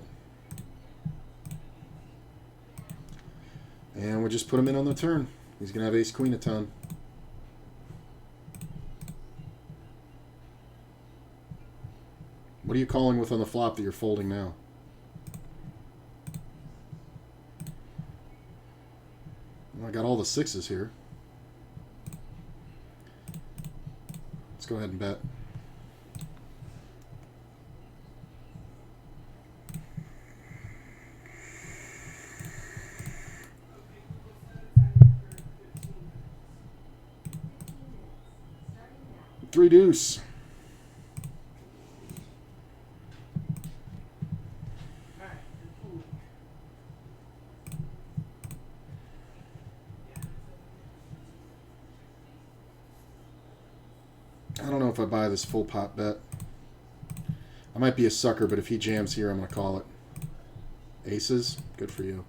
And we'll just put him in on the turn. He's going to have ace queen a ton. What are you calling with on the flop that you're folding now? Well, I got all the sixes here. Let's go ahead and bet. Three deuce. I don't know if I buy this full pot bet. I might be a sucker, but if he jams here, I'm going to call it. Aces? Good for you.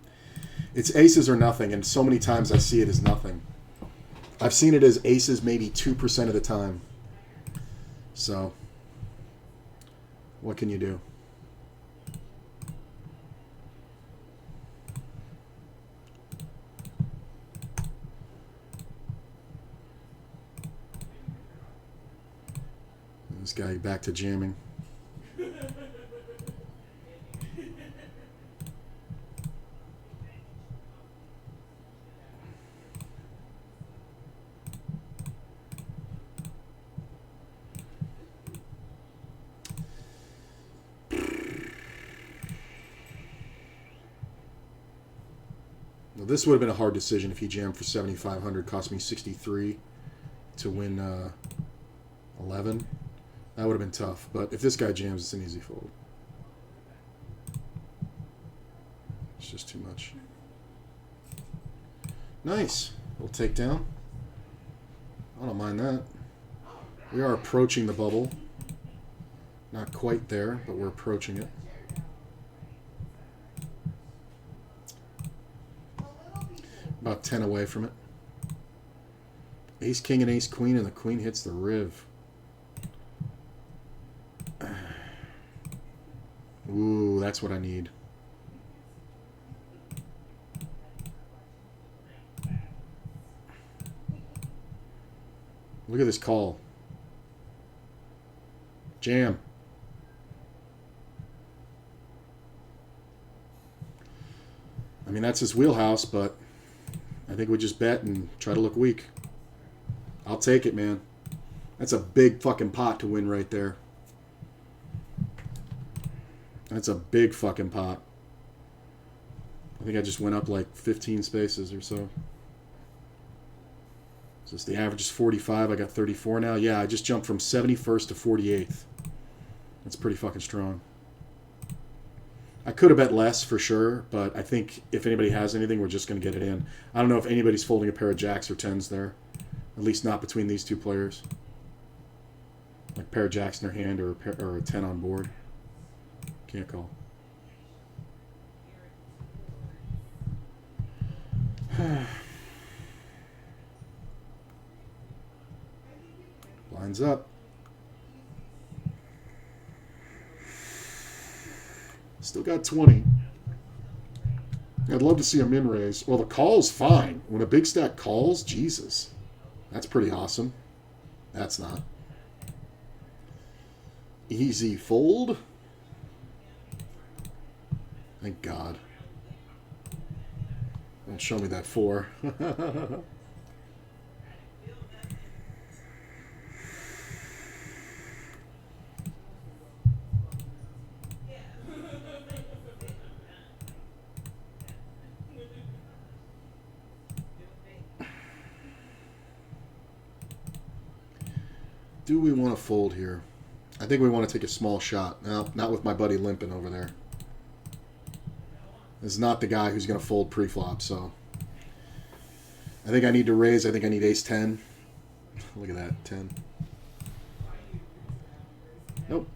It's aces or nothing, and so many times I see it as nothing. I've seen it as aces maybe 2% of the time. So, what can you do? This guy back to jamming. Well, this would have been a hard decision if he jammed for 7,500, cost me 63 to win 11. That would have been tough, but if this guy jams, it's an easy fold. It's just too much. Nice. Little takedown. I don't mind that. We are approaching the bubble. Not quite there, but we're approaching it. About 10 away from it. Ace, king, and ace, queen, and the queen hits the riv. Ooh, that's what I need. Look at this call. Jam. I mean, that's his wheelhouse, but I think we just bet and try to look weak. I'll take it, man. That's a big fucking pot to win right there. That's a big fucking pot. I think I just went up like 15 spaces or so. So the average is 45. I got 34 now. Yeah, I just jumped from 71st to 48th. That's pretty fucking strong. I could have bet less for sure, but I think if anybody has anything, we're just going to get it in. I don't know if anybody's folding a pair of jacks or tens there. At least not between these two players. Like a pair of jacks in their hand or a 10 on board. Can't call. Lines up. Still got 20. I'd love to see a min raise. Well, the call's fine. When a big stack calls, Jesus. That's pretty awesome. That's not. Easy fold. Thank God. Don't show me that 4. do we want to fold here? I think we want to take a small shot. No, not with my buddy limping over there. This is not the guy who's going to fold pre-flop, so... I think I need to raise. I think I need ace-10. Look at that, 10. Nope.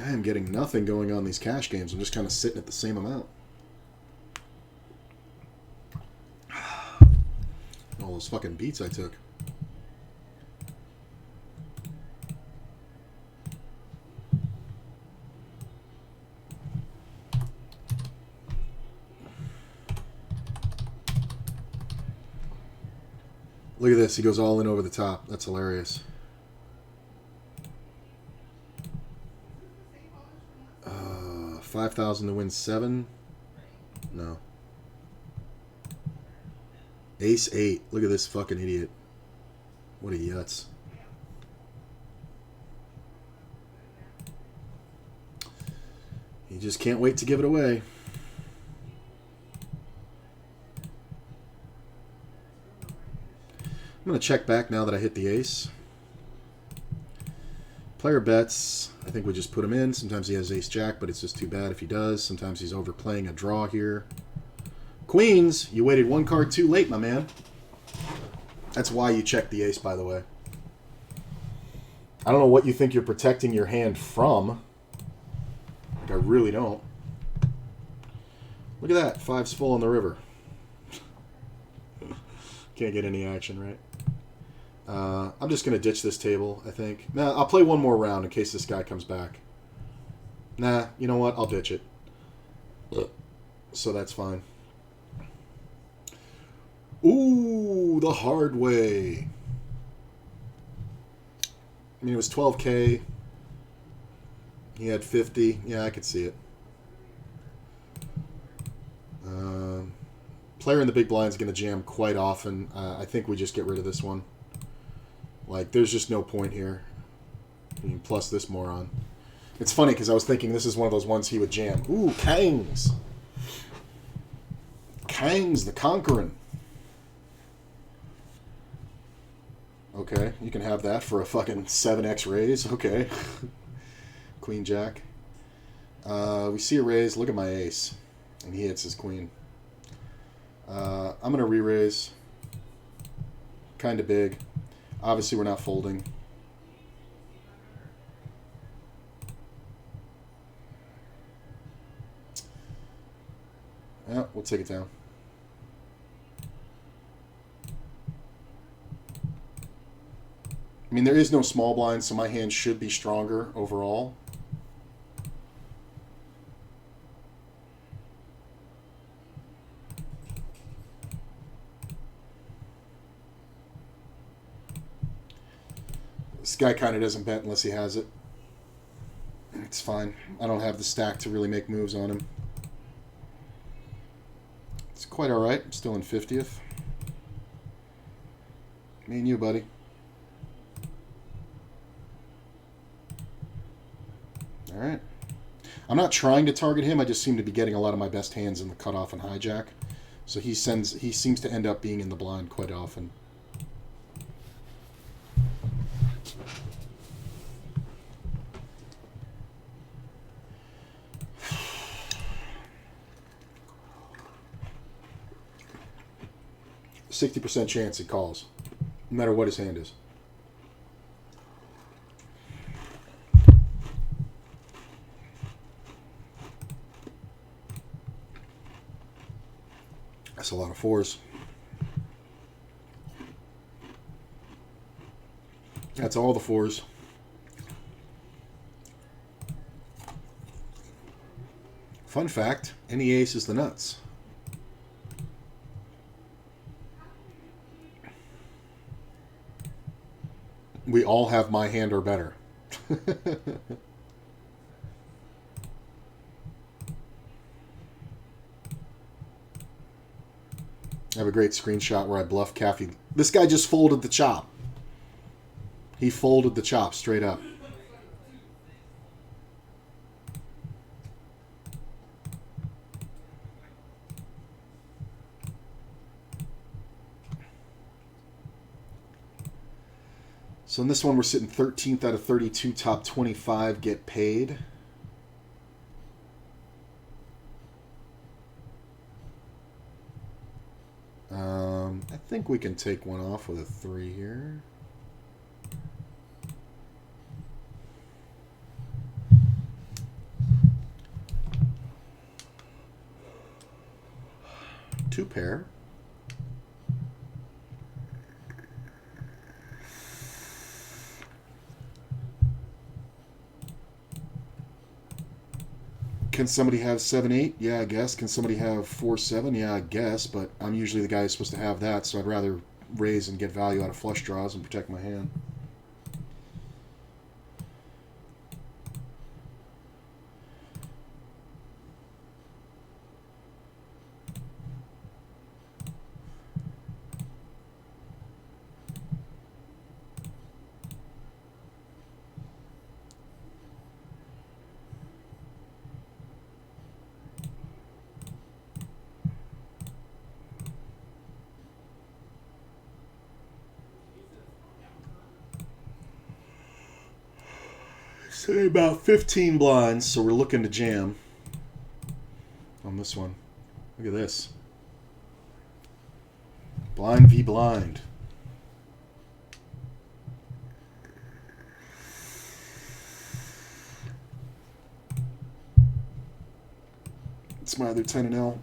I am getting nothing going on these cash games. I'm just kind of sitting at the same amount. All those fucking beats I took. Look at this. He goes all in over the top. That's hilarious. 5,000 to win 7? No. Ace-8. Look at this fucking idiot. What a yutz. You just can't wait to give it away. I'm going to check back now that I hit the ace. Player bets. I think we just put him in. Sometimes he has ace-jack, but it's just too bad if he does. Sometimes he's overplaying a draw here. Queens, you waited one card too late, my man. That's why you checked the ace, by the way. I don't know what you think you're protecting your hand from. Like, I really don't. Look at that. 5's full on the river. Can't get any action, right? I'm just going to ditch this table, I think. Nah, I'll play one more round in case this guy comes back. Nah, you know what? I'll ditch it. So that's fine. Ooh, the hard way. I mean, it was 12K. He had 50. Yeah, I could see it. Player in the big blind is going to jam quite often. I think we just get rid of this one. Like, there's just no point here. You can plus this moron. It's funny because I was thinking this is one of those ones he would jam. Ooh, Kangs. Kangs, the Conquering. Okay, you can have that for a fucking 7x raise. Okay. Queen Jack. We see a raise. Look at my ace. And he hits his queen. I'm going to re-raise. Kind of big. Obviously, we're not folding. Yeah, we'll take it down. I mean, there is no small blind, so my hand should be stronger overall. This guy kind of doesn't bet unless he has it. It's fine. I don't have the stack to really make moves on him. It's quite alright. I'm still in 50th. Me and you, buddy. Alright. I'm not trying to target him. I just seem to be getting a lot of my best hands in the cutoff and hijack. So he seems to end up being in the blind quite often. %60 chance he calls, no matter what his hand is. That's a lot of 4s. That's all the 4s. Fun fact, any ace is the nuts. We all have my hand or better. I have a great screenshot where I bluff Caffey. This guy just folded the chop. He folded the chop straight up. So in this one, we're sitting 13th out of 32. Top 25 get paid. I think we can take one off with a 3 here. Two pair. Can somebody have 7-8? Yeah, I guess. Can somebody have 4-7? Yeah, I guess. But I'm usually the guy who's supposed to have that, so I'd rather raise and get value out of flush draws and protect my hand. Say about 15 blinds, so we're looking to jam on this one. Look at this. Blind v blind. It's my other 10 and L.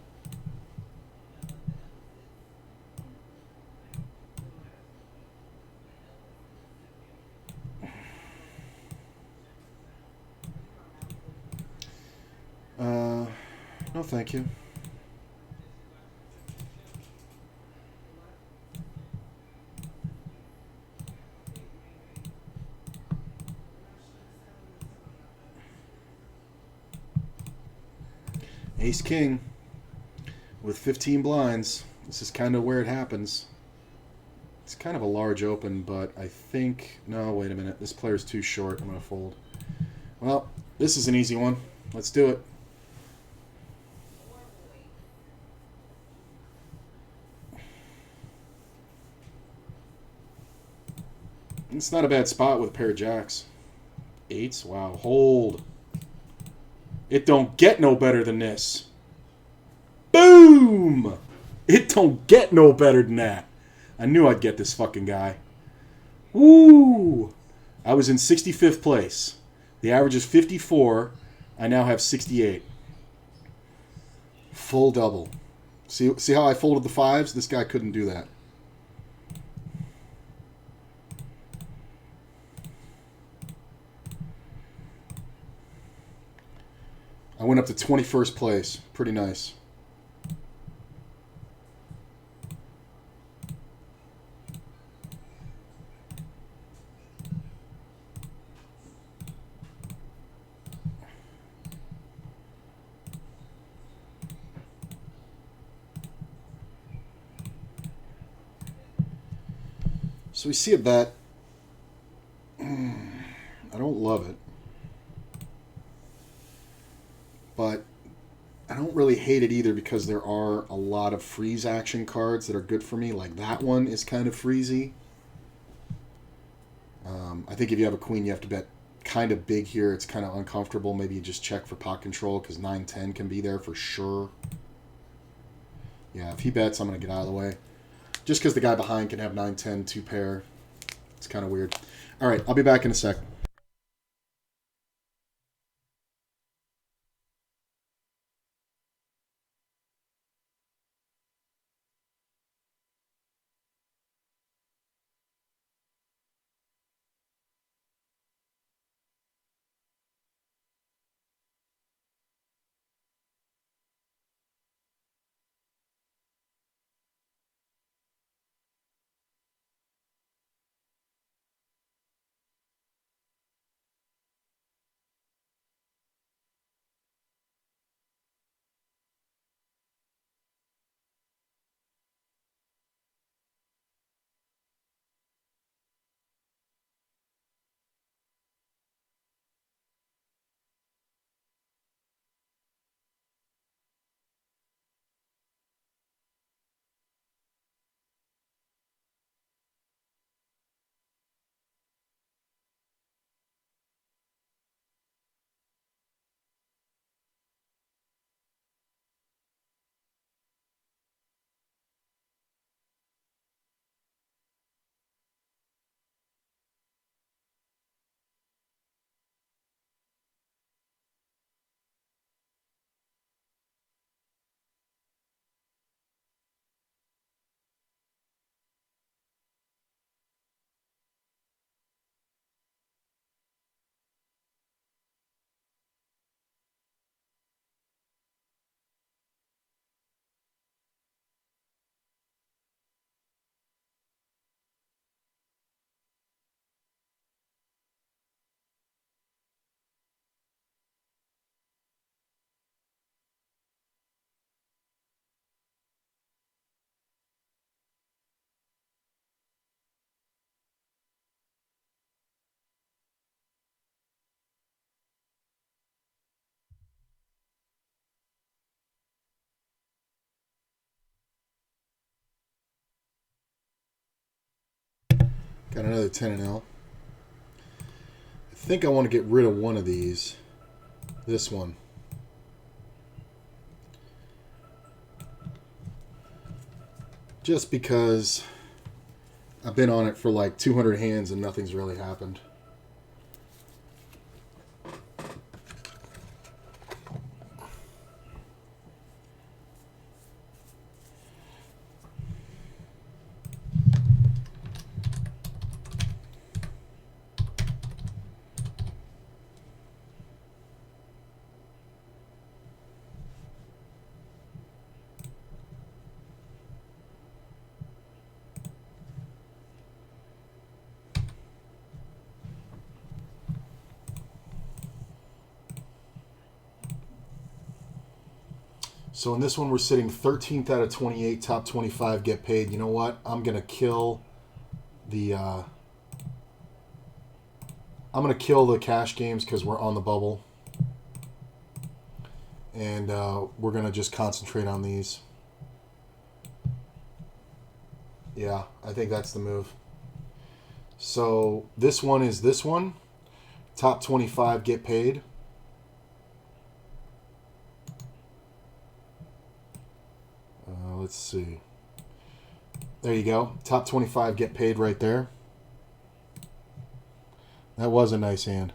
No, thank you. Ace King with 15 blinds. This is kind of where it happens. It's kind of a large open, but I think... No, wait a minute. This player's too short. I'm going to fold. Well, this is an easy one. Let's do it. It's not a bad spot with a pair of jacks. 8s? Wow. Hold. It don't get no better than this. Boom! It don't get no better than that. I knew I'd get this fucking guy. Woo! I was in 65th place. The average is 54. I now have 68. Full double. See how I folded the 5s? This guy couldn't do that. I went up to 21st place. Pretty nice. So we see a bet. I don't love it. But I don't really hate it either because there are a lot of freeze action cards that are good for me. Like that one is kind of freezy. I think if you have a queen, you have to bet kind of big here. It's kind of uncomfortable. Maybe you just check for pot control because 9-10 can be there for sure. Yeah, if he bets, I'm going to get out of the way. Just because the guy behind can have 9-10, 2 pair. It's kind of weird. All right, I'll be back in a sec. Got another 10 and L. I think I want to get rid of one of these. This one. Just because I've been on it for like 200 hands and nothing's really happened. So in this one, we're sitting 13th out of 28, top 25 get paid. You know what? I'm gonna kill the cash games because we're on the bubble, and we're gonna just concentrate on these. Yeah, I think that's the move. So this one is this one. Top 25 get paid. Let's see. There you go. Top 25 get paid right there. That was a nice hand.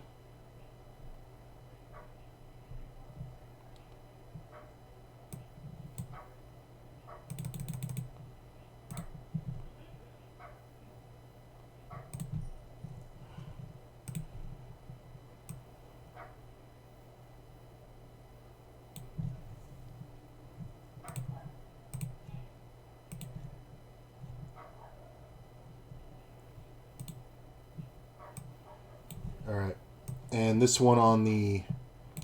All right. And this one on the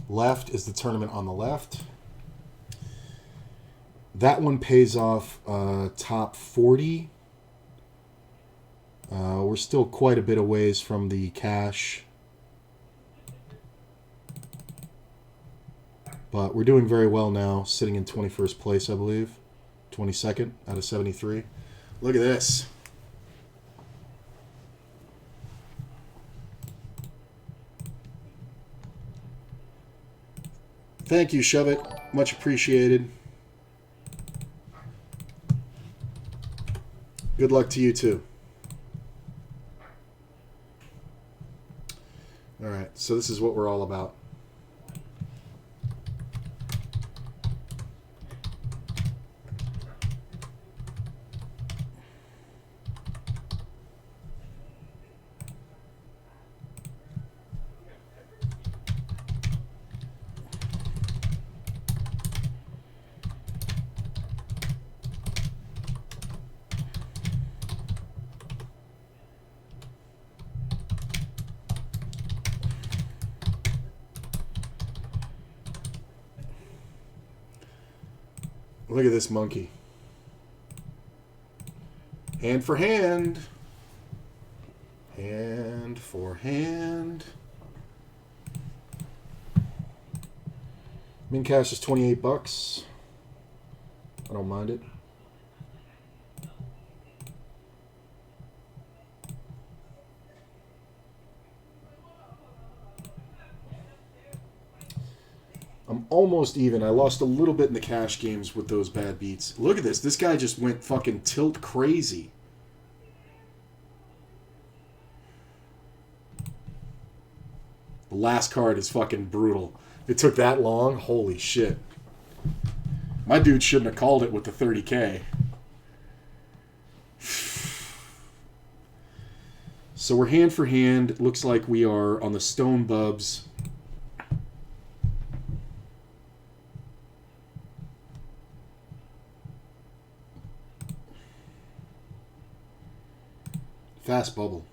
left is the tournament on the left. That one pays off top 40. We're still quite a bit of ways from the cash. But we're doing very well now, sitting in 21st place, I believe. 22nd out of 73. Look at this. Thank you, Shove It. Much appreciated. Good luck to you, too. All right, so this is what we're all about. Look at this monkey. Hand for hand. Hand for hand. Min cash is $28. I don't mind it. I'm almost even. I lost a little bit in the cash games with those bad beats. Look at this. This guy just went fucking tilt crazy. The last card is fucking brutal. It took that long? Holy shit. My dude shouldn't have called it with the 30K. So we're hand for hand. It looks like we are on the Stone Bubs. Fast bubble.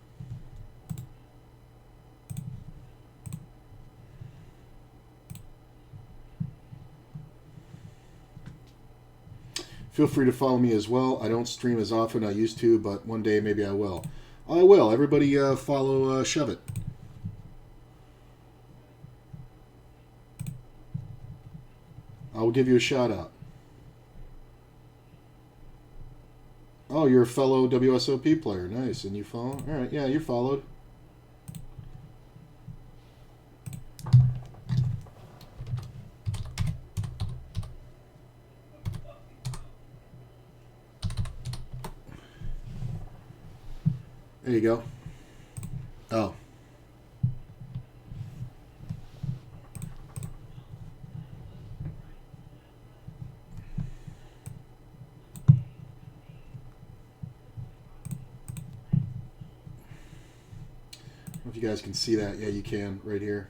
Feel free to follow me as well. I don't stream as often as I used to, but one day maybe I will. I will. Everybody follow Shove It. I will give you a shout out. Oh, you're a fellow WSOP player. Nice. And you follow? All right. Yeah, you're followed. There you go. Oh. I don't know if you guys can see that. Yeah, you can right here.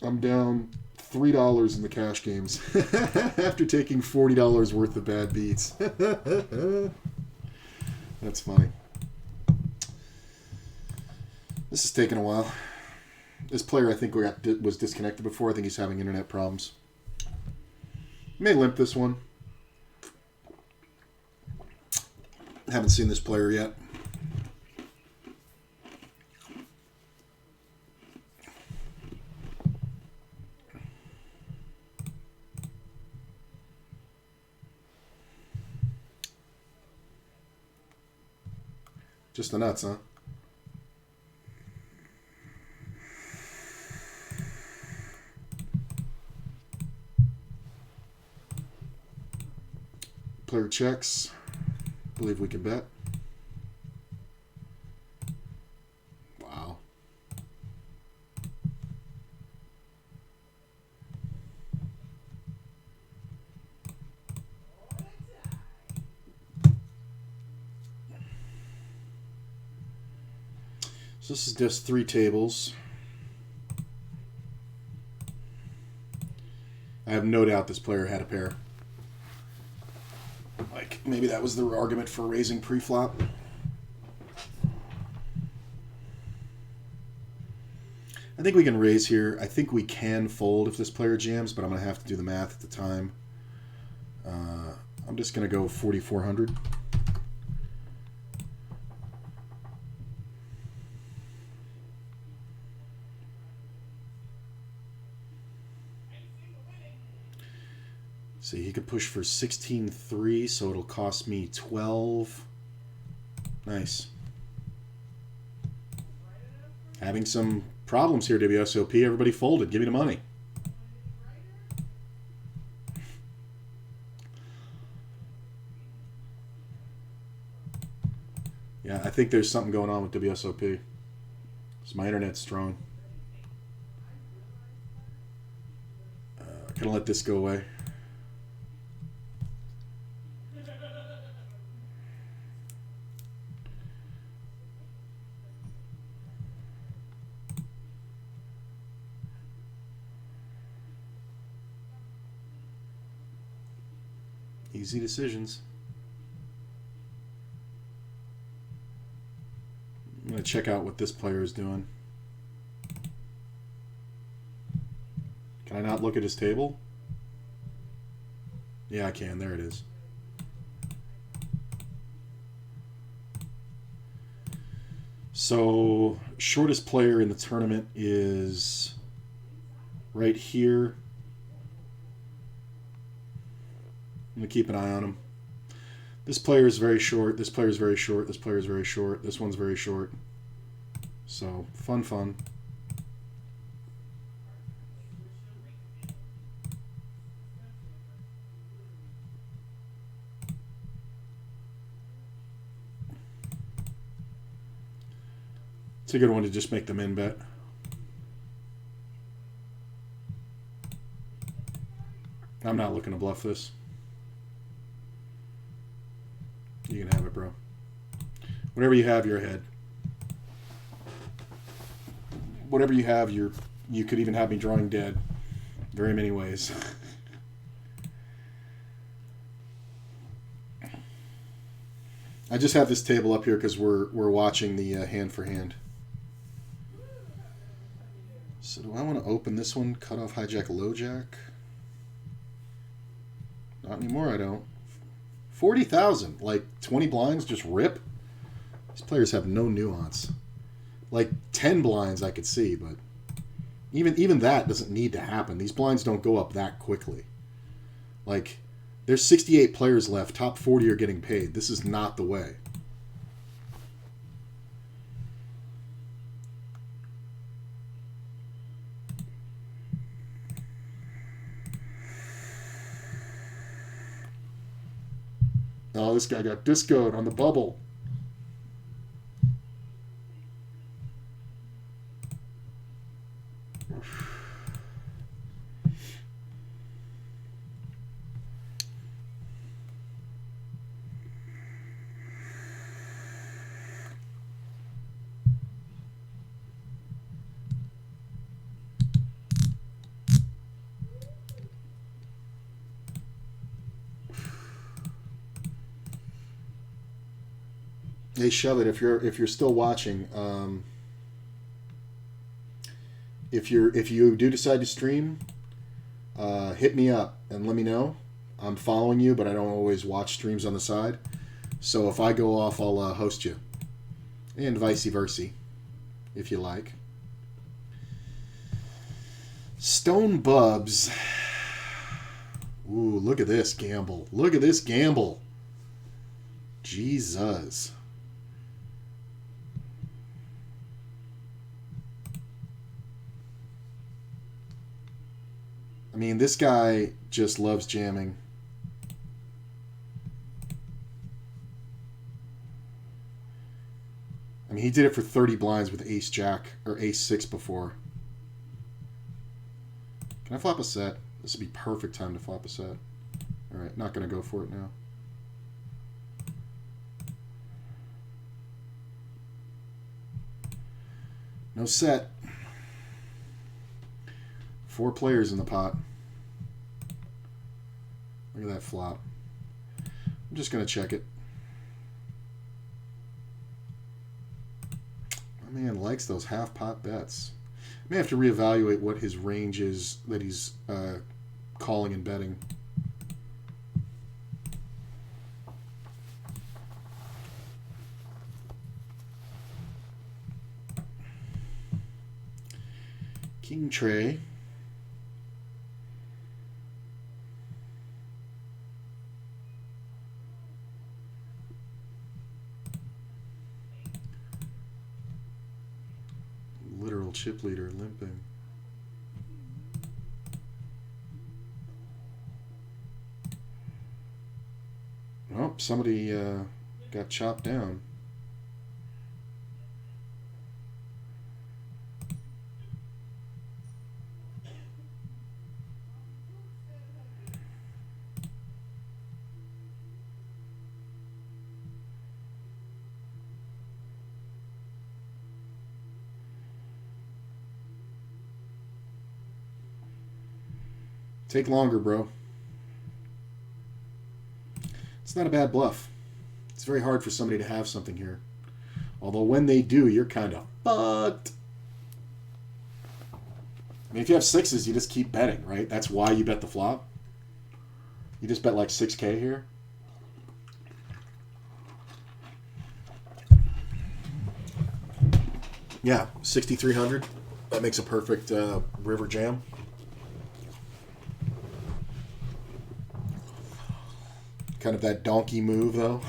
I'm down $3 in the cash games after taking $40 worth of bad beats. That's funny. This is taking a while. This player, I think, was disconnected before. I think he's having internet problems. May limp this one. Haven't seen this player yet. Just the nuts, huh? Player checks. Believe we can bet. Wow. So this is just 3 tables. I have no doubt this player had a pair. Like, maybe that was the argument for raising pre-flop. I think we can raise here. I think we can fold if this player jams, but I'm going to have to do the math at the time. I'm just going to go 4,400. See, he could push for 16-3, so it'll cost me 12. Nice. Having some problems here, WSOP. Everybody folded. Give me the money. Yeah, I think there's something going on with WSOP. So my internet's strong. Gonna let this go away. Easy decisions. I'm going to check out what this player is doing. Can I not look at his table? Yeah, I can. There it is. So, shortest player in the tournament is right here. I'm going to keep an eye on him. This player is very short. This player is very short. This player is very short. This one's very short. So, fun. It's a good one to just make the min bet. I'm not looking to bluff this. You can have it, bro. Whatever you have, you're ahead. Whatever you have, you could even have me drawing dead. Very many ways. I just have this table up here because we're watching the hand for hand. So do I want to open this one, cut off hijack, low jack? Not anymore, I don't. 40,000, like 20 blinds just rip. These players have no nuance. Like 10 blinds I could see, but even that doesn't need to happen. These blinds don't go up that quickly. Like, there's 68 players left. Top 40 are getting paid. This is not the way. Oh, this guy got discoed on the bubble. Hey, shove it. If you're still watching, if you do decide to stream, hit me up and let me know. I'm following you, but I don't always watch streams on the side. So if I go off, I'll host you, and vice versa, if you like. Stone Bubs. Ooh, look at this gamble. Look at this gamble. Jesus. I mean, this guy just loves jamming. I mean, he did it for 30 blinds with ace jack or ace 6 before. Can I flop a set? This would be perfect time to flop a set. All right, not going to go for it now. No set. 4 players in the pot. Look at that flop. I'm just going to check it. My man likes those half pot bets. May have to reevaluate what his range is that he's calling and betting. King tray. Literal chip leader limping. Oh, somebody got chopped down. Take longer, bro. It's not a bad bluff. It's very hard for somebody to have something here. Although when they do, you're kind of fucked. I mean, if you have 6s, you just keep betting, right? That's why you bet the flop. You just bet like 6K here. Yeah, 6,300. That makes a perfect river jam. Kind of that donkey move, though.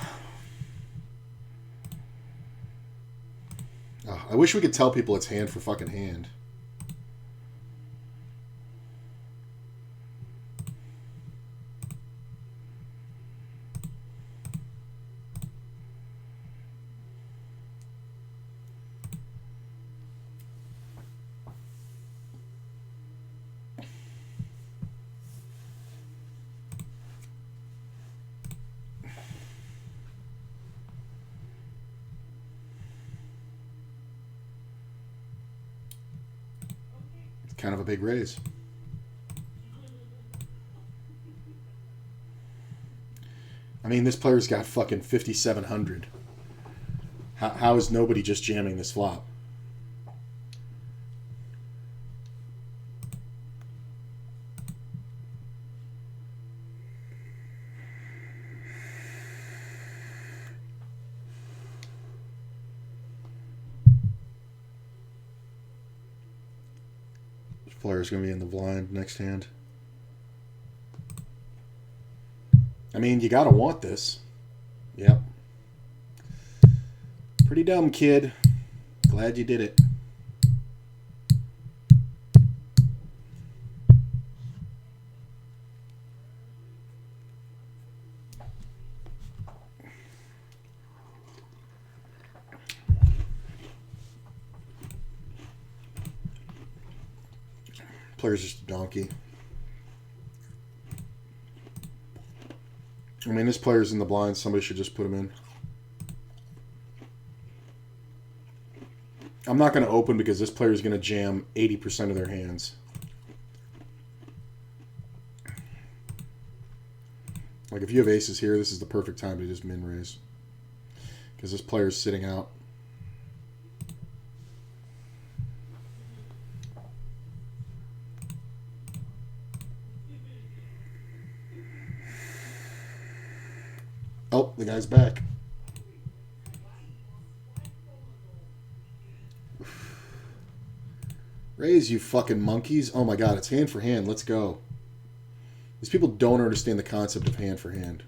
Oh, I wish we could tell people it's hand for fucking hand. Kind of a big raise. I mean, this player's got fucking 5,700. How is nobody just jamming this flop? Player's going to be in the blind next hand. I mean, you got to want this. Yep. Pretty dumb, kid. Glad you did it. Player's just a donkey. I mean, this player's in the blind. Somebody should just put him in. I'm not going to open because this player is going to jam 80% of their hands. Like, if you have aces here, this is the perfect time to just min raise. Because this player's sitting out. Oh, the guy's back. Raise, you fucking monkeys. Oh my god, it's hand for hand. Let's go. These people don't understand the concept of hand for hand.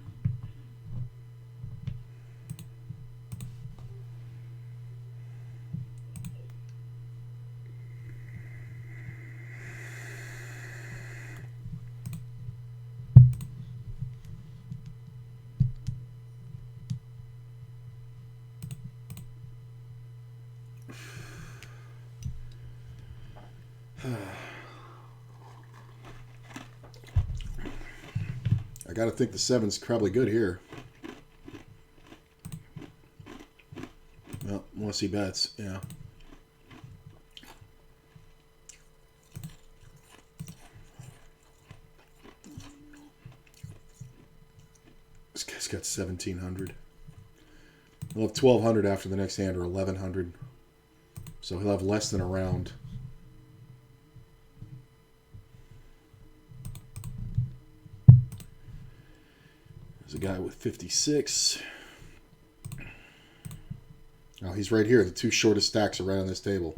I gotta think the 7's probably good here. Well, unless he bets, yeah. This guy's got 1,700. He'll have 1,200 after the next hand, or 1,100. So he'll have less than a round. There's a guy with 56. Oh, he's right here. The two shortest stacks are right on this table.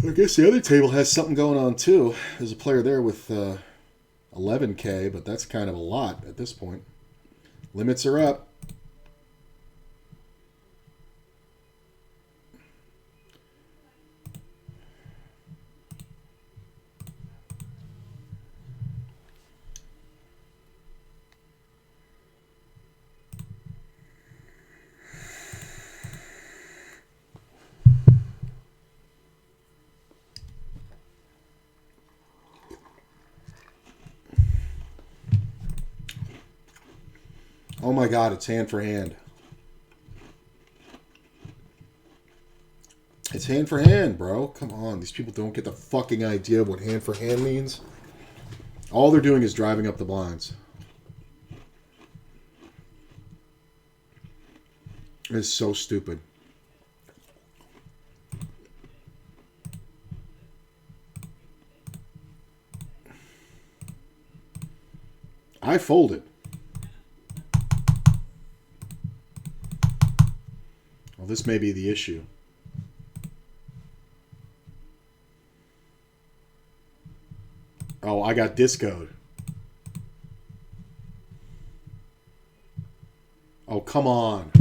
I guess the other table has something going on too. There's a player there with 11K, but that's kind of a lot at this point. Limits are up. Oh my god, it's hand for hand. It's hand for hand, bro. Come on. These people don't get the fucking idea of what hand for hand means. All they're doing is driving up the blinds. It's so stupid. I folded. Well, this may be the issue. Oh, I got discoed. Oh, come on.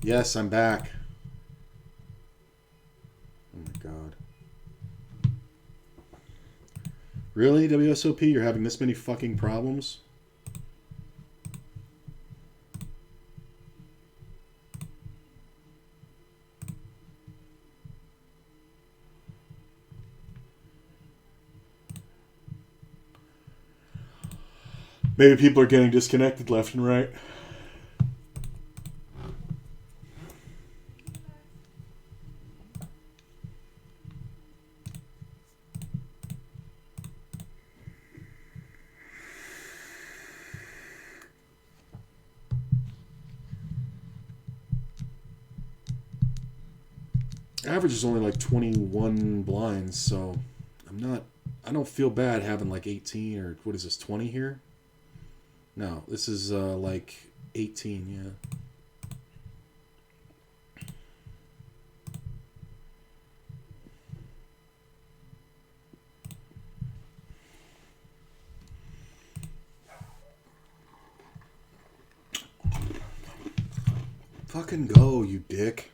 Yes, I'm back. Oh my god. Really, WSOP? You're having this many fucking problems? Maybe people are getting disconnected left and right. Average is only like 21 blinds, so I don't feel bad having like 18 or what is this, 20 here? No, this is like 18, yeah. Fucking go, you dick.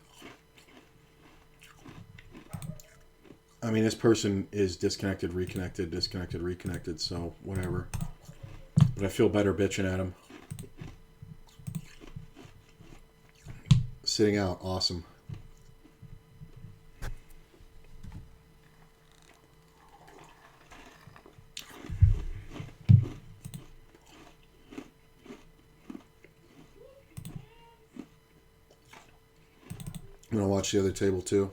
I mean, this person is disconnected, reconnected, so whatever. But I feel better bitching at him. Sitting out, awesome. I'm gonna watch the other table too.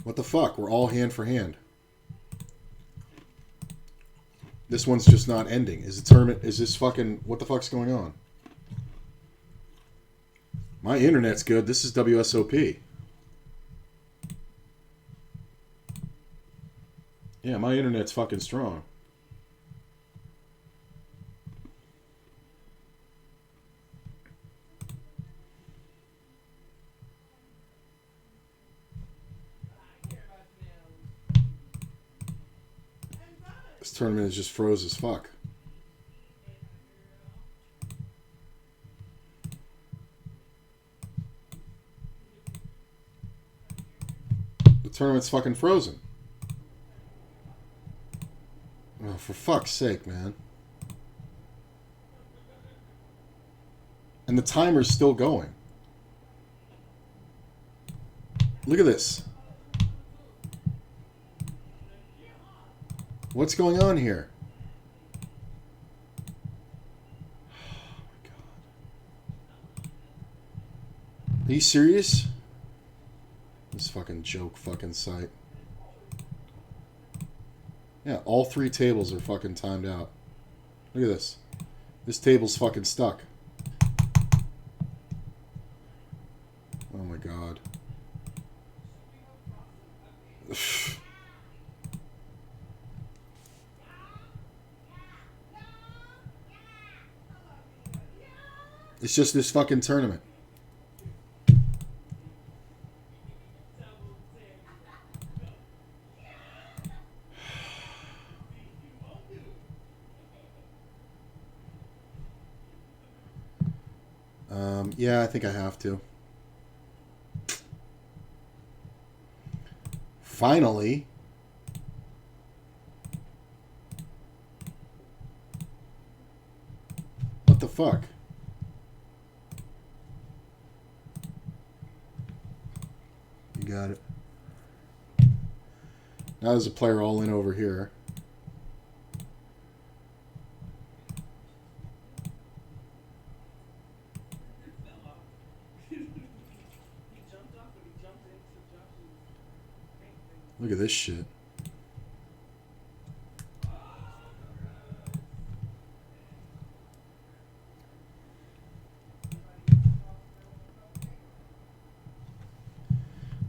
What the fuck? We're all hand for hand. This one's just not ending. Is the tournament? Is this fucking? What the fuck's going on? My internet's good. This is WSOP. Yeah, my internet's fucking strong. This tournament is just froze as fuck. The tournament's fucking frozen. Oh, for fuck's sake, man. And the timer's still going. Look at this. What's going on here? Oh my god. Are you serious? This fucking joke fucking site. Yeah, all three tables are fucking timed out. Look at this. This table's fucking stuck. Oh my god. It's just this fucking tournament. Yeah, I think I have to. Finally. What the fuck? You got it. Now there's a player all in over here. Look at this shit.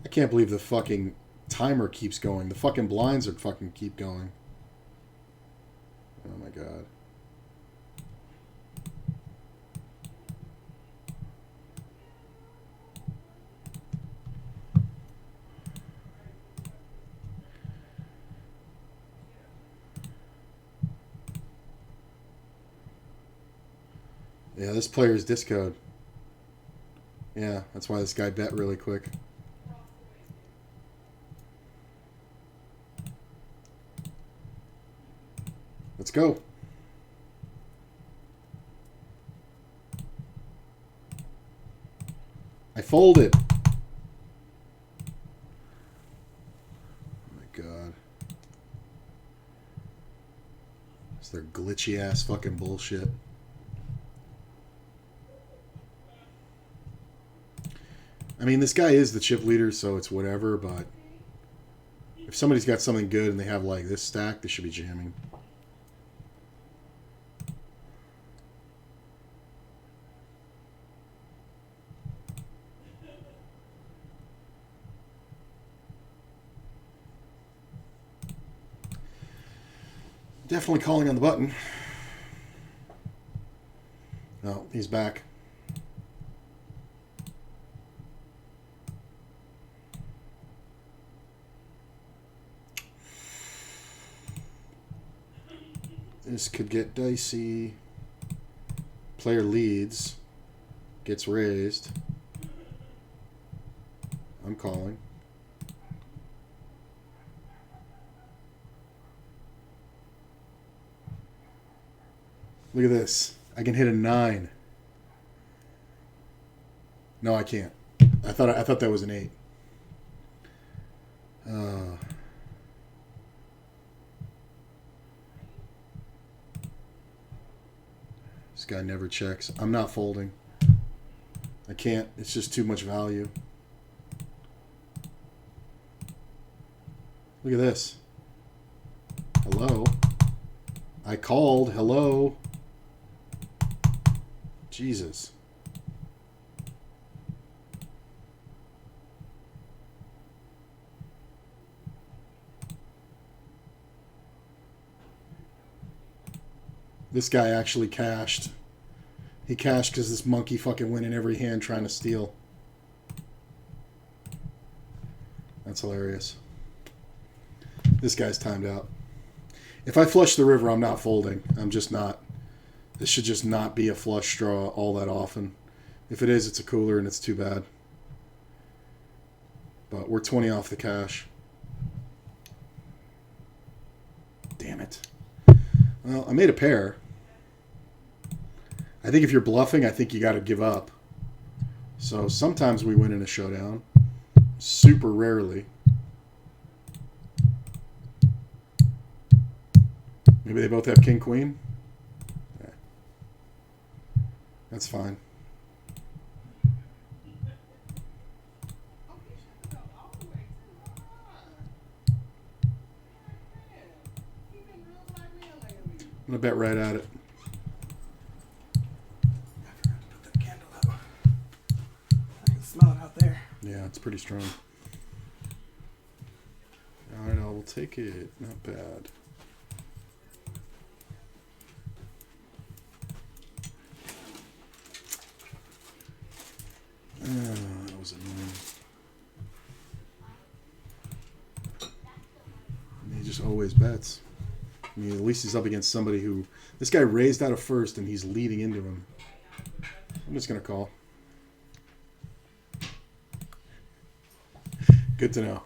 I can't believe the fucking timer keeps going. The fucking blinds are fucking keep going. Oh my god. Yeah, this player's discode. Yeah, that's why this guy bet really quick. Let's go. I folded. Oh my god. It's their glitchy ass fucking bullshit. I mean, this guy is the chip leader, so it's whatever, but if somebody's got something good and they have like this stack, they should be jamming. Definitely calling on the button. No, he's back. This could get dicey. Player leads. Gets raised. I'm calling. Look at this. I can hit a 9. No, I can't. I thought that was an 8. This guy never checks. I'm not folding. I can't. It's just too much value. Look at this. Hello. I called. Hello. Jesus. This guy actually cashed. He cashed because this monkey fucking went in every hand trying to steal. That's hilarious. This guy's timed out. If I flush the river, I'm not folding. I'm just not. This should just not be a flush draw all that often. If it is, it's a cooler and it's too bad. But we're 20 off the cash. Damn it. Well, I made a pair. I think if you're bluffing, I think you got to give up. So sometimes we win in a showdown. Super rarely. Maybe they both have king, queen. Yeah. That's fine. I'm going to bet right at it. Smell it out there. Yeah, it's pretty strong. All right, we'll take it. Not bad. That was annoying. And he just always bets. I mean, at least he's up against somebody who... This guy raised out of first, and he's leading into him. I'm just going to call. Good to know.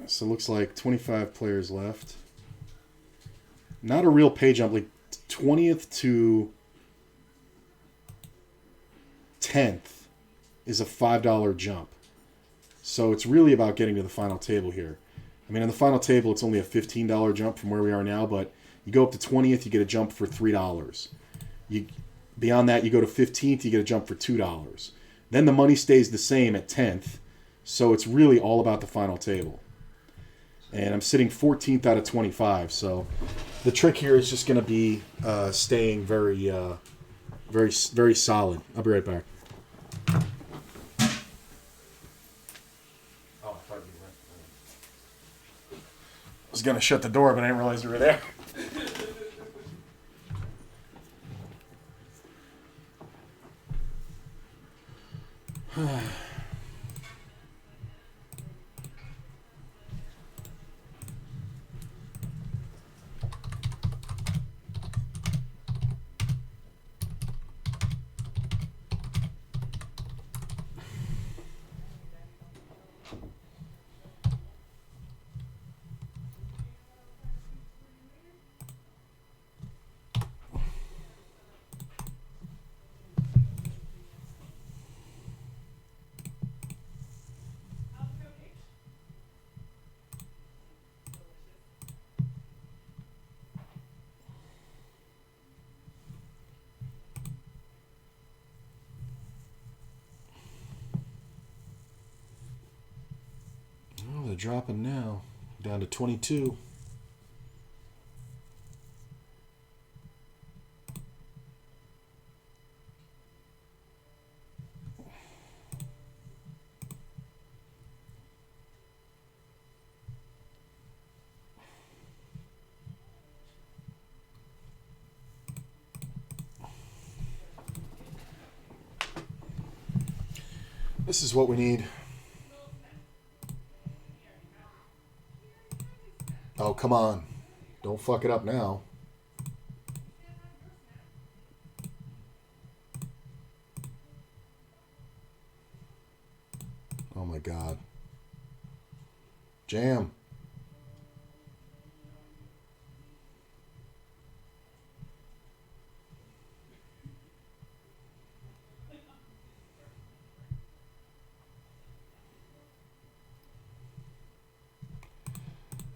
So it looks like 25 players left. Not a real pay jump. Like 20th to 10th is a $5 jump. So it's really about getting to the final table here. I mean, on the final table, it's only a $15 jump from where we are now, but you go up to 20th, you get a jump for $3. Beyond that, you go to 15th, you get a jump for $2. Then the money stays the same at 10th, so it's really all about the final table. And I'm sitting 14th out of 25, so the trick here is just going to be staying very, very solid. I'll be right back. I was going to shut the door, but I didn't realize you were there. They're dropping now. Down to 22. This is what we need. Oh, come on. Don't fuck it up now. Oh my God. Jam.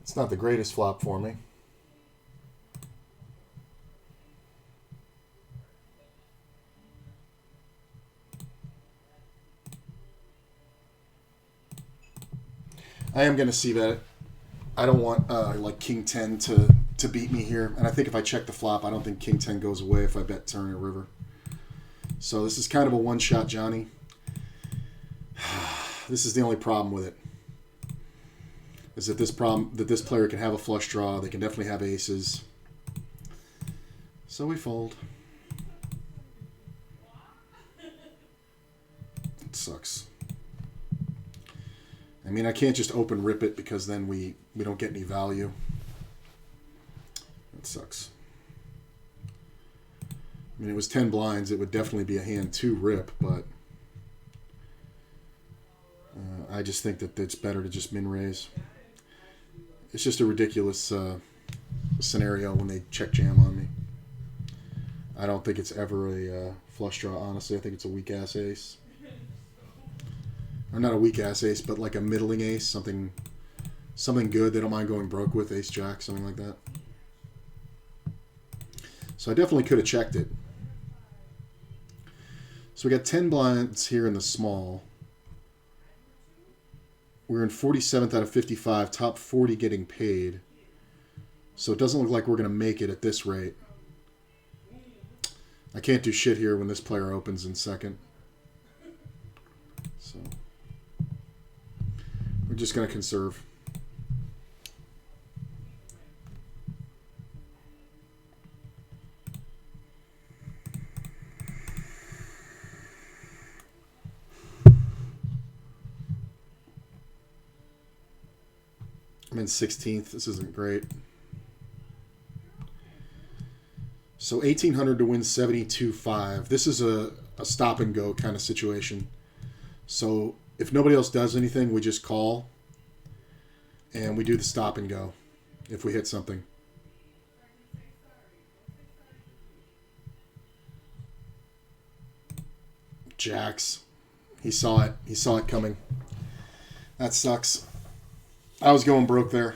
It's not the greatest flop for me. I am going to see that. I don't want like King 10 to beat me here. And I think if I check the flop, I don't think King 10 goes away if I bet turn or river. So this is kind of a one-shot Johnny. This is the only problem with it. Is that this player can have a flush draw. They can definitely have aces. So we fold. It sucks. I mean, I can't just open rip it because then we don't get any value. That sucks. I mean, it was 10 blinds. It would definitely be a hand to rip, but I just think that it's better to just min raise. It's just a ridiculous scenario when they check jam on me. I don't think it's ever a flush draw, honestly. I think it's a weak-ass ace. Or not a weak-ass ace, but like a middling ace. Something good they don't mind going broke with. Ace-jack, something like that. So I definitely could have checked it. So we got 10 blinds here in the small. We're in 47th out of 55, top 40 getting paid. So it doesn't look like we're going to make it at this rate. I can't do shit here when this player opens in second. So we're just going to conserve. I'm in 16th. This isn't great. So 1,800 to win 72.5. This is a stop and go kind of situation. So if nobody else does anything, we just call. And we do the stop and go if we hit something. Jacks. He saw it. He saw it coming. That sucks. I was going broke there.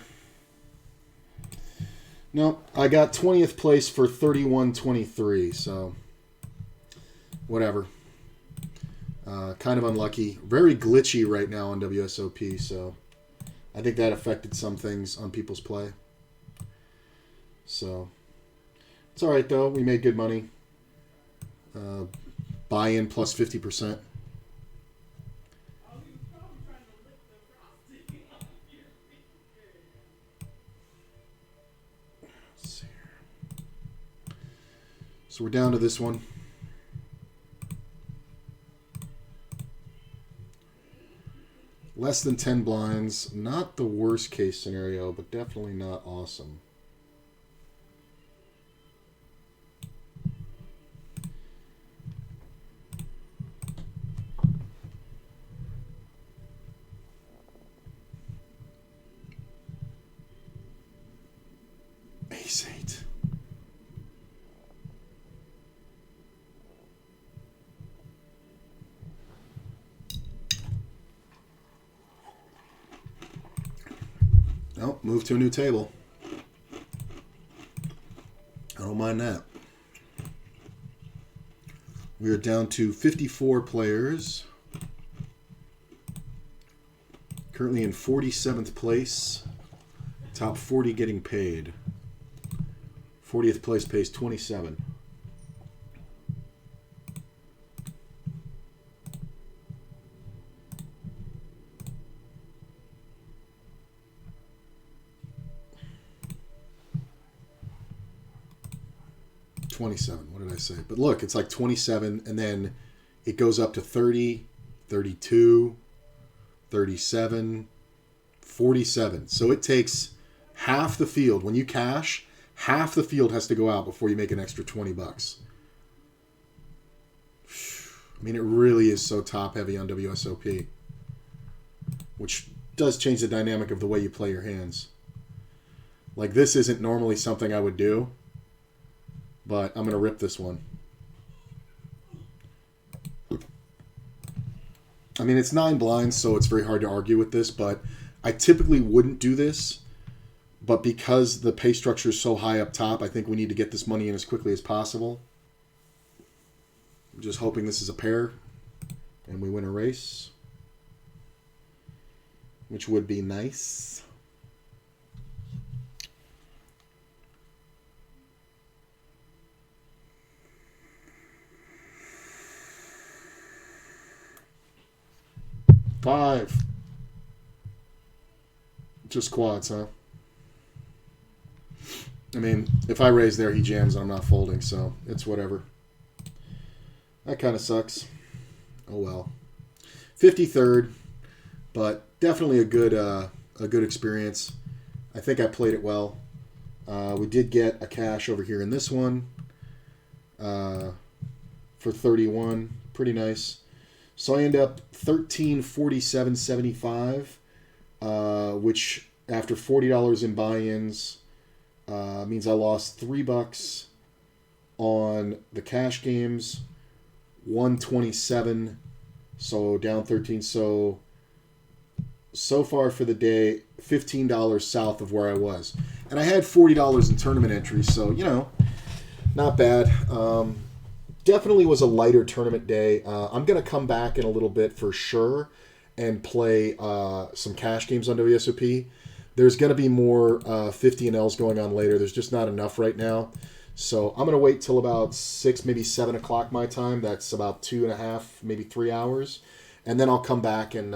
No, I got 20th place for 31.23, so whatever. Kind of unlucky. Very glitchy right now on WSOP, so I think that affected some things on people's play. So it's all right, though. We made good money. Buy-in plus 50%. So we're down to this one. Less than 10 blinds. Not the worst case scenario, but definitely not awesome. Ace 8. Nope, move to a new table. I don't mind that. We are down to 54 players. Currently in 47th place. Top 40 getting paid. 40th place pays 27. What did I say? But look, it's like 27, and then it goes up to 30, 32, 37, 47. So it takes half the field. When you cash, half the field has to go out before you make an extra $20. I mean, it really is so top heavy on WSOP, which does change the dynamic of the way you play your hands. Like, this isn't normally something I would do, but I'm going to rip this one. I mean, it's 9 blinds, so it's very hard to argue with this, but I typically wouldn't do this. But because the pay structure is so high up top, I think we need to get this money in as quickly as possible. I'm just hoping this is a pair and we win a race, which would be nice. Five. Just quads, huh? I mean, if I raise there, he jams and I'm not folding, so it's whatever. That kind of sucks. Oh well. 53rd, but definitely a good experience. I think I played it well. We did get a cash over here in this one for 31. Pretty nice. So I end up 1347.75, which after $40 in buy-ins means I lost $3 on the cash games, 127, so down 13. So far for the day, $15 south of where I was, and I had $40 in tournament entries, so you know, not bad. Definitely was a lighter tournament day. I'm going to come back in a little bit for sure and play some cash games on WSOP. There's going to be more 50 and Ls going on later. There's just not enough right now. So I'm going to wait till about 6, maybe 7 o'clock my time. That's about 2.5, maybe 3 hours. And then I'll come back and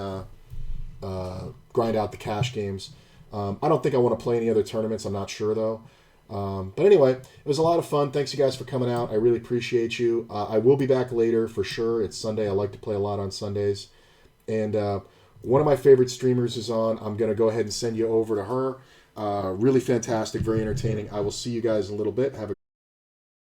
grind out the cash games. I don't think I want to play any other tournaments. I'm not sure, though. But anyway, it was a lot of fun. Thanks, you guys, for coming out. I really appreciate you. I will be back later for sure. It's Sunday. I like to play a lot on Sundays. And one of my favorite streamers is on. I'm going to go ahead and send you over to her. Really fantastic, very entertaining. I will see you guys in a little bit. Have a